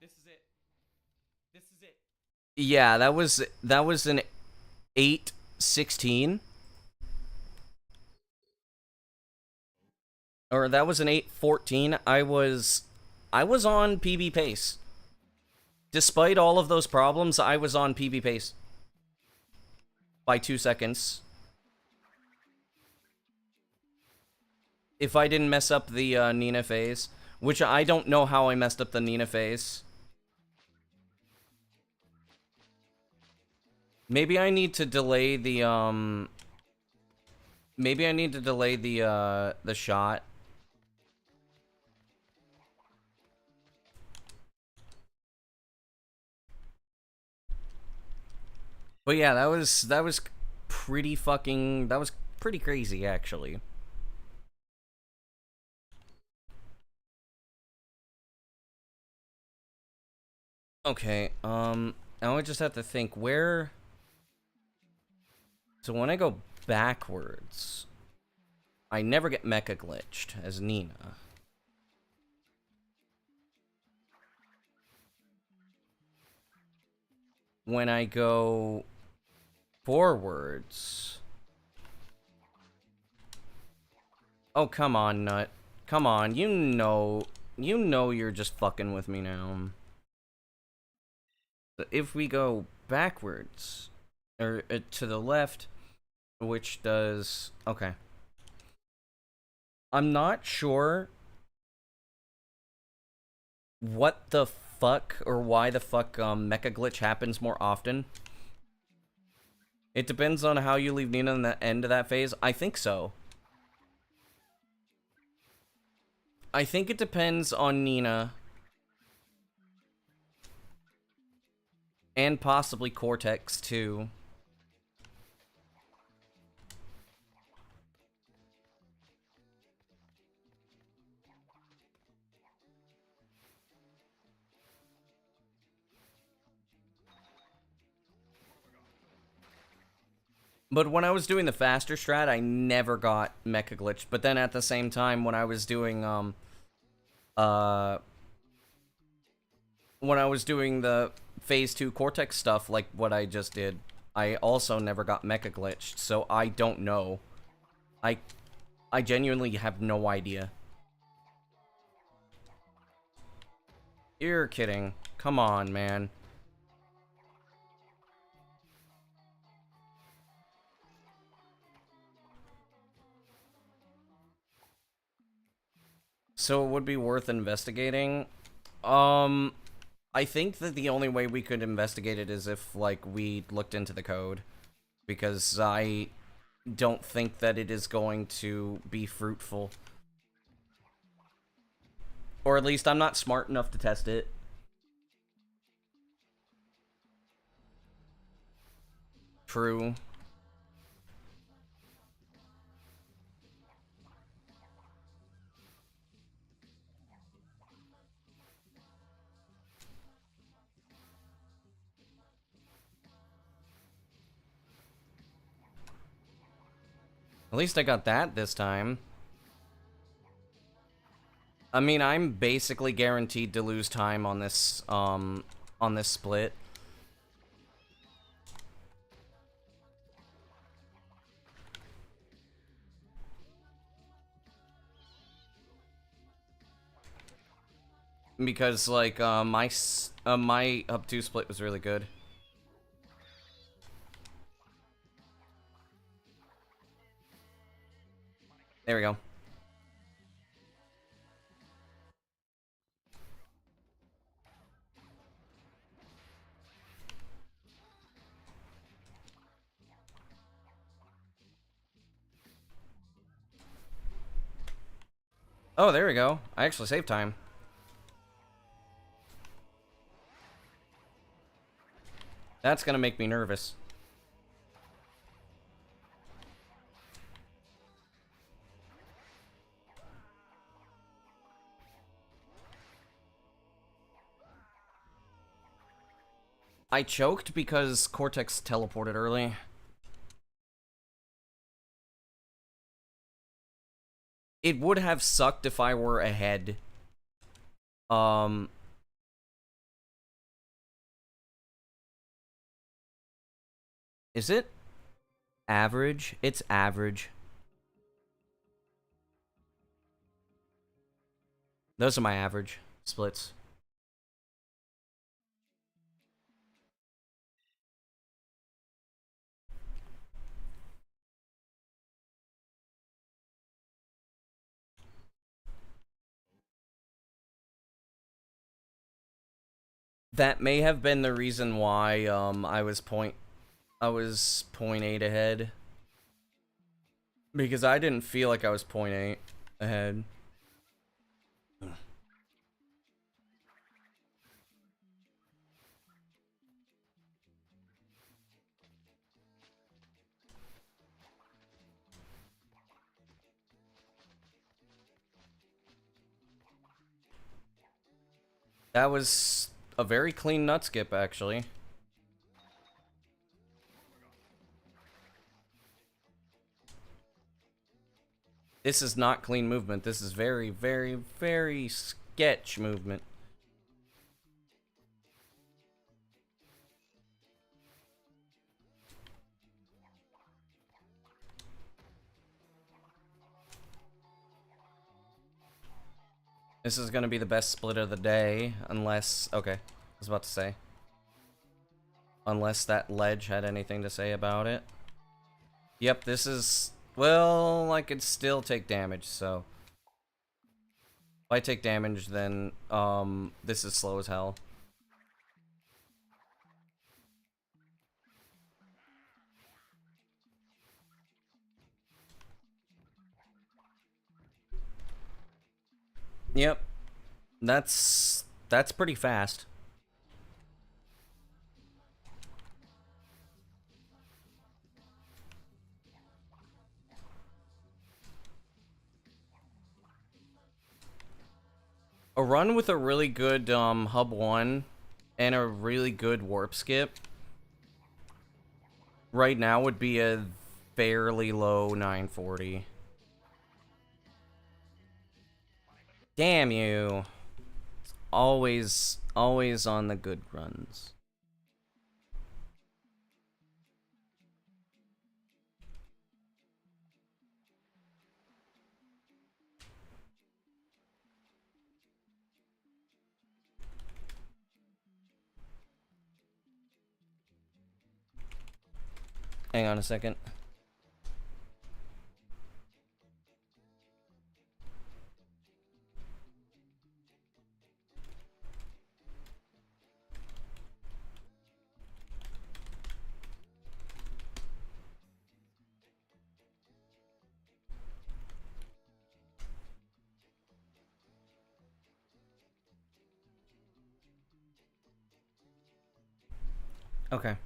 This is it. This is it. Yeah, that was an 8:16, or that was an 8:14. I was on PB pace. Despite all of those problems, I was on PB pace by 2 seconds. If I didn't mess up the Nina phase, which I don't know how I messed up the Nina phase. Maybe I need to delay the maybe I need to delay the shot. But yeah, that was pretty crazy actually. Okay, now I just have to think where. So when I go backwards, I never get mecha glitched as Nina. When I go forwards. Oh, come on, Nut. Come on, you know you're just fucking with me now. If we go backwards, or to the left, which does... Okay. I'm not sure what the fuck, or why the fuck, Mecha Glitch happens more often. It depends on how you leave Nina in the end of that phase. I think so. I think it depends on Nina. And possibly Cortex, too. But when I was doing the faster strat, I never got mecha glitched. But then at the same time, when I was doing the phase 2 Cortex stuff, like what I just did, I also never got mecha glitched. So I don't know. I genuinely have no idea. You're kidding. Come on, man. So it would be worth investigating. I think that the only way we could investigate it is if, like, we looked into the code. Because I don't think that it is going to be fruitful. Or at least I'm not smart enough to test it. True. At least I got that this time. I mean, I'm basically guaranteed to lose time on this split. Because, like, my up 2 split was really good. There we go. Oh, there we go. I actually saved time. That's gonna make me nervous. I choked because Cortex teleported early. It would have sucked if I were ahead. Is it average? It's average. Those are my average splits. That may have been the reason why I was 0.8 ahead. Because I didn't feel like I was 0.8 ahead. That was a very clean nut skip, actually. This is not clean movement. This is very, very, very sketch movement. This is gonna be the best split of the day, unless... Okay, I was about to say. Unless that ledge had anything to say about it. Yep, this is... Well, I could still take damage, so... If I take damage, then, this is slow as hell. Yep. That's pretty fast. A run with a really good hub 1 and a really good warp skip right now would be a fairly low 940. Damn you. It's always on the good runs. Hang on a second. Okay.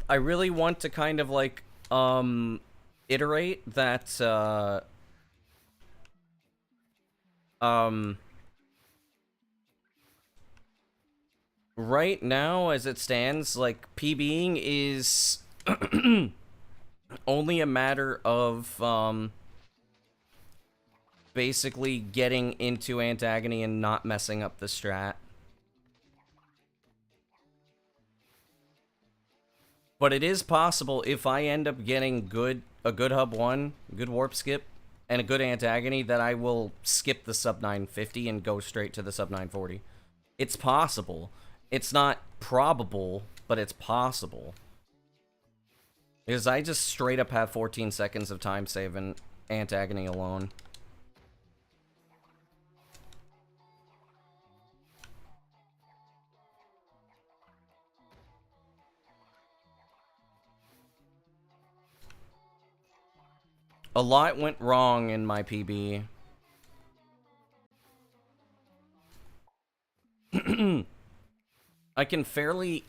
I really want to kind of like iterate that right now as it stands, like PBing is only a matter of basically getting into Antagony and not messing up the strat. But it is possible if I end up getting a good hub 1, good warp skip, and a good Antagony that I will skip the sub 950 and go straight to the sub 940. It's possible. It's not probable, but it's possible. Because I just straight up have 14 seconds of time saving Antagony alone. A lot went wrong in my PB. I can fairly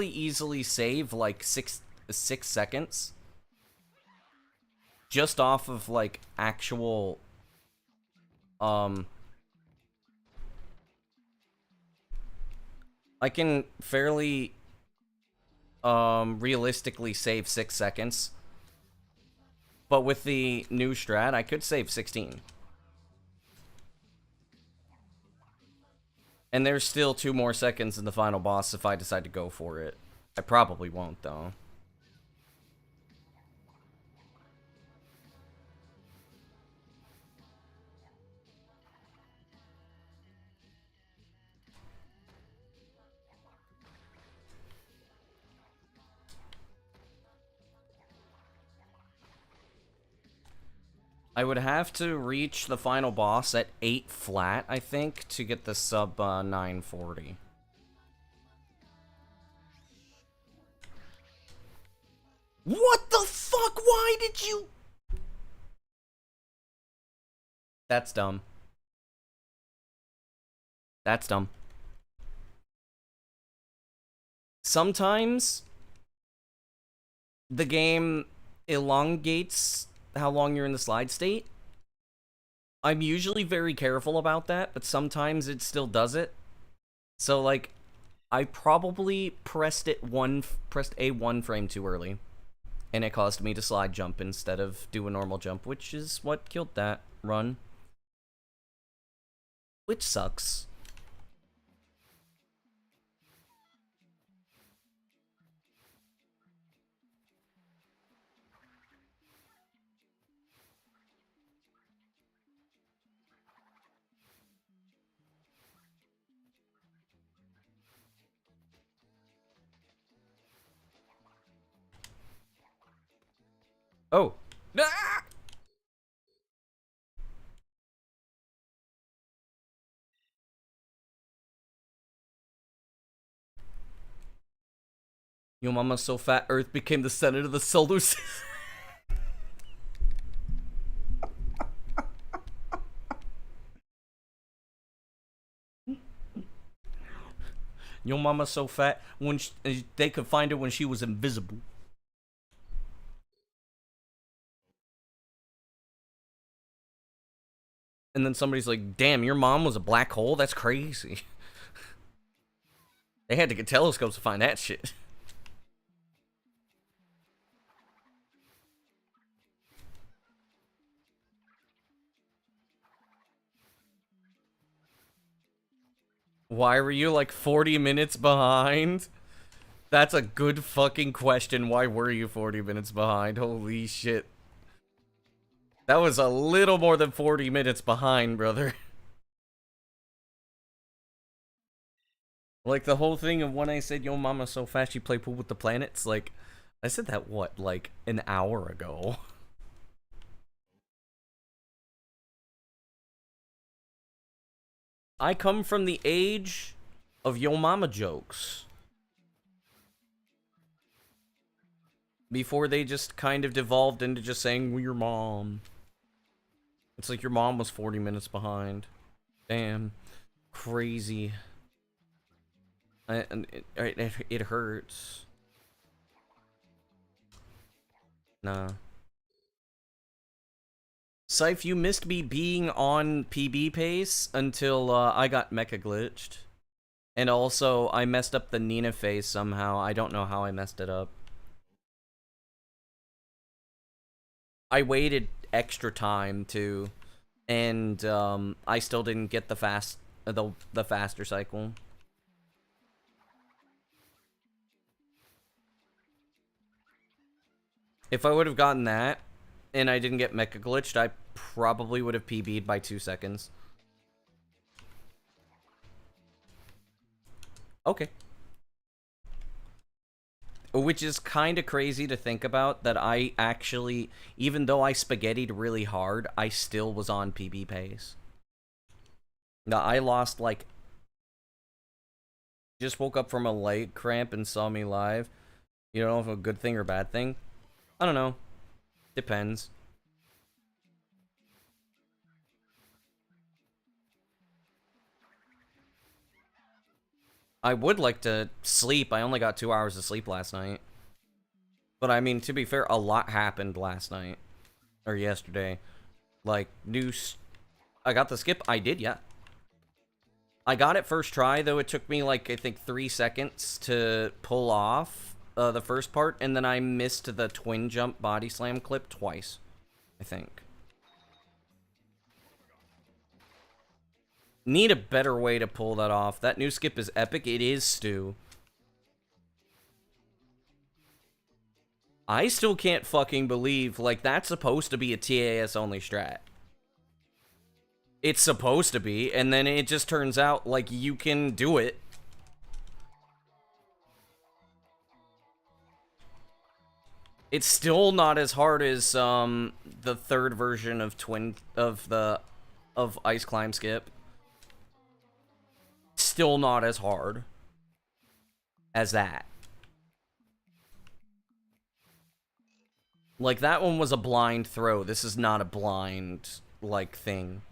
easily save like six seconds just off of like actual I can fairly realistically save 6 seconds. But with the new strat, I could save 16. And there's still 2 more seconds in the final boss if I decide to go for it. I probably won't, though. I would have to reach the final boss at 8 flat, I think, to get the sub 940. What the fuck? Why did you... That's dumb. That's dumb. Sometimes the game elongates how long you're in the slide state. I'm usually very careful about that, but sometimes it still does it. So like I probably pressed a 1 frame too early, and it caused me to slide jump instead of do a normal jump, which is what killed that run. Which sucks. Oh. Ah! Your mama's so fat, Earth became the center of the solar system. Your mama's so fat, when they could find her when she was invisible. And then somebody's like, damn, your mom was a black hole? That's crazy. They had to get telescopes to find that shit. Why were you like 40 minutes behind? That's a good fucking question. Why were you 40 minutes behind? Holy shit. That was a little more than 40 minutes behind, brother. Like, the whole thing of when I said, yo, mama's so fast you play pool with the planets, like, I said that, what, like, an hour ago? I come from the age of yo mama jokes. Before they just kind of devolved into just saying, well, your mom. It's like your mom was 40 minutes behind. Damn. Crazy. It hurts. Nah. Scythe, you missed me being on PB pace until I got mecha glitched. And also, I messed up the Nina phase somehow. I don't know how I messed it up. I waited extra time too, and I still didn't get the faster cycle. If I would have gotten that, and I didn't get mecha glitched, I probably would have PB'd by 2 seconds. Okay. Which is kind of crazy to think about, that I actually, even though I spaghettied really hard, I still was on PB pace. Now, I lost, like, just woke up from a leg cramp and saw me live. You don't know if it's a good thing or bad thing? I don't know. Depends. I would like to sleep. I only got 2 hours of sleep last night. But I mean, to be fair, a lot happened last night. Or yesterday. Like, I got the skip? I did, yeah. I got it first try, though it took me, like, I think 3 seconds to pull off the first part. And then I missed the twin jump body slam clip twice, I think. Need a better way to pull that off. That new skip is epic. It is, Stu. I still can't fucking believe, like, that's supposed to be a TAS only strat. It's supposed to be, and then it just turns out, like, you can do it. It's still not as hard as, the third version of Ice Climb Skip. Still not as hard as that. Like, that one was a blind throw. This is not a blind, like, thing.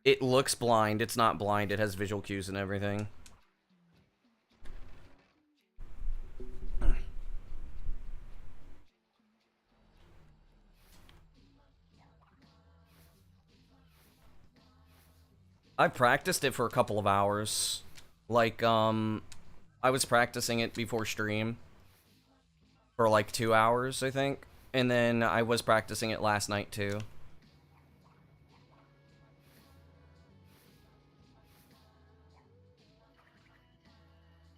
It looks blind. It's not blind. It has visual cues and everything. I practiced it for a couple of hours. Like, I was practicing it before stream. For like 2 hours, I think. And then I was practicing it last night, too.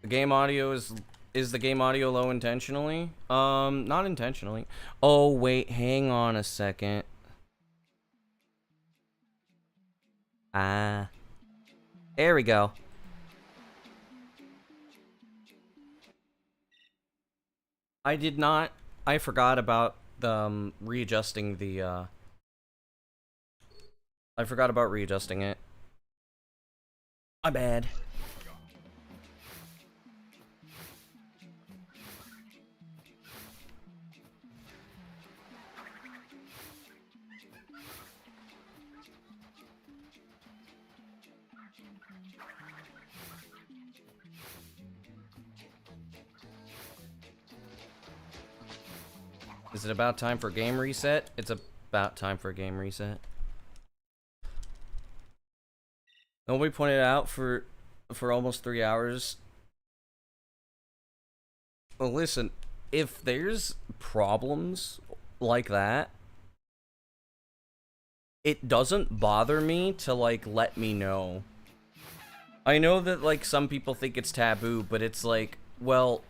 The game audio is the game audio low intentionally? Not intentionally. Oh, wait, hang on a second. Ah. There we go. I did not. I forgot about the, readjusting the, I forgot about readjusting it. My bad. Is it about time for game reset? It's about time for game reset. Nobody pointed out for almost 3 hours. Well, listen, if there's problems like that, it doesn't bother me to, like, let me know. I know that, like, some people think it's taboo, but it's like, well,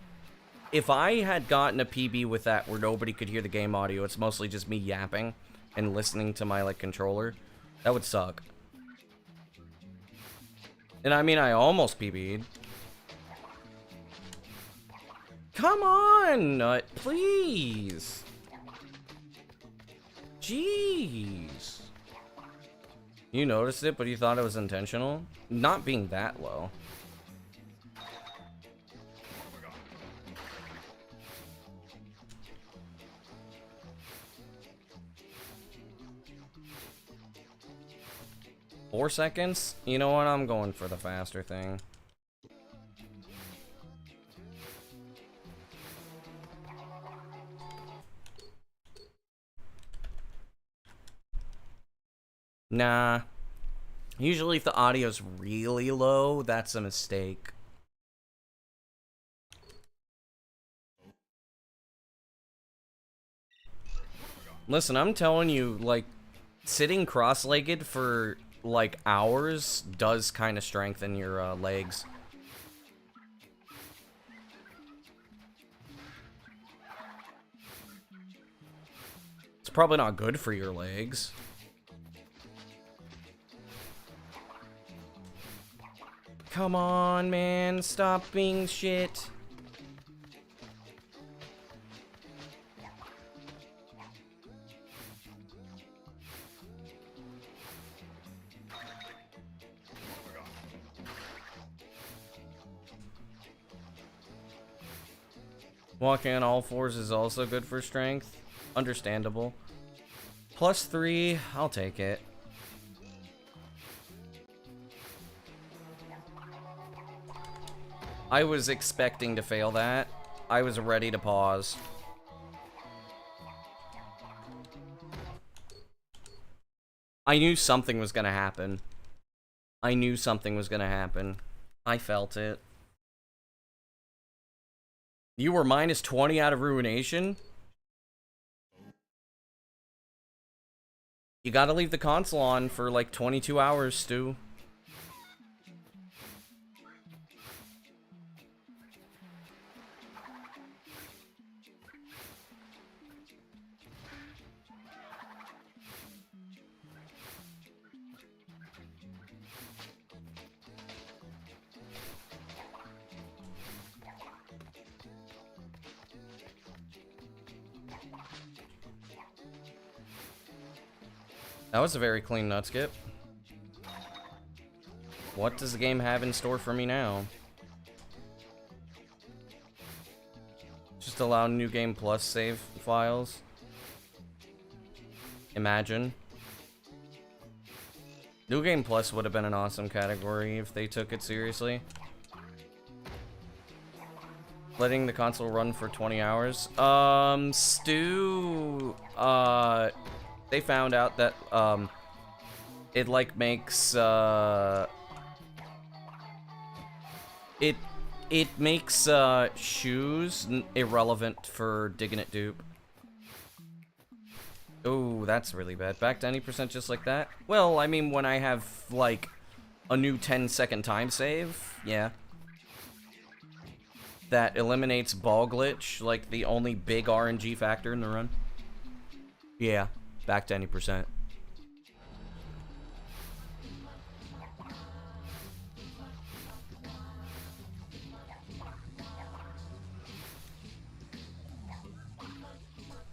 if I had gotten a PB with that where nobody could hear the game audio, it's mostly just me yapping and listening to my, like, controller, that would suck. And I mean, I almost PB'd. Come on, please. Jeez. You noticed it, but you thought it was intentional? Not being that low. Four seconds? You know what? I'm going for the faster thing. Nah. Usually if the audio's really low, that's a mistake. Listen, I'm telling you, like, sitting cross-legged for, like, hours does kind of strengthen your legs. It's probably not good for your legs. Come on, man. Stop being shit. Walking on all fours is also good for strength. Understandable. +3, I'll take it. I was expecting to fail that. I was ready to pause. I knew something was gonna happen. I knew something was gonna happen. I felt it. You were -20 out of Ruination? You gotta leave the console on for like 22 hours, Stu. That was a very clean nut skip. What does the game have in store for me now? Just allow New Game Plus save files. Imagine. New Game Plus would have been an awesome category if they took it seriously. Letting the console run for 20 hours. Stu, they found out that, it, like, makes, it makes, shoes irrelevant for Digging It Dupe. Oh, that's really bad. Back to 90% just like that? Well, I mean, when I have, like, a new 10-second time save, yeah. That eliminates ball glitch, like, the only big RNG factor in the run. Yeah. Back to 90%.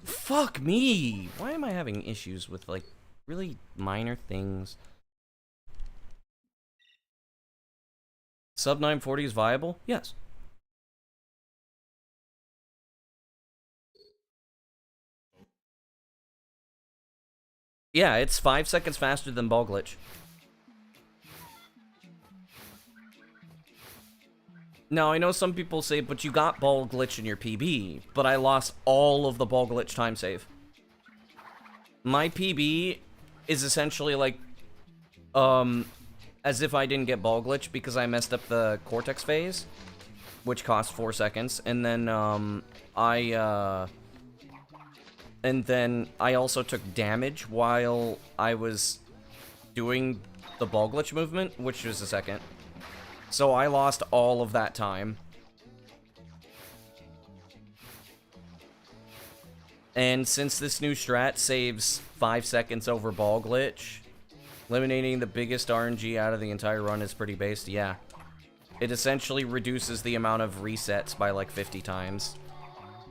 Fuck me! Why am I having issues with, like, really minor things? Sub 940 is viable? Yes. Yeah, it's 5 seconds faster than ball glitch. Now, I know some people say, but you got ball glitch in your PB, but I lost all of the ball glitch time save. My PB is essentially like, As if I didn't get ball glitch because I messed up the Cortex phase, which cost 4 seconds, and then, and then I also took damage while I was doing the ball glitch movement, which was a second. So I lost all of that time. And since this new strat saves 5 seconds over ball glitch, eliminating the biggest RNG out of the entire run is pretty based, yeah. It essentially reduces the amount of resets by like 50 times.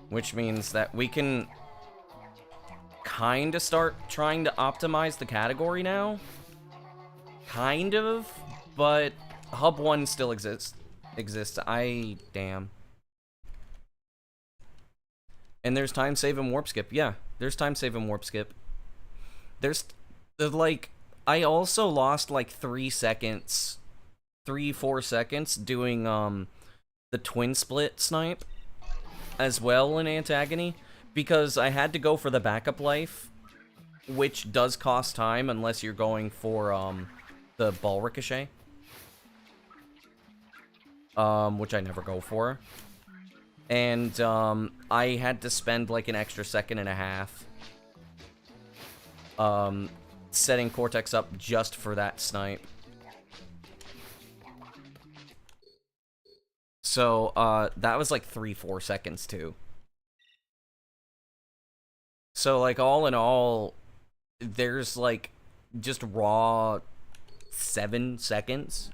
Which means that we can kind of start trying to optimize the category now. Kind of, but Hub 1 still exists. Damn. And there's time save and warp skip. Yeah, there's time save and warp skip. There's, like, I also lost like 3 seconds, 4 seconds doing the twin split snipe as well in Antagony because I had to go for the backup life, which does cost time unless you're going for the ball ricochet, which I never go for. And I had to spend like an extra second and a half setting Cortex up just for that snipe. So that was like 3-4 seconds too. So like all in all, there's like just raw 7 seconds.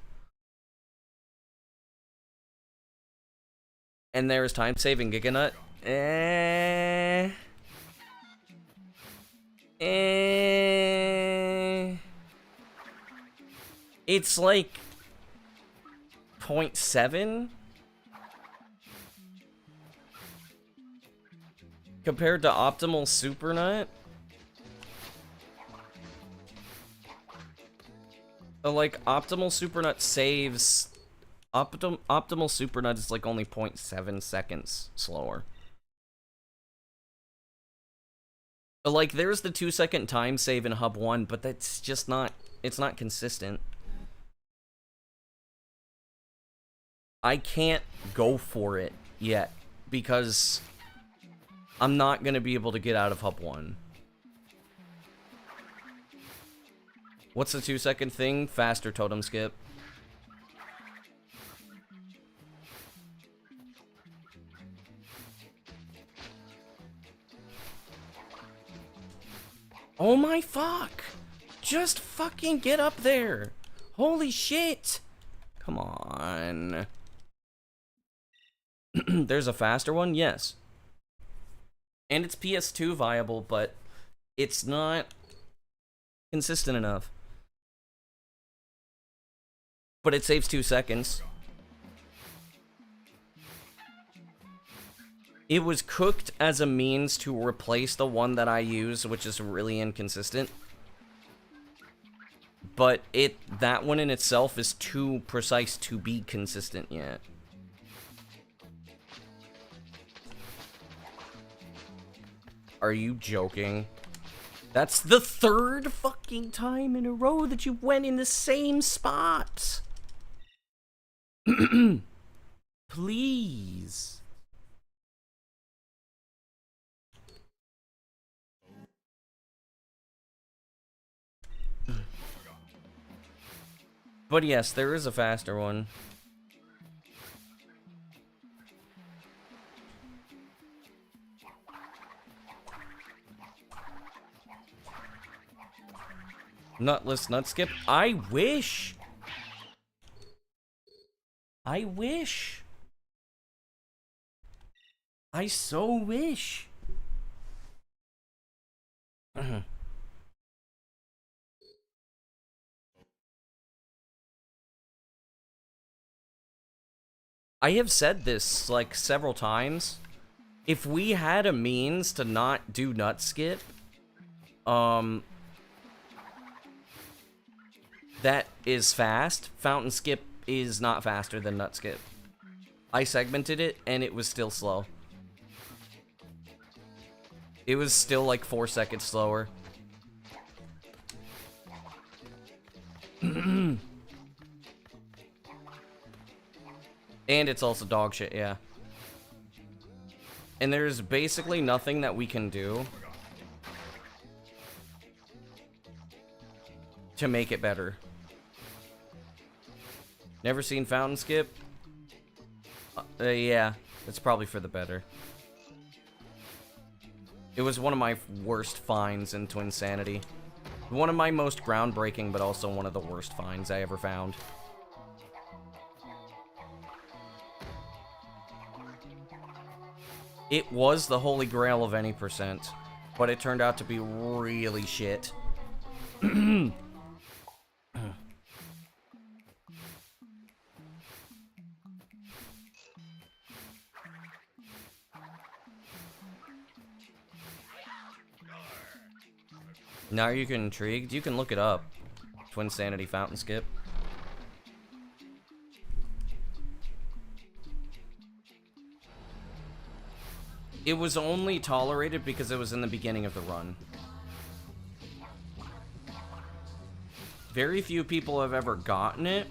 And there's time-saving Giganut. It's like 0.7 compared to Optimal Super Nut. Like, Optimal Super Nut saves... Optimal Super Nut is like only 0.7 seconds slower. But like, there's the 2-second time save in Hub 1, but that's just not... It's not consistent. I can't go for it yet, because I'm not going to be able to get out of Hub 1. What's the 2-second thing? Faster totem skip. Oh my fuck! Just fucking get up there! Holy shit! Come on. There's a faster one? Yes. And it's PS2 viable, but it's not consistent enough. But it saves 2 seconds. It was cooked as a means to replace the one that I use, which is really inconsistent. But that one in itself is too precise to be consistent yet. Are you joking? That's the 3rd fucking time in a row that you went in the same spot. Please. But yes, there is a faster one. Nutless nut skip? I wish! I wish! I so wish! I have said this, like, several times. If we had a means to not do nut skip, that is fast. Fountain skip is not faster than nut skip. I segmented it, and it was still slow. It was still like 4 seconds slower. And it's also dog shit, yeah. And there's basically nothing that we can do to make it better. Never seen Fountain Skip? Yeah, it's probably for the better. It was one of my worst finds in Twinsanity. One of my most groundbreaking, but also one of the worst finds I ever found. It was the holy grail of any percent, but it turned out to be really shit. Now are you intrigued? You can look it up. Twinsanity Fountain Skip. It was only tolerated because it was in the beginning of the run. Very few people have ever gotten it.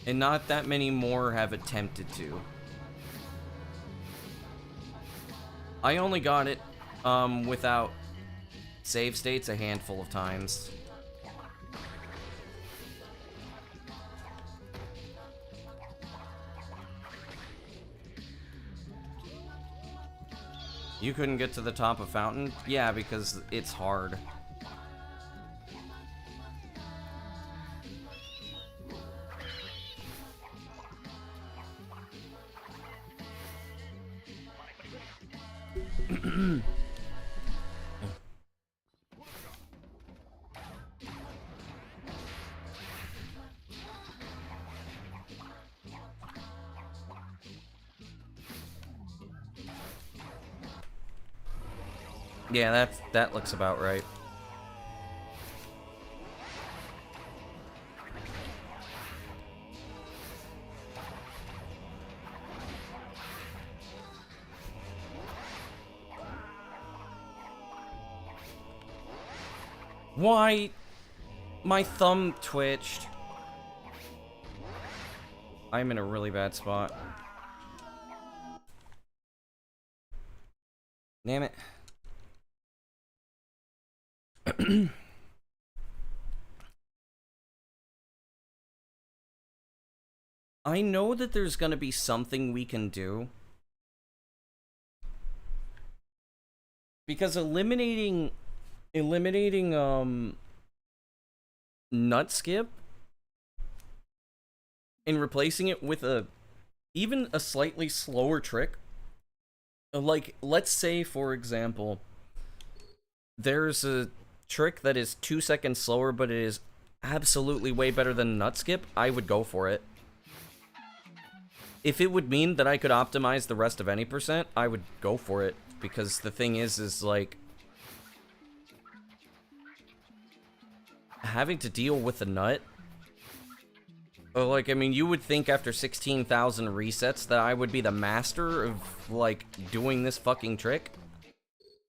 And not that many more have attempted to. I only got it without save states a handful of times. You couldn't get to the top of Fountain? Yeah, because it's hard. Yeah, that looks about right. Why? My thumb twitched. I'm in a really bad spot. Damn it. I know that there's gonna be something we can do. Because eliminating nut skip and replacing it with even a slightly slower trick. Like, let's say, for example, there's a trick that is 2 seconds slower, but it is absolutely way better than nut skip. I would go for it. If it would mean that I could optimize the rest of any percent, I would go for it. Because the thing is like, having to deal with the nut. Like, I mean, you would think after 16,000 resets that I would be the master of, like, doing this fucking trick.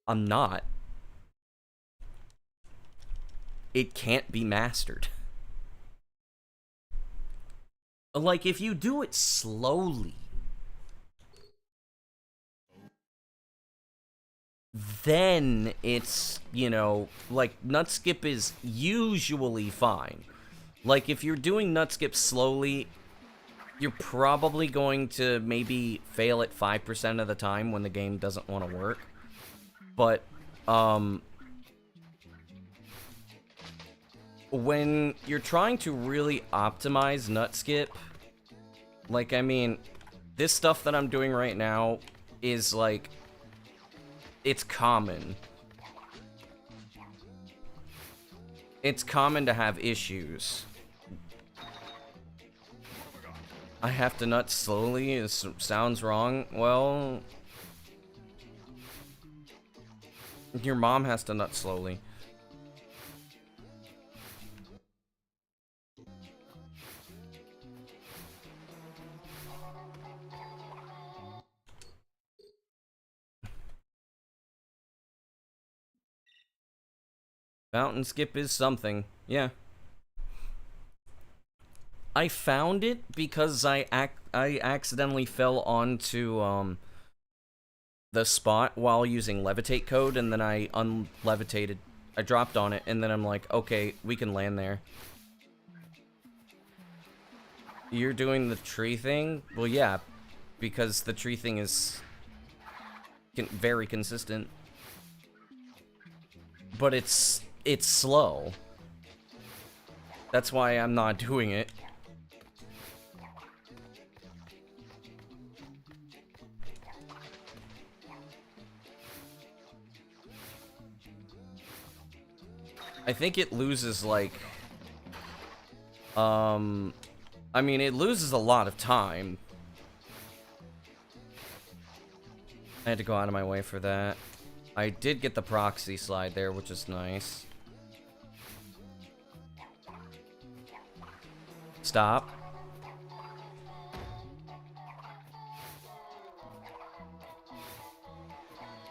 I'm not. It can't be mastered. Like, if you do it slowly, then it's, you know, like, nut skip is usually fine. Like, if you're doing nut skip slowly, you're probably going to maybe fail at 5% of the time when the game doesn't want to work. But, when you're trying to really optimize nut skip, like, I mean, this stuff that I'm doing right now is, like, it's common. It's common to have issues. I have to nut slowly? It sounds wrong. Well, your mom has to nut slowly. Fountain skip is something. Yeah. I found it because I accidentally fell onto the spot while using levitate code, and then I unlevitated. I dropped on it, and then I'm like, okay, we can land there. You're doing the tree thing? Well, yeah, because the tree thing is very consistent. But it's slow. That's why I'm not doing it. I think it loses, like, I mean, it loses a lot of time. I had to go out of my way for that. I did get the proxy slide there, which is nice. Stop.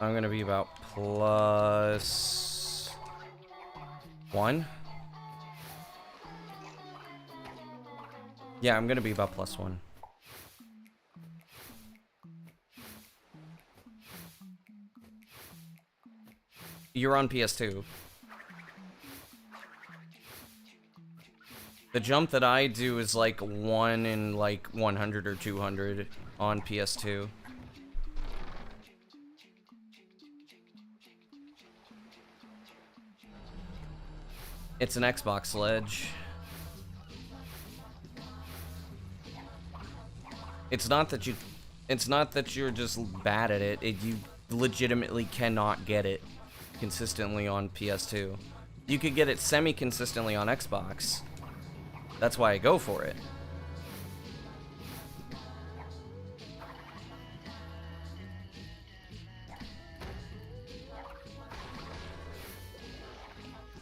I'm gonna be about +1. Yeah, I'm gonna be about +1. You're on PS2. The jump that I do is like 1 in like 100 or 200 on PS2. It's an Xbox ledge. It's not that you're just bad at it. You legitimately cannot get it consistently on PS2. You could get it semi-consistently on Xbox. That's why I go for it.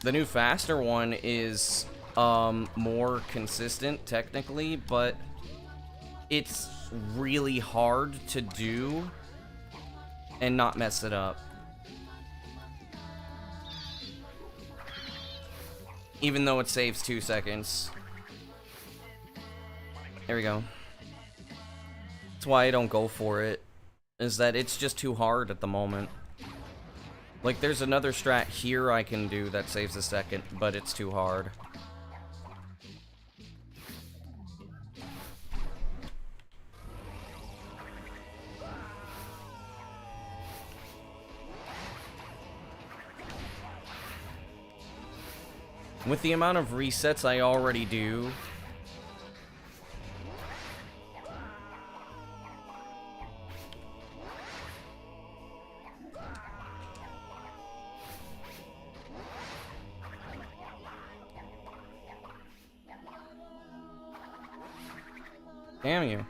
The new faster one is more consistent technically, but it's really hard to do and not mess it up. Even though it saves 2 seconds. There we go. That's why I don't go for it, is that it's just too hard at the moment. Like, there's another strat here I can do that saves a second, but it's too hard. With the amount of resets I already do, damn you.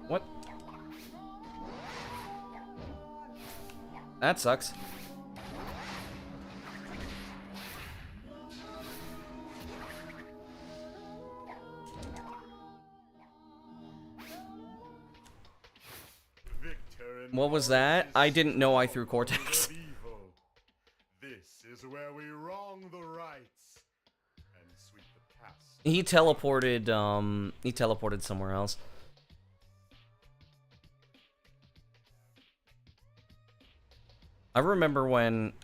What? That sucks. What was that? I didn't know I threw Cortex. This is where we wrong the rights and sweep the past. He teleported somewhere else. I remember when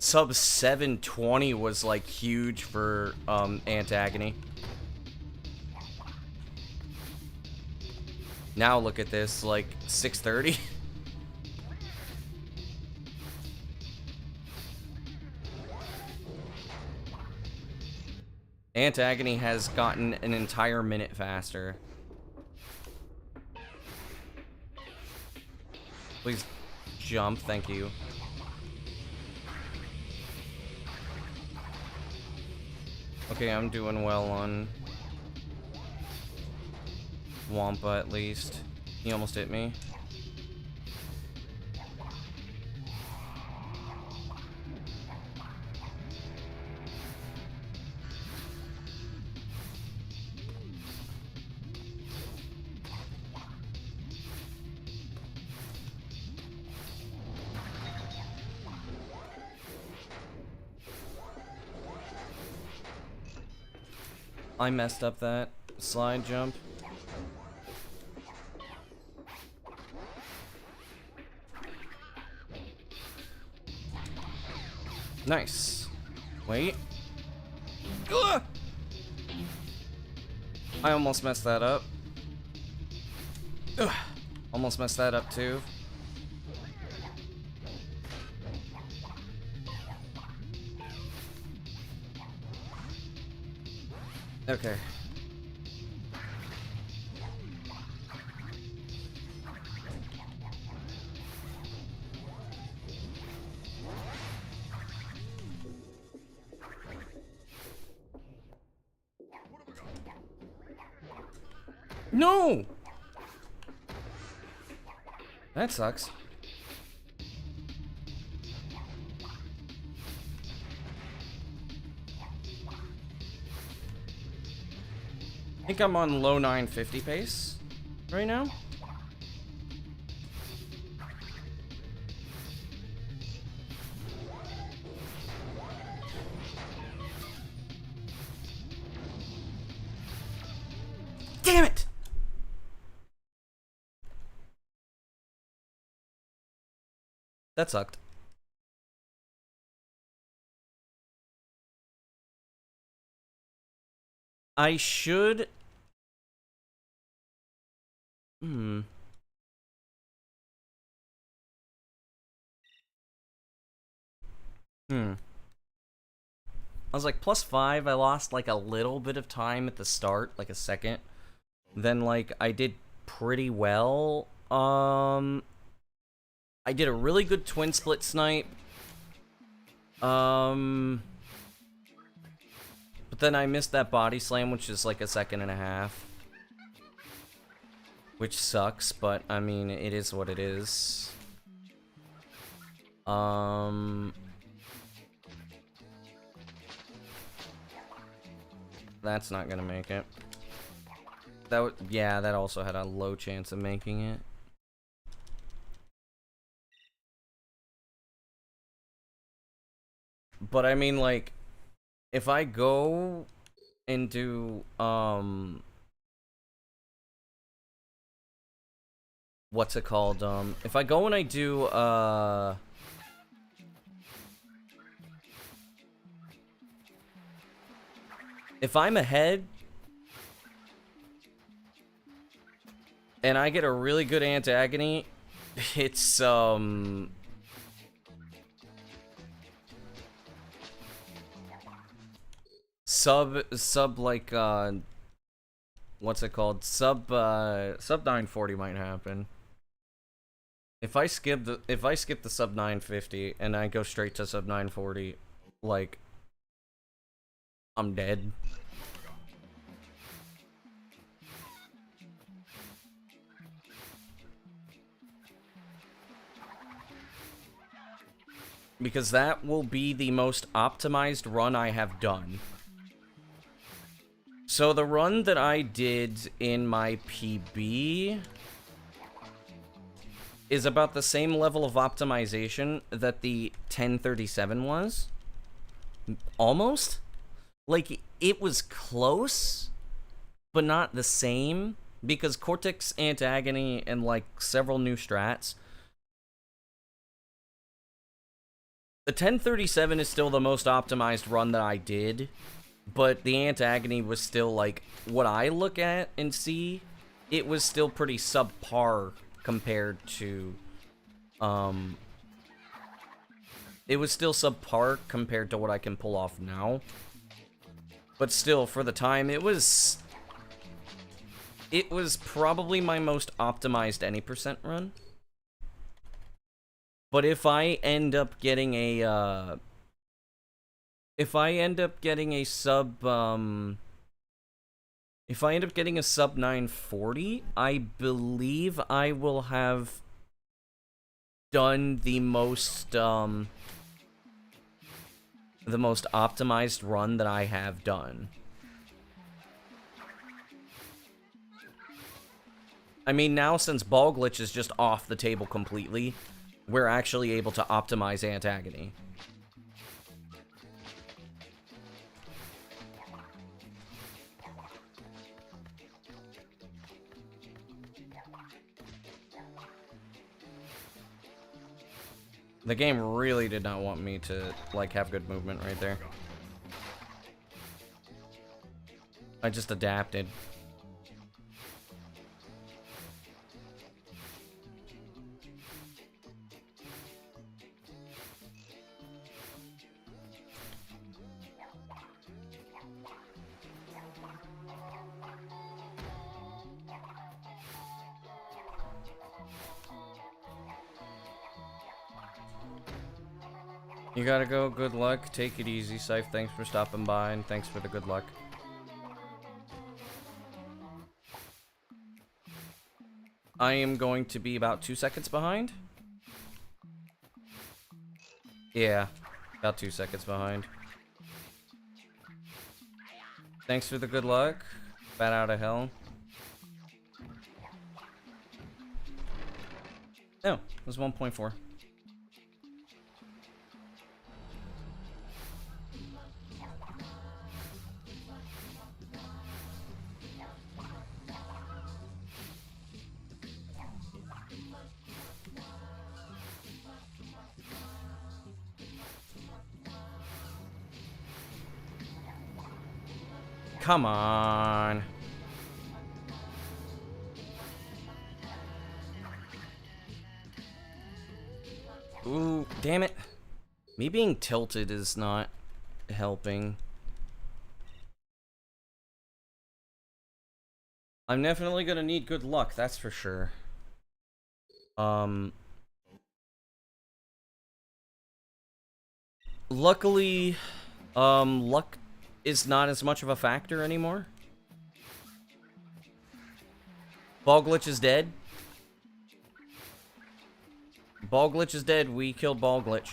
sub 720 was like huge for Antagony. Now look at this, like 630. Antagony has gotten an entire minute faster. Please jump, thank you. Okay, I'm doing well on Wampa at least. He almost hit me. I messed up that slide jump. Nice. Wait. Ugh! I almost messed that up. Ugh. Almost messed that up too. Okay. No! That sucks. I think I'm on low 950 pace right now. Damn it! That sucked. I should... I was like, +5, I lost like a little bit of time at the start, like a second. Then like, I did pretty well. I did a really good twin split snipe. But then I missed that body slam, which is like a second and a half. Which sucks, but I mean, it is what it is. That's not gonna make it. Yeah, that also had a low chance of making it. But I mean, like, if I go and do, what's it called? If I go and I do, if I'm ahead and I get a really good antagony, it's, sub like, what's it called? Sub 940 might happen. If I skip the sub 950 and I go straight to sub 940, like, I'm dead. Because that will be the most optimized run I have done. So the run that I did in my PB is about the same level of optimization that the 1037 was. Almost. Like, it was close, but not the same, because Cortex Antagony and, like, several new strats. The 1037 is still the most optimized run that I did, but the Antagony was still, like, what I look at and see, it was still pretty subpar compared to, it was still subpar compared to what I can pull off now. But still, for the time, it was probably my most optimized any percent run. But if I end up getting a, sub 940, I believe I will have done the most optimized run that I have done. I mean, now since Ball Glitch is just off the table completely, we're actually able to optimize Antagony. The game really did not want me to, like, have good movement right there. I just adapted. You gotta go, good luck, take it easy, Scythe, thanks for stopping by, and thanks for the good luck. I am going to be about 2 seconds behind. Yeah, about 2 seconds behind. Thanks for the good luck. Bat out of hell. No, it was 1.4. Come on. Ooh, damn it. Me being tilted is not helping. I'm definitely gonna need good luck, that's for sure. Luckily, luck is not as much of a factor anymore. Ball glitch is dead. Ball glitch is dead. We killed ball glitch.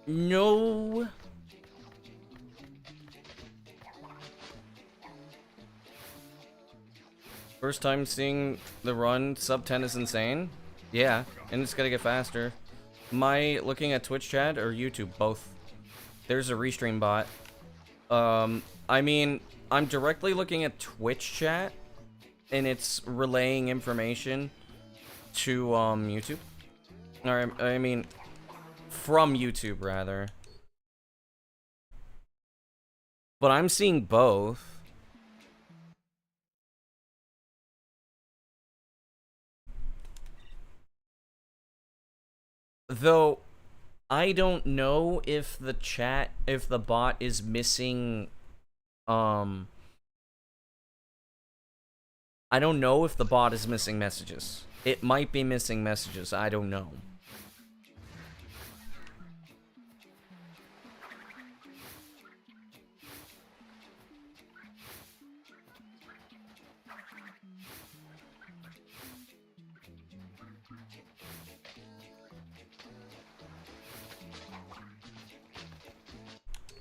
No. First time seeing the run sub 10 is insane. Yeah, and it's gonna get faster. Am I looking at Twitch chat or YouTube? Both. There's a restream bot. I mean, I'm directly looking at Twitch chat, and it's relaying information to, YouTube. Or, I mean, from YouTube, rather. But I'm seeing both. Though, I don't know if the chat, if the bot is missing, I don't know if the bot is missing messages. It might be missing messages, I don't know.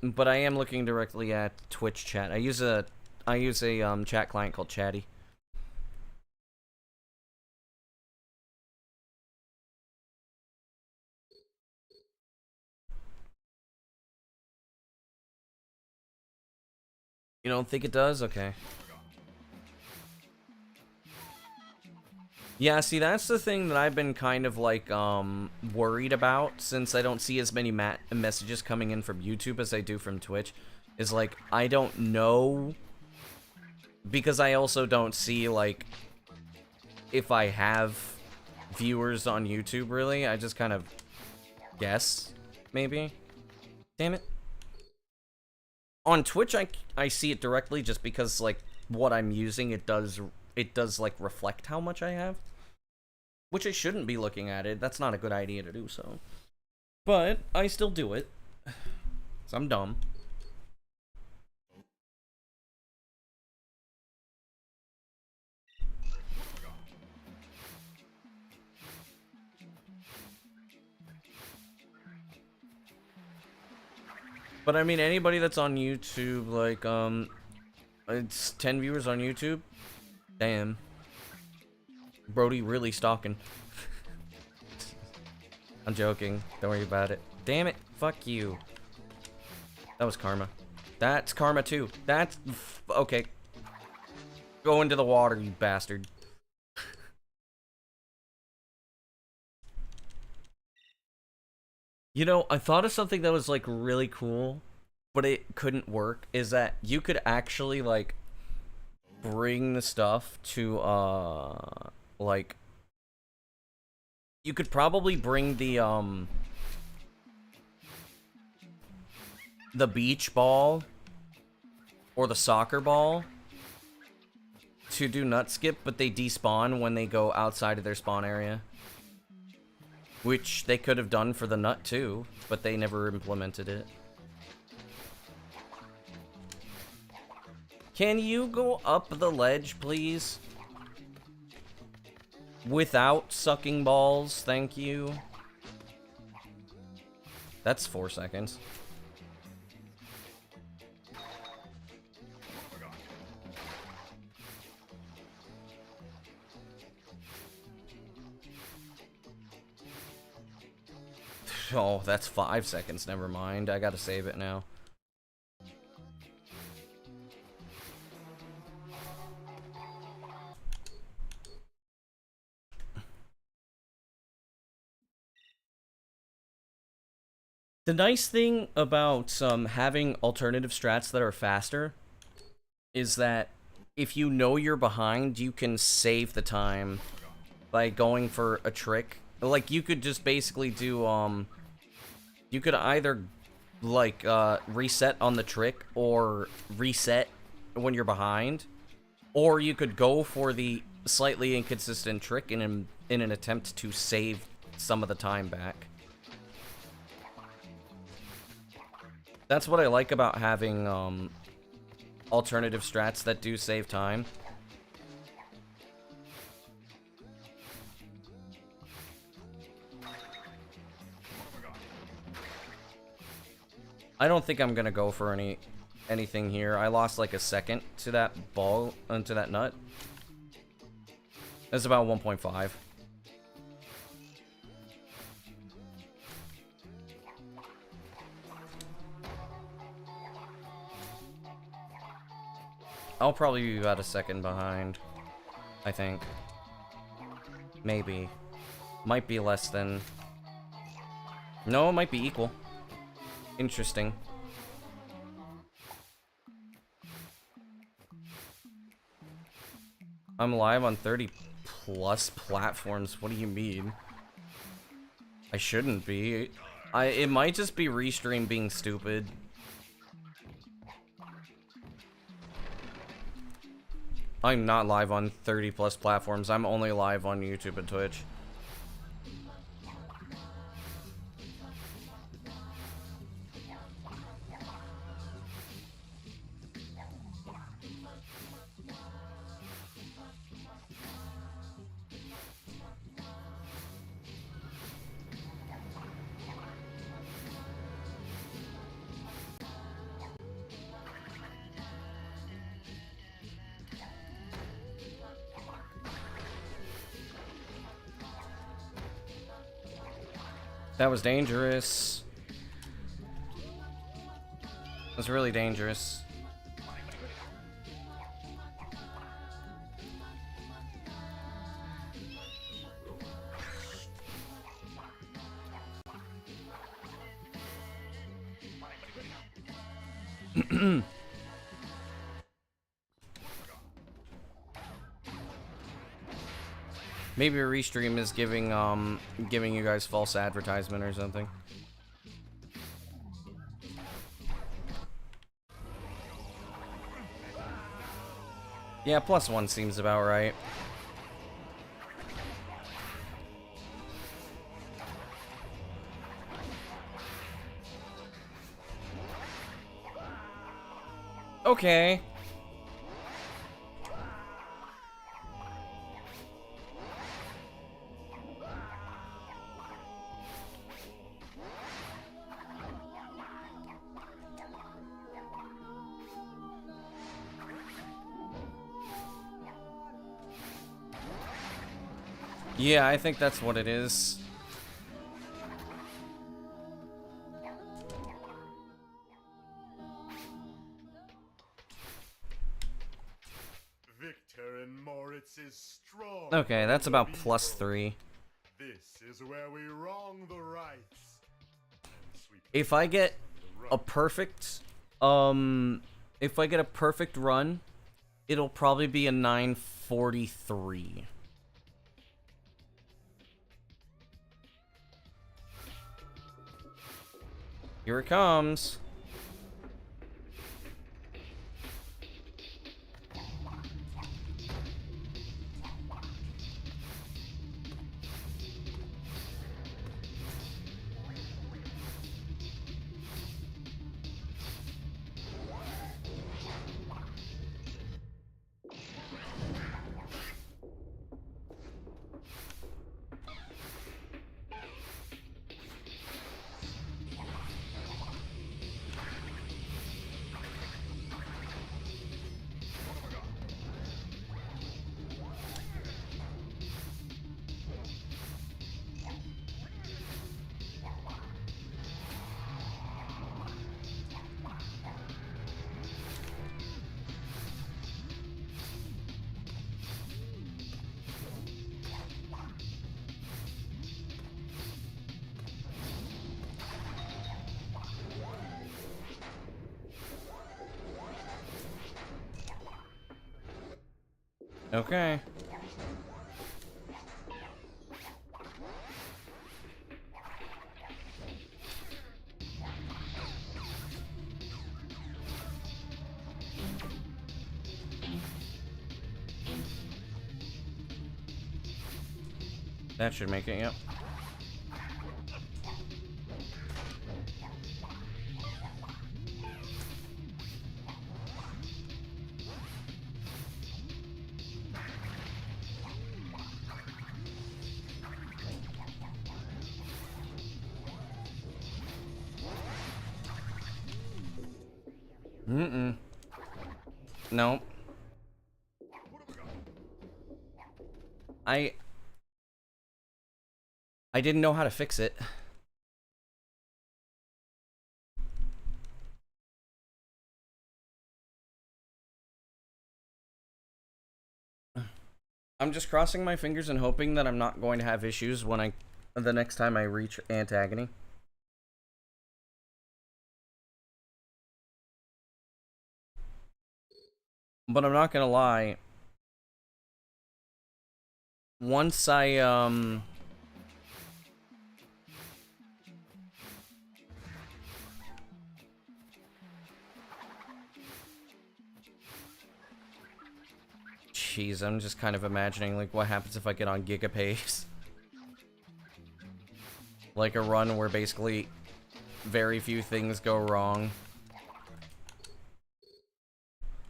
But I am looking directly at Twitch chat. I use a chat client called Chatty. You don't think it does? Okay. Yeah, see, that's the thing that I've been kind of, like, worried about, since I don't see as many messages coming in from YouTube as I do from Twitch, is, like, I don't know, because I also don't see, like, if I have viewers on YouTube, really. I just kind of guess, maybe. Damn it. On Twitch, I see it directly, just because, like, what I'm using, it does, like, reflect how much I have. Which I shouldn't be looking at it. That's not a good idea to do so. But I still do it. 'Cause I'm dumb. But I mean, anybody that's on YouTube, like, it's 10 viewers on YouTube. Damn. Brody really stalking. I'm joking. Don't worry about it. Damn it. Fuck you. That was karma. That's karma too. That's... Okay. Go into the water, you bastard. You know, I thought of something that was, like, really cool, but it couldn't work, is that you could actually, like, bring the stuff to, like... You could probably bring the beach ball or the soccer ball to do nut skip, but they despawn when they go outside of their spawn area. Which they could have done for the nut too, but they never implemented it. Can you go up the ledge, please? Without sucking balls, thank you. That's 4 seconds. Oh, that's 5 seconds, never mind. I gotta save it now. The nice thing about having alternative strats that are faster is that if you know you're behind, you can save the time by going for a trick. Like, you could just basically do, you could either, like, reset on the trick or reset when you're behind. Or you could go for the slightly inconsistent trick in an attempt to save some of the time back. That's what I like about having, alternative strats that do save time. I don't think I'm gonna go for anything here. I lost like a second to that ball, to that nut. That's about 1.5. I'll probably be about a second behind, I think. Maybe. Might be less than... No, it might be equal. Interesting. I'm live on 30 plus platforms. What do you mean? I shouldn't be. It might just be Restream being stupid. I'm not live on 30 plus platforms. I'm only live on YouTube and Twitch. That was dangerous. It was really dangerous. Maybe a restream is giving you guys false advertisement or something. Yeah, +1 seems about right. Okay. Yeah, I think that's what it is. is strong. Okay, that's about the plus people. 3. This is where we wrong the rights. And sweep If I get the a right. perfect, if I get a perfect run, it'll probably be a 943. Here it comes. Okay. That should make it, yep. Mm-mm. Nope. I didn't know how to fix it. I'm just crossing my fingers and hoping that I'm not going to have issues when the next time I reach Antagony. But I'm not gonna lie. Once Jeez, I'm just kind of imagining, like, what happens if I get on Giga Pace. Like a run where basically very few things go wrong.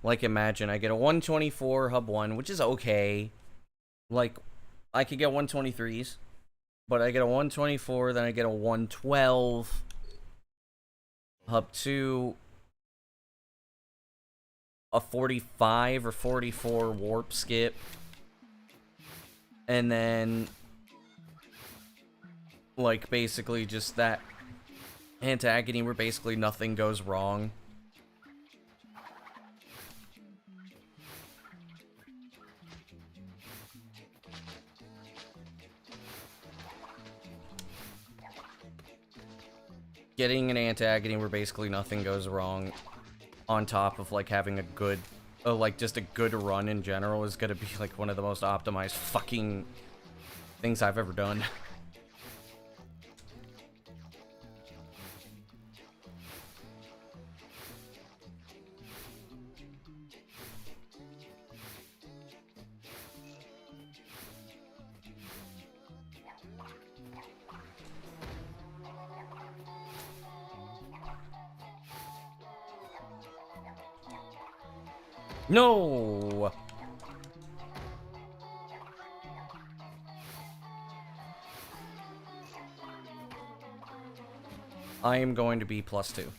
Like, imagine I get a 124 hub 1, which is okay. Like, I could get 123s, but I get a 124, then I get a 112 hub 2, a 45 or 44 warp skip, and then, like, basically just that Antagony where basically nothing goes wrong. Getting an Antagony where basically nothing goes wrong, on top of, like, having a good, like, just a good run in general is gonna be, like, one of the most optimized fucking things I've ever done. No! I am going to be +2.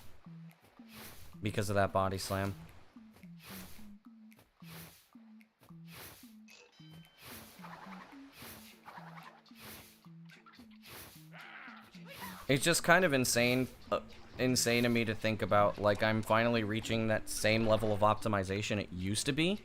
Because of that body slam. It's just kind of insane to me to think about, like, I'm finally reaching that same level of optimization it used to be.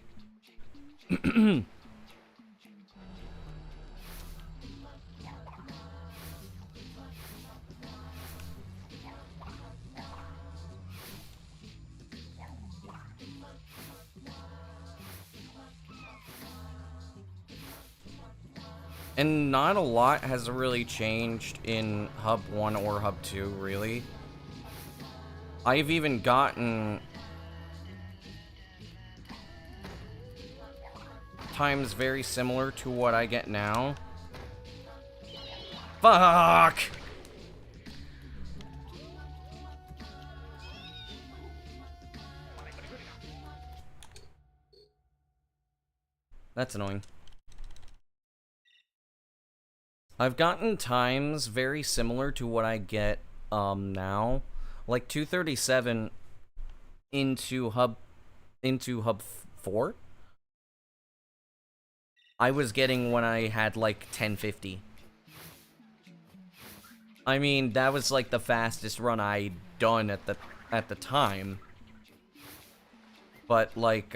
And not a lot has really changed in Hub 1 or Hub 2, really. I've even gotten times very similar to what I get now. Fuck! That's annoying. I've gotten times very similar to what I get now. Like 237 into Hub 4. I was getting when I had like 1050. I mean, that was like the fastest run I'd done at the time. But like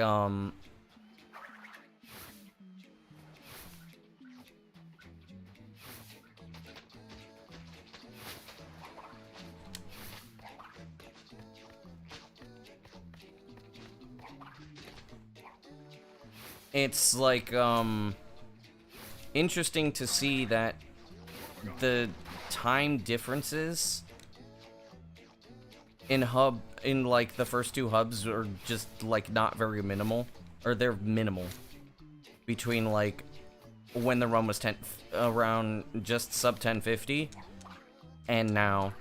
it's like interesting to see that the time differences in like the first two hubs are just like not very minimal, or they're minimal between like when the run was around just sub 1050 and now.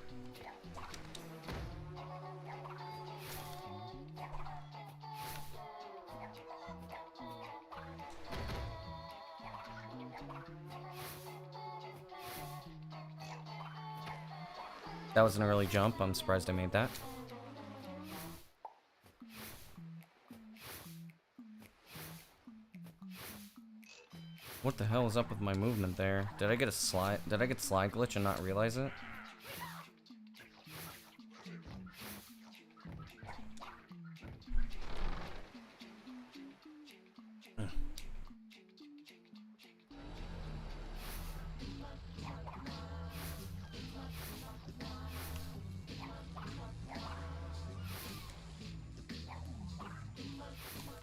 That was an early jump. I'm surprised I made that. What the hell is up with my movement there? Did I get slide glitch and not realize it?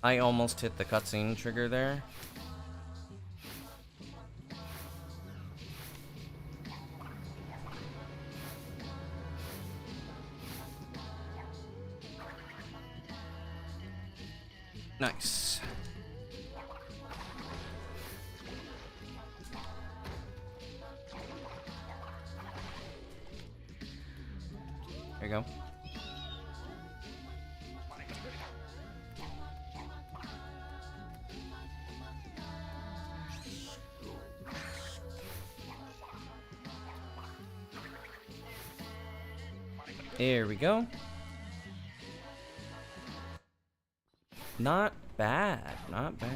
I almost hit the cutscene trigger there. Nice. There you go. There we go. Not bad, not bad.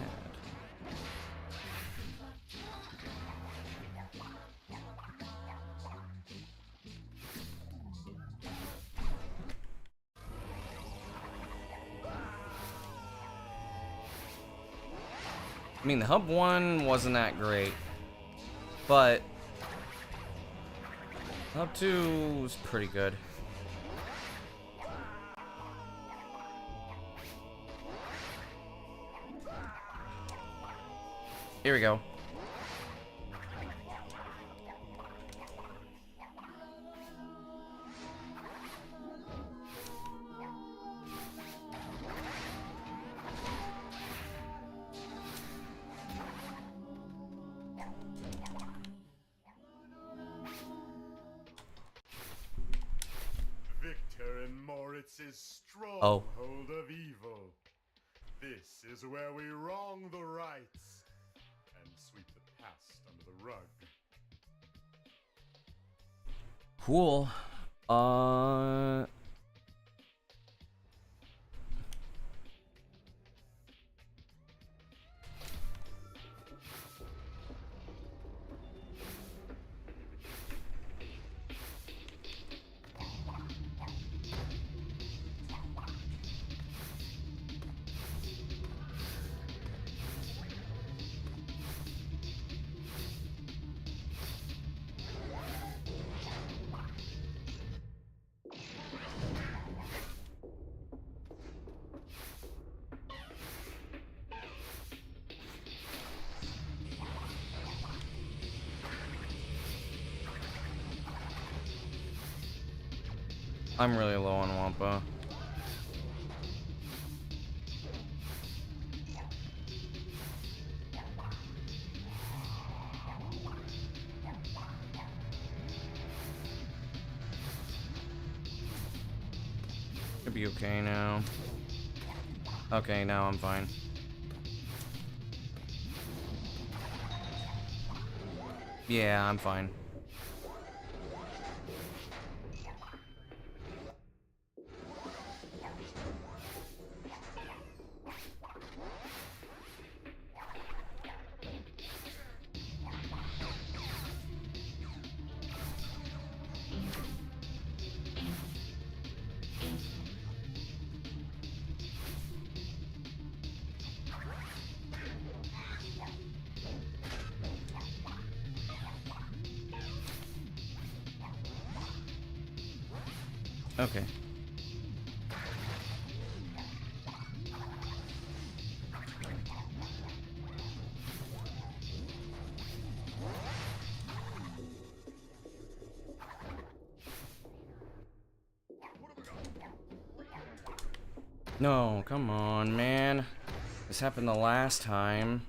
I mean, the Hub 1 wasn't that great, but Hub 2 was pretty good. Here we go. Victor in Moritz's stronghold of evil. This is where we wrong the rights and sweep the past under the rug. Cool. I'm really low on Wampa. Should be okay now. Okay, now I'm fine. Yeah, I'm fine. Okay. No, come on, man. This happened the last time.